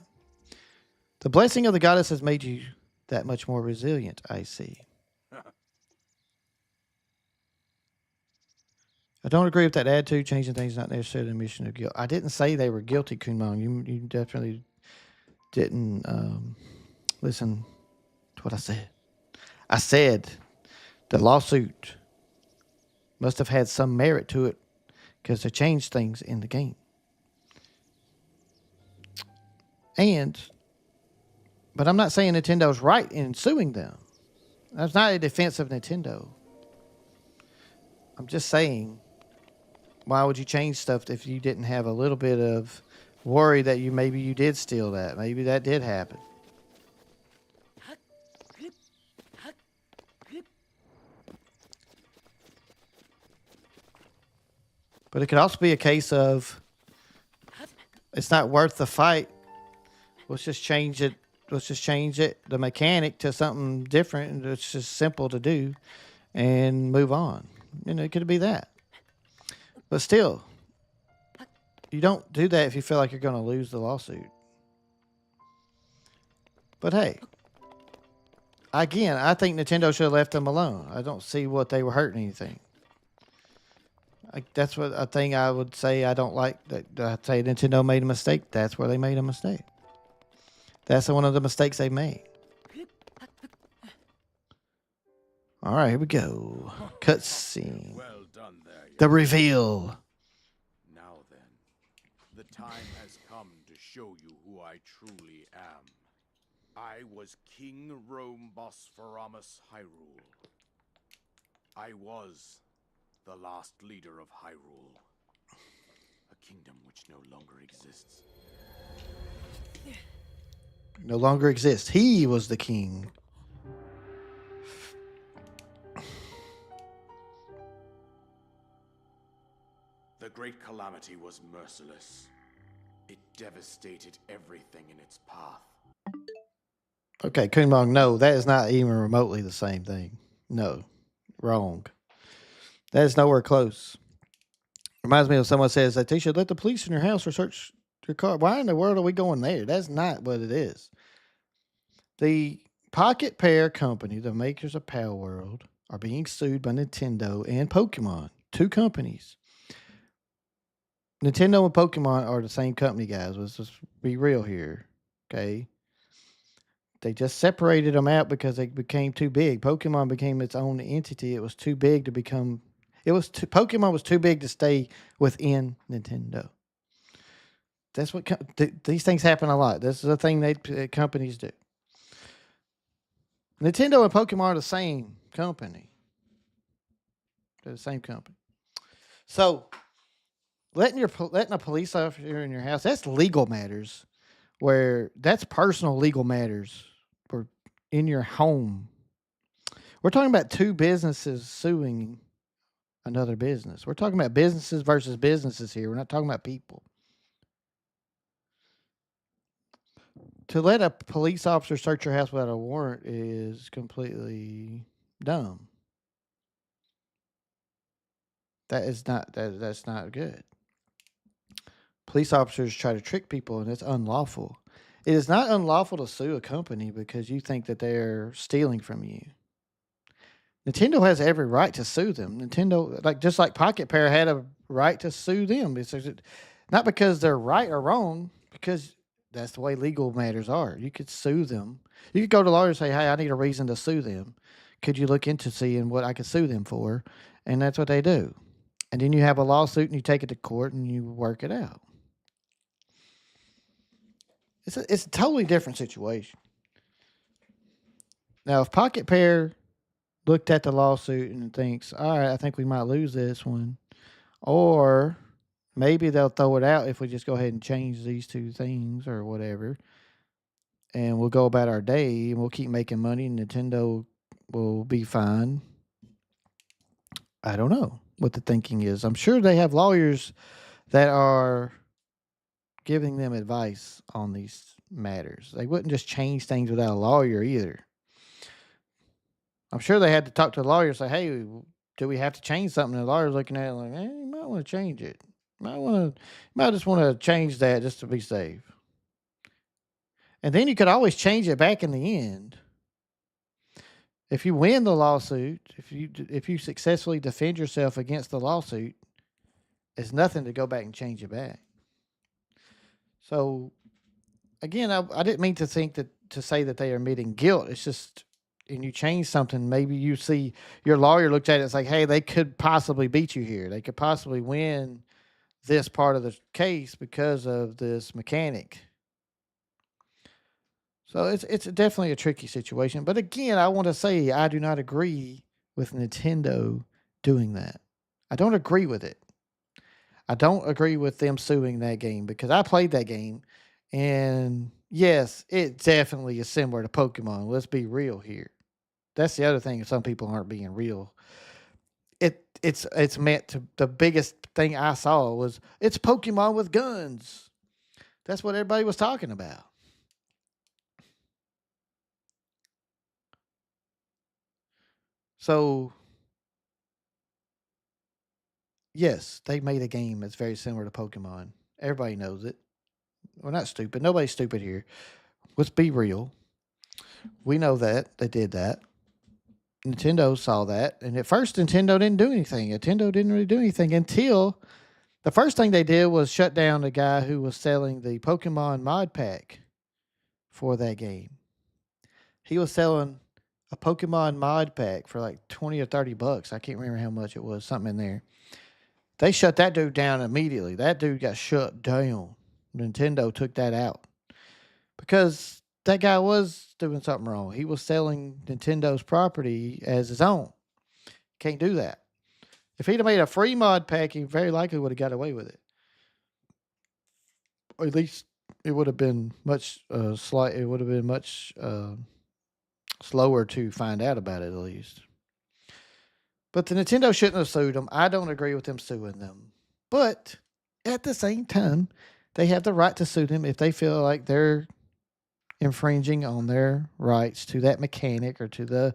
The blessing of the goddess has made you that much more resilient, I see. I don't agree with that attitude. Changing things is not necessarily a mission of guilt. I didn't say they were guilty, Kunmon. You definitely didn't listen to what I said. I said the lawsuit must have had some merit to it because they changed things in the game. But I'm not saying Nintendo's right in suing them. That's not a defense of Nintendo. I'm just saying, why would you change stuff if you didn't have a little bit of worry that maybe you did steal that? Maybe that did happen. But it could also be a case of it's not worth the fight Let's just change it. Let's just change it, the mechanic, to something different. And it's just simple to do and move on. It could be that. But still, you don't do that if you feel like you're going to lose the lawsuit. But hey, again, I think Nintendo should have left them alone. I don't see what they were hurting anything. That's what a thing I would say I don't like. That I'd say Nintendo made a mistake. That's where they made a mistake. That's one of the mistakes they made. All right, here we go. Cutscene. Well done there. The reveal. Now then, the time has come to show you who I truly am. I was King Rome Bosphorus Hyrule. I was the last leader of Hyrule, a kingdom which no longer exists. No longer exists. He was the king. The great calamity was merciless. It devastated everything in its path. Okay, Kunmong, no, that is not even remotely the same thing. No, wrong. That is nowhere close. Reminds me of someone says that they should let the police in your house or search your car. Why in the world are we going there? That's not what it is. The Pocket Pair Company, the makers of Power World, are being sued by Nintendo and Pokemon. Two companies. Nintendo and Pokemon are the same company, guys. Let's just be real here. Okay. They just separated them out because they became too big. Pokemon became its own entity. It was too big to become. Pokemon was too big to stay within Nintendo. That's what these things happen a lot. This is a thing companies do. Nintendo and Pokemon are the same company. They're the same company. So letting a police officer in your house, that's legal matters. Where that's personal legal matters. Or in your home. We're talking about two businesses suing another business. We're talking about businesses versus businesses here. We're not talking about people. To let a police officer search your house without a warrant is completely dumb. That's not good. Police officers try to trick people, and it's unlawful. It is not unlawful to sue a company because you think that they're stealing from you. Nintendo has every right to sue them. Nintendo, just like Pocket Pair had a right to sue them. It's not because they're right or wrong, because that's the way legal matters are. You could sue them. You could go to lawyers and say, hey, I need a reason to sue them. Could you look into seeing what I could sue them for? And that's what they do. And then you have a lawsuit and you take it to court and you work it out. It's a totally different situation. Now, if Pocket Pair looked at the lawsuit and thinks, all right, I think we might lose this one, or maybe they'll throw it out if we just go ahead and change these two things or whatever, and we'll go about our day and we'll keep making money and Nintendo will be fine. I don't know what the thinking is. I'm sure they have lawyers that are giving them advice on these matters. They wouldn't just change things without a lawyer either. I'm sure they had to talk to the lawyer and say, hey, do we have to change something? And the lawyer's looking at it like, you might want to change it. You might just want to change that just to be safe. And then you could always change it back in the end. If you win the lawsuit, if you successfully defend yourself against the lawsuit, it's nothing to go back and change it back. So, again, I didn't mean to say that they are admitting guilt. It's just, and you change something, maybe you see your lawyer looks at it and it's like, hey, they could possibly beat you here. They could possibly win this part of the case because of this mechanic. So it's definitely a tricky situation. But again, I want to say I do not agree with Nintendo doing that. I don't agree with it. I don't agree with them suing that game because I played that game. And yes, it definitely is similar to Pokemon. Let's be real here. That's the other thing. Some people aren't being real. It's meant to. The biggest thing I saw was it's Pokemon with guns. That's what everybody was talking about. So, yes, they made a game that's very similar to Pokemon. Everybody knows it. We're not stupid. Nobody's stupid here. Let's be real. We know that they did that. Nintendo saw that, and at first Nintendo didn't do anything. Nintendo didn't really do anything until the first thing they did was shut down the guy who was selling the Pokemon mod pack for that game. He was selling a Pokemon mod pack for like 20 or 30 bucks. I can't remember how much it was, something in there. They shut that dude down immediately. That dude got shut down. Nintendo took that out because that guy was doing something wrong. He was selling Nintendo's property as his own. Can't do that. If he'd have made a free mod pack, he very likely would have got away with it. Or at least it would have been much It would have been much slower to find out about it, at least. But the Nintendo shouldn't have sued them. I don't agree with them suing them. But at the same time, they have the right to sue them if they feel like they're infringing on their rights to that mechanic or to the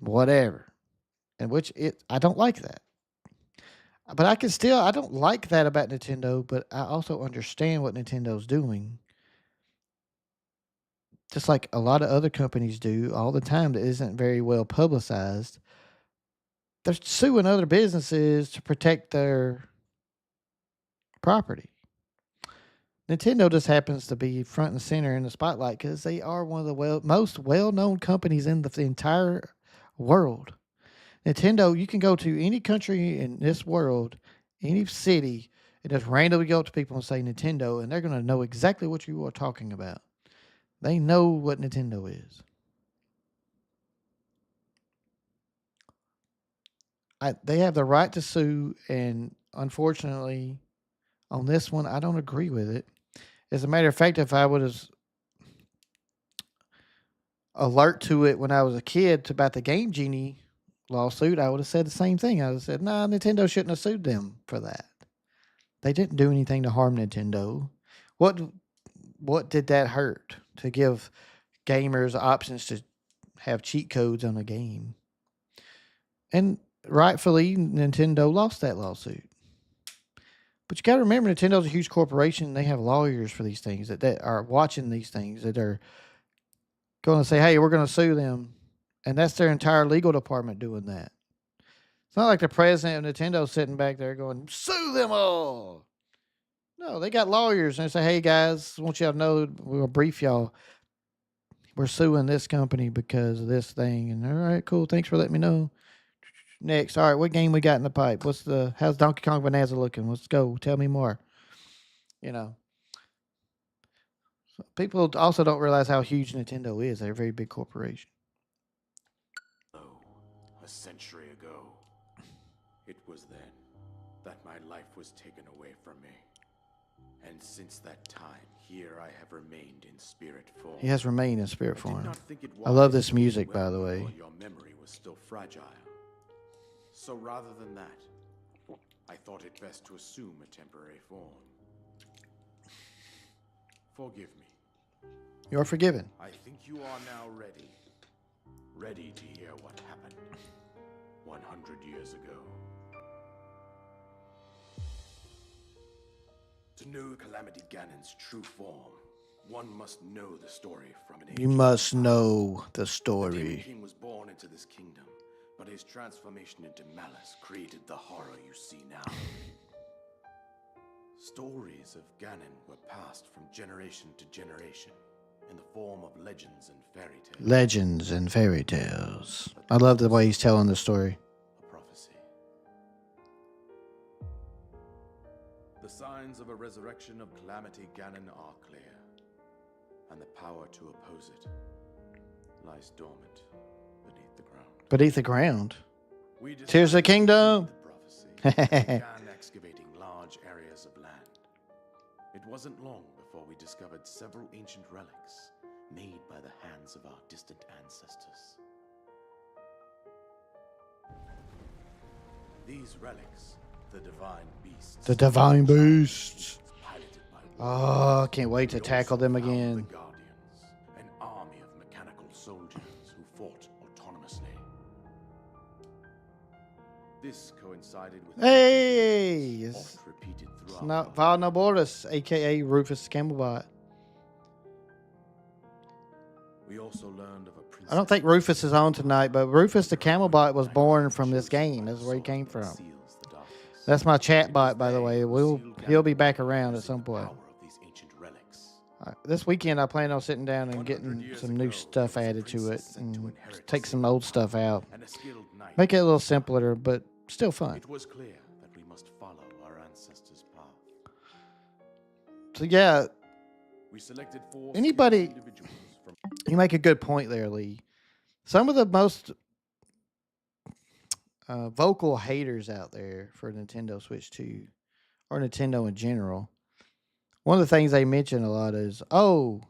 whatever. And I don't like that. But I don't like that about Nintendo, but I also understand what Nintendo's doing. Just like a lot of other companies do all the time that isn't very well publicized. They're suing other businesses to protect their property. Nintendo just happens to be front and center in the spotlight because they are one of the most well-known companies in the entire world. Nintendo, you can go to any country in this world, any city, and just randomly go up to people and say Nintendo, and they're going to know exactly what you are talking about. They know what Nintendo is. They have the right to sue, and unfortunately, on this one, I don't agree with it. As a matter of fact, if I would have alert to it when I was a kid about the Game Genie lawsuit, I would have said the same thing. I would have said, nah, Nintendo shouldn't have sued them for that. They didn't do anything to harm Nintendo. What did that hurt to give gamers options to have cheat codes on a game? And rightfully, Nintendo lost that lawsuit. But you got to remember, Nintendo's a huge corporation. They have lawyers for these things that are watching these things, that are going to say, hey, we're going to sue them. And that's their entire legal department doing that. It's not like the president of Nintendo sitting back there going, sue them all. No, they got lawyers, and they say, hey, guys, I want y'all to know, we'll brief y'all. We're suing this company because of this thing. And all right, cool. Thanks for letting me know. Next. All right, what game we got in the pipe? How's Donkey Kong Bonanza looking? Let's go. Tell me more. People also don't realize how huge Nintendo is. They're a very big corporation. A century ago, it was then that my life was taken away from me. And since that time, here I have remained in spirit form. He has remained in spirit form. I love this music, by the way. Your memory was still fragile. So rather than that, I thought it best to assume a temporary form. Forgive me. You are forgiven. I think you are now ready. Ready to hear what happened 100 years ago. To know Calamity Ganon's true form, one must know the story from an age. You must know the The story. Demon King was born into this kingdom, but his transformation into malice created the horror you see now. Stories of Ganon were passed from generation to generation in the form of legends and fairy tales. Legends and fairy tales. I love the way he's telling the story. A prophecy. The signs of a resurrection of Calamity Ganon are clear, and the power to oppose it lies dormant beneath the ground. Beneath the ground. We Tears of the Kingdom. The prophecy began excavating large areas of land. It wasn't long before we discovered several ancient relics made by the hands of our distant ancestors. These relics, the divine beasts. The divine beasts. Piloted by Oh, I can't wait to we tackle also them found again. The Guardians, an army of mechanical soldiers who fought autonomously. This coincided with Hey, oft repeated it's throughout not our Valnaboris, aka Rufus Camelbot. We also learned of a princess. I don't think Rufus is on tonight, but Rufus the Camelbot was born from this game. That's where he came from. That's my chat bot, by the way. He'll be back around at some point. This weekend, I plan on sitting down and getting some new stuff added to it and take some old stuff out. Make it a little simpler, but still fun. It was clear that we must follow our ancestors' path. So yeah, We selected four anybody, individuals from you make a good point there, Lee. Some of the most vocal haters out there for Nintendo Switch 2 or Nintendo in general. One of the things they mention a lot is, oh,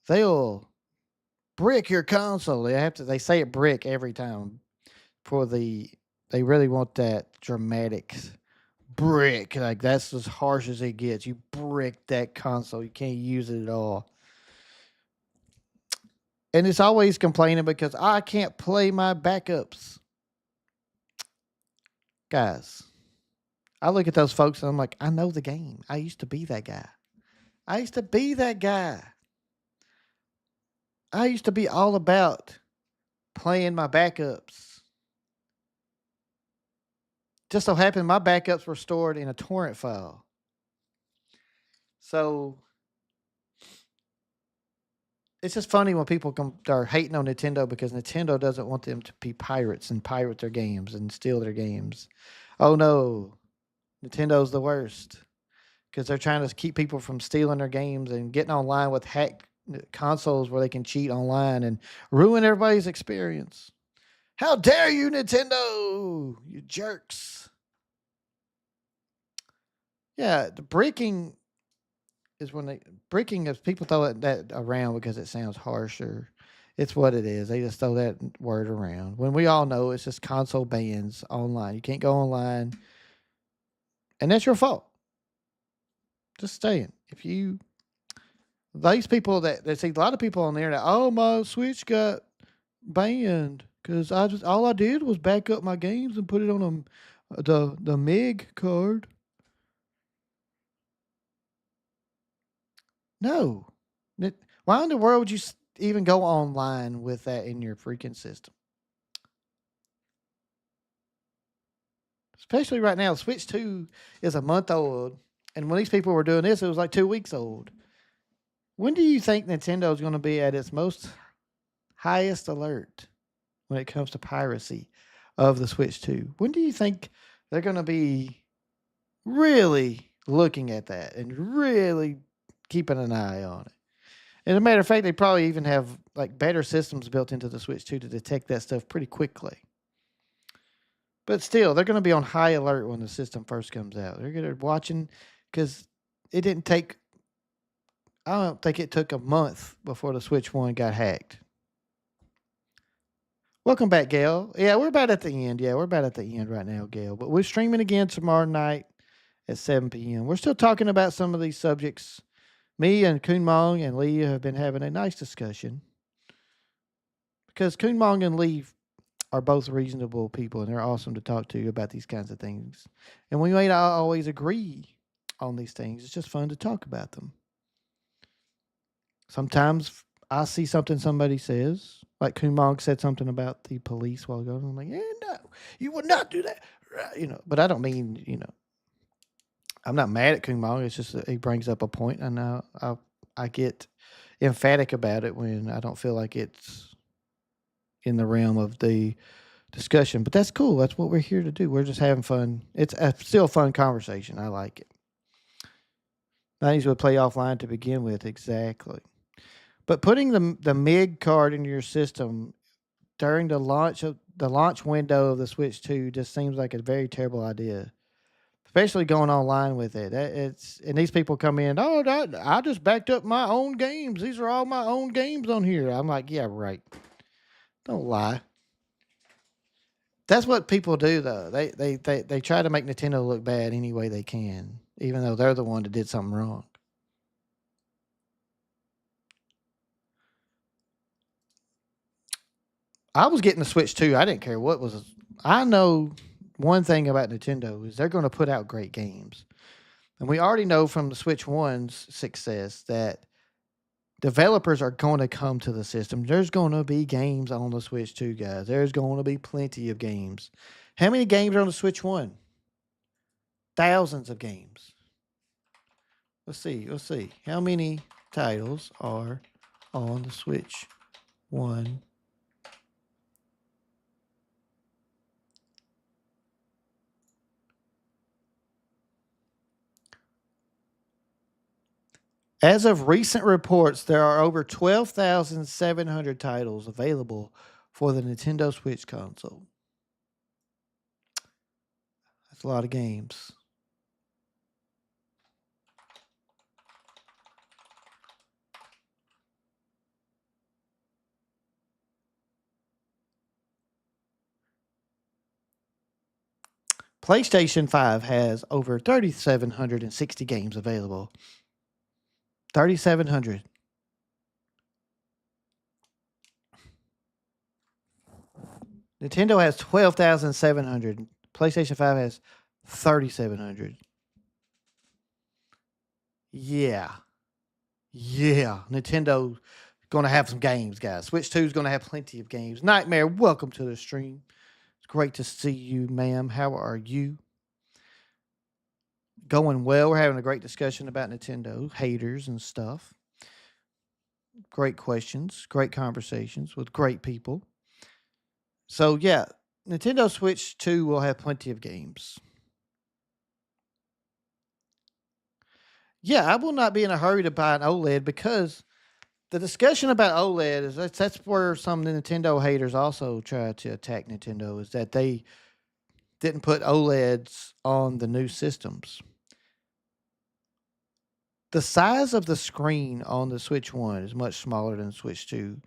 they'll brick your console. They say it brick every time they really want that dramatic brick. Like that's as harsh as it gets. You brick that console. You can't use it at all. And it's always complaining because I can't play my backups. Guys, I look at those folks and I'm like, I know the game. I used to be that guy. I used to be that guy. I used to be all about playing my backups. Just so happened my backups were stored in a torrent file. So it's just funny when people are hating on Nintendo because Nintendo doesn't want them to be pirates and pirate their games and steal their games. Oh no, Nintendo's the worst because they're trying to keep people from stealing their games and getting online with hack consoles where they can cheat online and ruin everybody's experience. How dare you, Nintendo? You jerks. Yeah, the breaking is breaking is people throw that around because it sounds harsher. It's what it is. They just throw that word around when we all know it's just console bans online. You can't go online, and that's your fault. Just saying. If you these people that see a lot of people on the internet, oh my Switch got banned because all I did was back up my games and put it on the MIG card. No. Why in the world would you even go online with that in your freaking system? Especially right now, Switch 2 is a month old. And when these people were doing this, it was like 2 weeks old. When do you think Nintendo is going to be at its most highest alert when it comes to piracy of the Switch 2? When do you think they're going to be really looking at that and really keeping an eye on it? As a matter of fact, they probably even have like better systems built into the Switch 2 to detect that stuff pretty quickly. But still, they're going to be on high alert when the system first comes out. They're going to be watching because it didn't take, I don't think it took a month before the Switch 1 got hacked. Welcome back, Gail. Yeah, we're about at the end. Yeah, we're about at the end right now, Gail. But we're streaming again tomorrow night at 7 p.m. We're still talking about some of these subjects. Me and Kunmong and Lee have been having a nice discussion because Kunmong and Lee are both reasonable people and they're awesome to talk to about these kinds of things. And we may not always agree on these things. It's just fun to talk about them. Sometimes I see something somebody says, like Kunmong said something about the police while ago. And I'm like, yeah, no, you would not do that. Right, but I don't mean, I'm not mad at Kumong. It's just that he brings up a point, and I get emphatic about it when I don't feel like it's in the realm of the discussion. But that's cool. That's what we're here to do. We're just having fun. It's still a fun conversation. I like it. Things would play offline to begin with, exactly. But putting the MIG card into your system during the launch window of the Switch 2 just seems like a very terrible idea. Especially going online with it. And these people come in, I just backed up my own games. These are all my own games on here. I'm like, yeah, right. Don't lie. That's what people do, though. They try to make Nintendo look bad any way they can, even though they're the one that did something wrong. I was getting the Switch too. I didn't care what was. I know one thing about Nintendo is they're going to put out great games. And we already know from the Switch One's success that developers are going to come to the system. There's going to be games on the Switch 2, guys. There's going to be plenty of games. How many games are on the Switch 1? Thousands of games. Let's see. Let's see. How many titles are on the Switch 1? As of recent reports, there are over 12,700 titles available for the Nintendo Switch console. That's a lot of games. PlayStation 5 has over 3,760 games available. 3,700. Nintendo has 12,700. PlayStation 5 has 3,700. Yeah. Yeah. Nintendo going to have some games, guys. Switch 2 is going to have plenty of games. Nightmare, welcome to the stream. It's great to see you, ma'am. How are you? Going well. We're having a great discussion about Nintendo, haters and stuff. Great questions, great conversations with great people. So, yeah, Nintendo Switch 2 will have plenty of games. Yeah, I will not be in a hurry to buy an OLED because the discussion about OLED is that's where some Nintendo haters also try to attack Nintendo is that they didn't put OLEDs on the new systems. The size of the screen on the Switch 1 is much smaller than the Switch 2,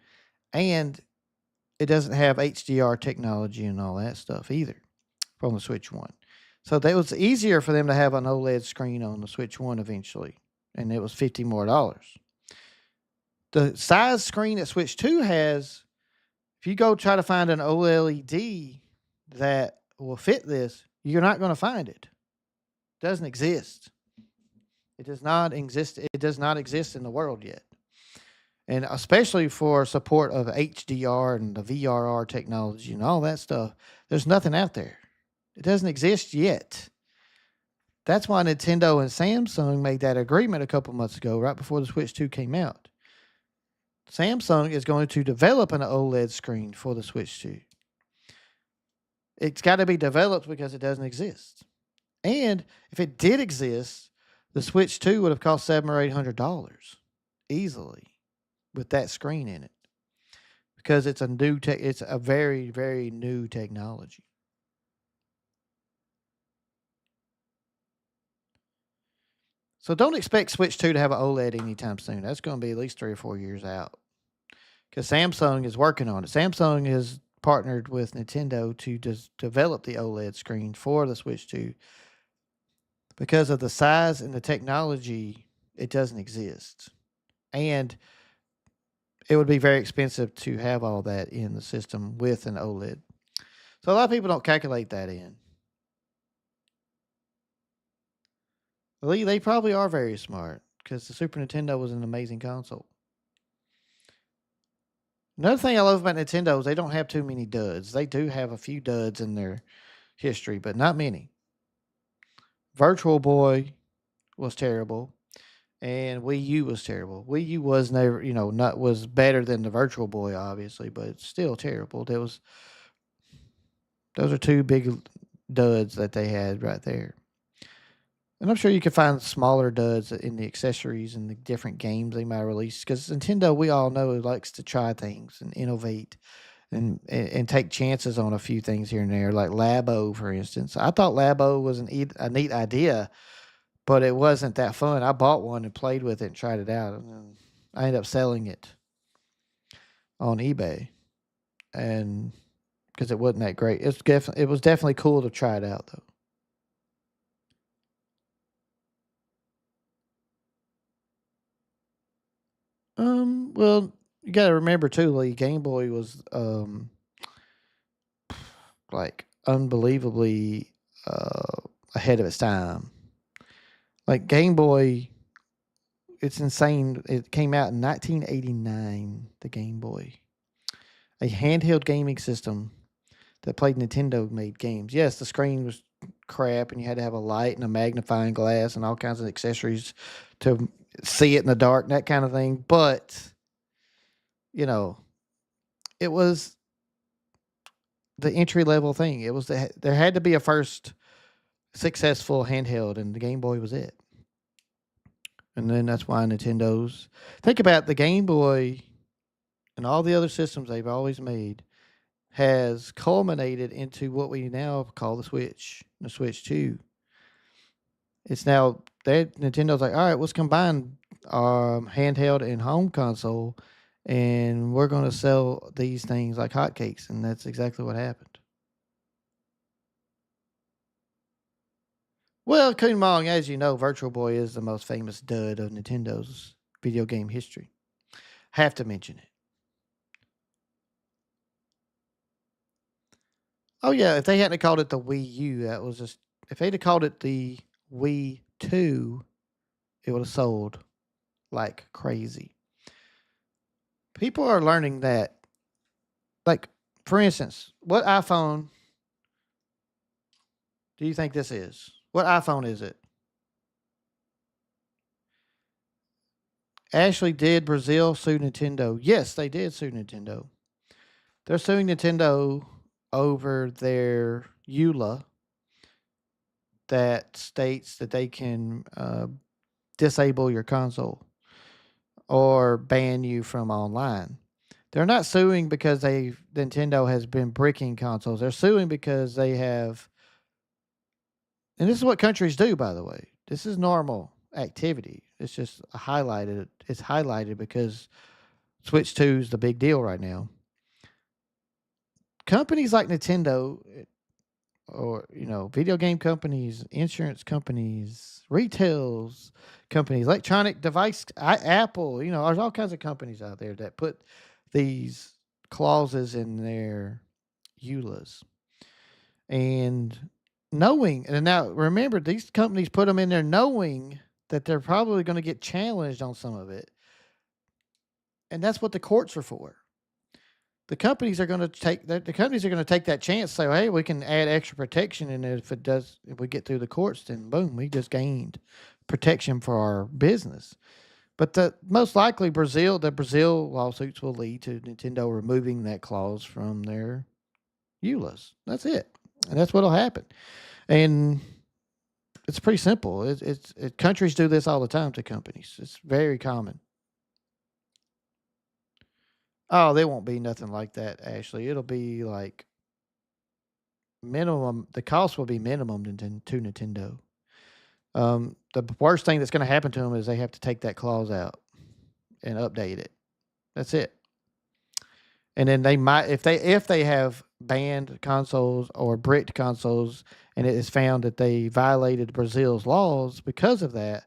and it doesn't have HDR technology and all that stuff either from the Switch 1. So it was easier for them to have an OLED screen on the Switch 1 eventually, and it was $50 more. The size screen that Switch 2 has, if you go try to find an OLED that will fit this, you're not going to find it. It doesn't exist. It does not exist. It does not exist in the world yet. And especially for support of HDR and the VRR technology and all that stuff, there's nothing out there. It doesn't exist yet. That's why Nintendo and Samsung made that agreement a couple months ago, right before the Switch 2 came out. Samsung is going to develop an OLED screen for the Switch 2. It's got to be developed because it doesn't exist. And if it did exist, the Switch 2 would have cost $700 or $800 easily with that screen in it because it's it's a very, very new technology. So don't expect Switch 2 to have an OLED anytime soon. That's going to be at least 3 or 4 years out because Samsung is working on it. Samsung has partnered with Nintendo to develop the OLED screen for the Switch 2 because of the size and the technology. It doesn't exist, and it would be very expensive to have all that in the system with an OLED. So a lot of people don't calculate that in. Well, they probably are very smart because the Super Nintendo was an amazing console. Another thing I love about Nintendo is they don't have too many duds. They do have a few duds in their history, but not many. Virtual Boy was terrible, and Wii U was terrible. Wii U was never, not was better than the Virtual Boy, obviously, but it's still terrible. Those are two big duds that they had right there. And I'm sure you can find smaller duds in the accessories and the different games they might release. Because Nintendo, we all know, likes to try things and innovate and take chances on a few things here and there, like Labo, for instance. I thought Labo was a neat idea, but it wasn't that fun. I bought one and played with it and tried it out. And I ended up selling it on eBay, and because it wasn't that great. It was definitely cool to try it out, though. Well, you got to remember too, Lee. Game Boy was like unbelievably ahead of its time. Like Game Boy, it's insane. It came out in 1989. The Game Boy, a handheld gaming system that played Nintendo made games. Yes, the screen was crap, and you had to have a light and a magnifying glass and all kinds of accessories to see it in the dark, and that kind of thing. But you know, it was the entry level thing. It was there had to be a first successful handheld, and the Game Boy was it. And then that's why Nintendo's think about the Game Boy and all the other systems they've always made has culminated into what we now call the Switch, the Switch 2. It's now that Nintendo's like, all right, let's combine handheld and home console, and we're going to sell these things like hotcakes, and that's exactly what happened. Well, Kun Mong, as you know, Virtual Boy is the most famous dud of Nintendo's video game history. Have to mention it. Oh yeah, if they hadn't called it the Wii U, that was just if they'd have called it the Wii 2, it would have sold like crazy. People are learning that. Like, for instance, what iPhone do you think this is? What iPhone is it? Actually, did Brazil sue Nintendo? Yes, they did sue Nintendo. They're suing Nintendo over their EULA that states that they can disable your console or ban you from online. They're not suing because Nintendo has been bricking consoles. They're suing because they have, and this is what countries do, by the way. This is normal activity. It's just highlighted. It's highlighted because Switch 2 is the big deal right now. Companies like Nintendo, or video game companies, insurance companies, retails companies, electronic device, Apple, there's all kinds of companies out there that put these clauses in their EULAs. And now remember, these companies put them in there knowing that they're probably going to get challenged on some of it. And that's what the courts are for. The companies are going to take that chance. Say, hey, we can add extra protection, and if we get through the courts, then boom, we just gained protection for our business. But most likely, the Brazil lawsuits will lead to Nintendo removing that clause from their EULAs. That's it, and that's what'll happen. And it's pretty simple. Countries do this all the time to companies. It's very common. Oh, there won't be nothing like that, Ashley. It'll be like minimum. The cost will be minimum to Nintendo. The worst thing that's going to happen to them is they have to take that clause out and update it. That's it. And then they might, if they have banned consoles or bricked consoles, and it is found that they violated Brazil's laws because of that,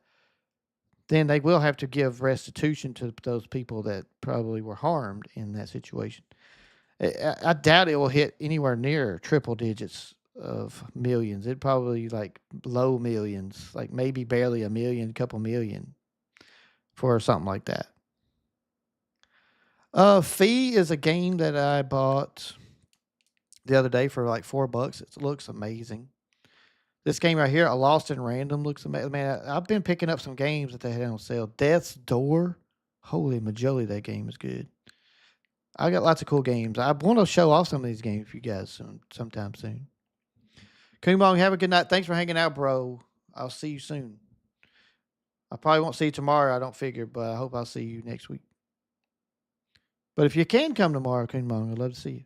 then they will have to give restitution to those people that probably were harmed in that situation. I doubt it will hit anywhere near triple digits of millions. It probably like low millions, like maybe barely a million, couple million for something like that. Fee is a game that I bought the other day for like $4. It looks amazing. This game right here, A Lost in Random, looks amazing. Man, I've been picking up some games that they had on sale. Death's Door. Holy majoli, that game is good. I got lots of cool games. I want to show off some of these games for you guys sometime soon. Kumong, have a good night. Thanks for hanging out, bro. I'll see you soon. I probably won't see you tomorrow, I don't figure, but I hope I'll see you next week. But if you can come tomorrow, Kumong, I'd love to see you.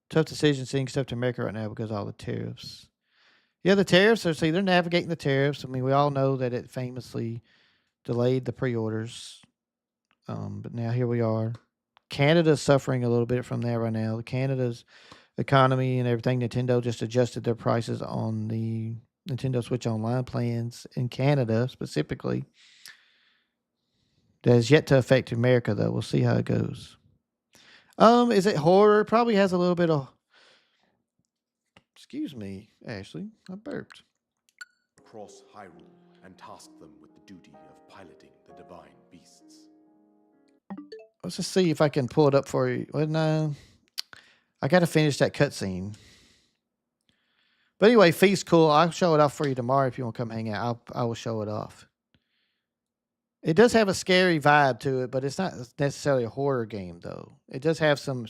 Tough decision seeing stuff to America right now because of all the tariffs. Yeah, the tariffs are, they're navigating the tariffs. I mean, we all know that it famously delayed the pre-orders. But now here we are. Canada's suffering a little bit from that right now. Canada's economy and everything, Nintendo just adjusted their prices on the Nintendo Switch Online plans in Canada specifically. That is yet to affect America, though. We'll see how it goes. Is it horror? Probably has a little bit of Excuse me, Ashley. I burped. across Hyrule and task them with the duty of piloting the divine beasts. Let's just see if I can pull it up for you. Well, no, I got to finish that cutscene. But anyway, Feast cool. I'll show it off for you tomorrow if you want to come hang out. I will show it off. It does have a scary vibe to it, but it's not necessarily a horror game, though. It does have some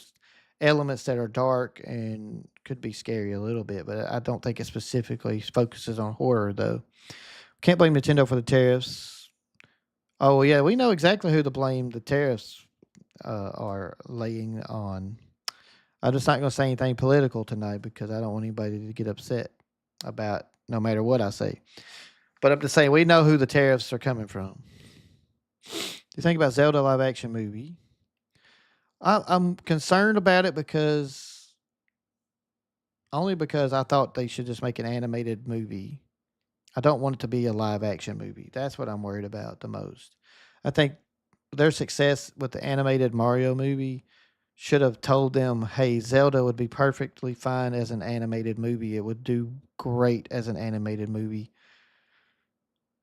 elements that are dark and could be scary a little bit, but I don't think it specifically focuses on horror, though. Can't blame Nintendo for the tariffs. Oh, yeah, we know exactly who to blame the tariffs are laying on. I'm just not going to say anything political tonight because I don't want anybody to get upset about no matter what I say. But I'm just saying we know who the tariffs are coming from. You think about Zelda live action movie. I'm concerned about it because only because I thought they should just make an animated movie. I don't want it to be a live action movie. That's what I'm worried about the most. I think their success with the animated Mario movie should have told them, hey, Zelda would be perfectly fine as an animated movie. It would do great as an animated movie.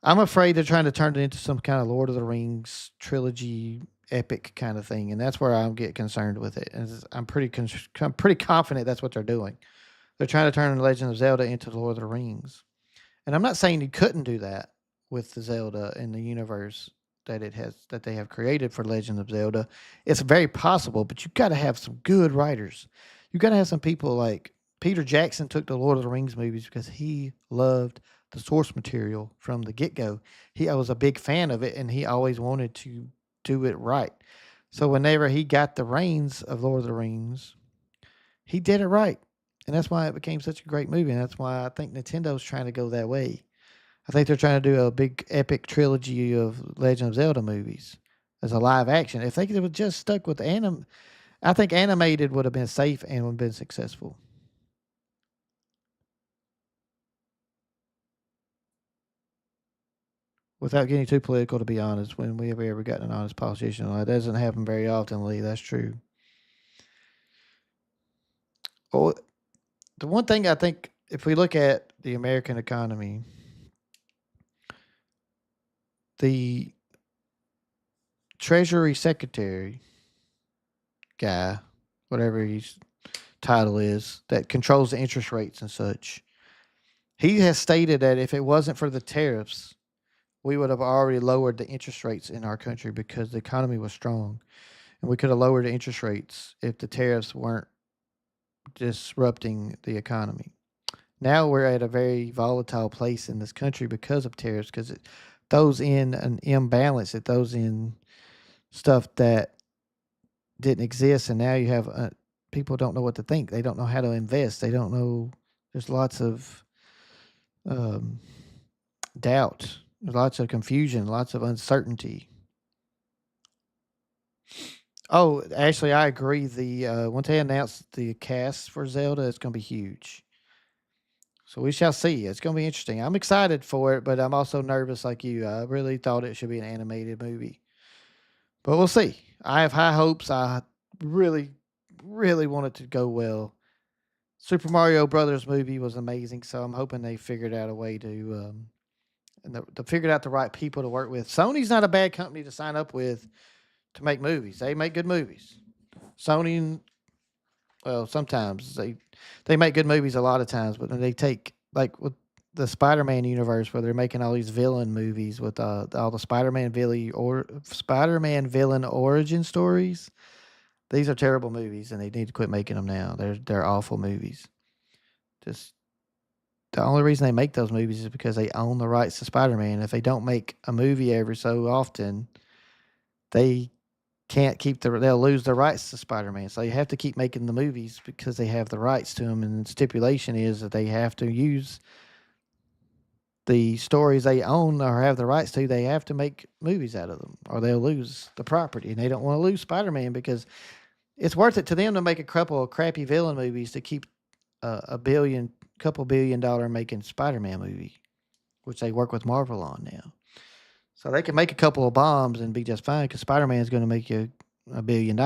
I'm afraid they're trying to turn it into some kind of Lord of the Rings trilogy epic kind of thing, and that's where I get concerned with it. And I'm pretty confident that's what they're doing. They're trying to turn the Legend of Zelda into the Lord of the Rings. And I'm not saying you couldn't do that with the Zelda in the universe that they have created for Legend of Zelda. It's very possible, but you got to have some good writers. You got to have some people like Peter Jackson took the Lord of the Rings movies because he loved the source material from the get go. I was a big fan of it, and he always wanted to do it right. So whenever he got the reins of Lord of the Rings, he did it right. And that's why it became such a great movie. And that's why I think Nintendo's trying to go that way. I think they're trying to do a big epic trilogy of Legend of Zelda movies as a live action. If they could have just stuck with I think animated would have been safe and would have been successful. Without getting too political, to be honest, when we have ever gotten an honest politician, that doesn't happen very often, Lee. That's true. Well, the one thing I think, if we look at the American economy, the Treasury Secretary guy, whatever his title is, that controls the interest rates and such, he has stated that if it wasn't for the tariffs, we would have already lowered the interest rates in our country because the economy was strong. And we could have lowered the interest rates if the tariffs weren't disrupting the economy. Now we're at a very volatile place in this country because of tariffs, because it throws in an imbalance. It throws in stuff that didn't exist, and now you have people don't know what to think. They don't know how to invest. They don't know. There's lots of um, doubt. There's lots of confusion. Lots of uncertainty. Oh, actually, I agree. Once they announce the cast for Zelda, it's going to be huge. So we shall see. It's going to be interesting. I'm excited for it, but I'm also nervous like you. I really thought it should be an animated movie. But we'll see. I have high hopes. I really, really want it to go well. Super Mario Brothers movie was amazing, so I'm hoping they figured out a way to they figured out the right people to work with. Sony's not a bad company to sign up with to make movies. They make good movies. Sony, well, sometimes they make good movies a lot of times, but then they take like with the Spider-Man universe where they're making all these villain movies with all the Spider-Man villain origin stories. These are terrible movies, and they need to quit making them now. They're awful movies. Just the only reason they make those movies is because they own the rights to Spider-Man. If they don't make a movie every so often, they can't keep they'll lose the rights to Spider-Man. So you have to keep making the movies because they have the rights to them. And the stipulation is that they have to use the stories they own or have the rights to. They have to make movies out of them, or they'll lose the property. And they don't want to lose Spider-Man because it's worth it to them to make a couple of crappy villain movies to keep couple $1 billion making Spider-Man movie, which they work with Marvel on now. So they can make a couple of bombs and be just fine because Spider-Man is going to make you $1 billion.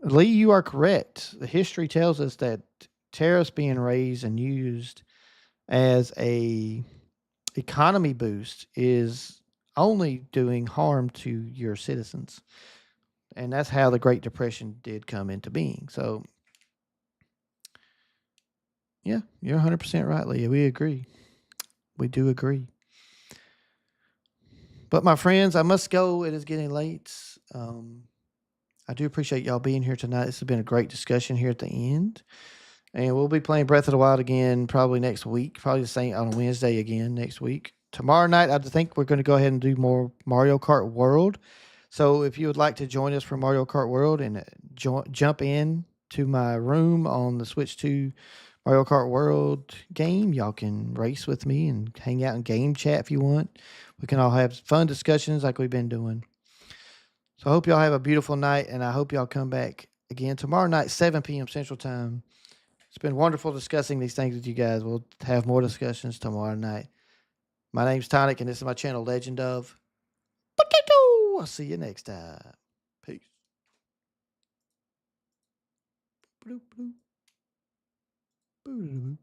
Lee, you are correct. The history tells us that tariffs being raised and used as a economy boost is only doing harm to your citizens. And that's how the Great Depression did come into being. So, yeah, you're 100% right, Leah. We agree. We do agree. But my friends, I must go. It is getting late. I do appreciate y'all being here tonight. This has been a great discussion here at the end. And we'll be playing Breath of the Wild again probably next week. Probably the same on Wednesday again next week. Tomorrow night, I think we're going to go ahead and do more Mario Kart World. So if you would like to join us for Mario Kart World and jump in to my room on the Switch 2 Mario Kart World game, y'all can race with me and hang out in game chat if you want. We can all have fun discussions like we've been doing. So I hope y'all have a beautiful night, and I hope y'all come back again tomorrow night, 7 p.m. Central Time. It's been wonderful discussing these things with you guys. We'll have more discussions tomorrow night. My name's Tonic, and this is my channel, Legend of Potato. I'll see you next time. Peace. Bloop, bloop. Boo.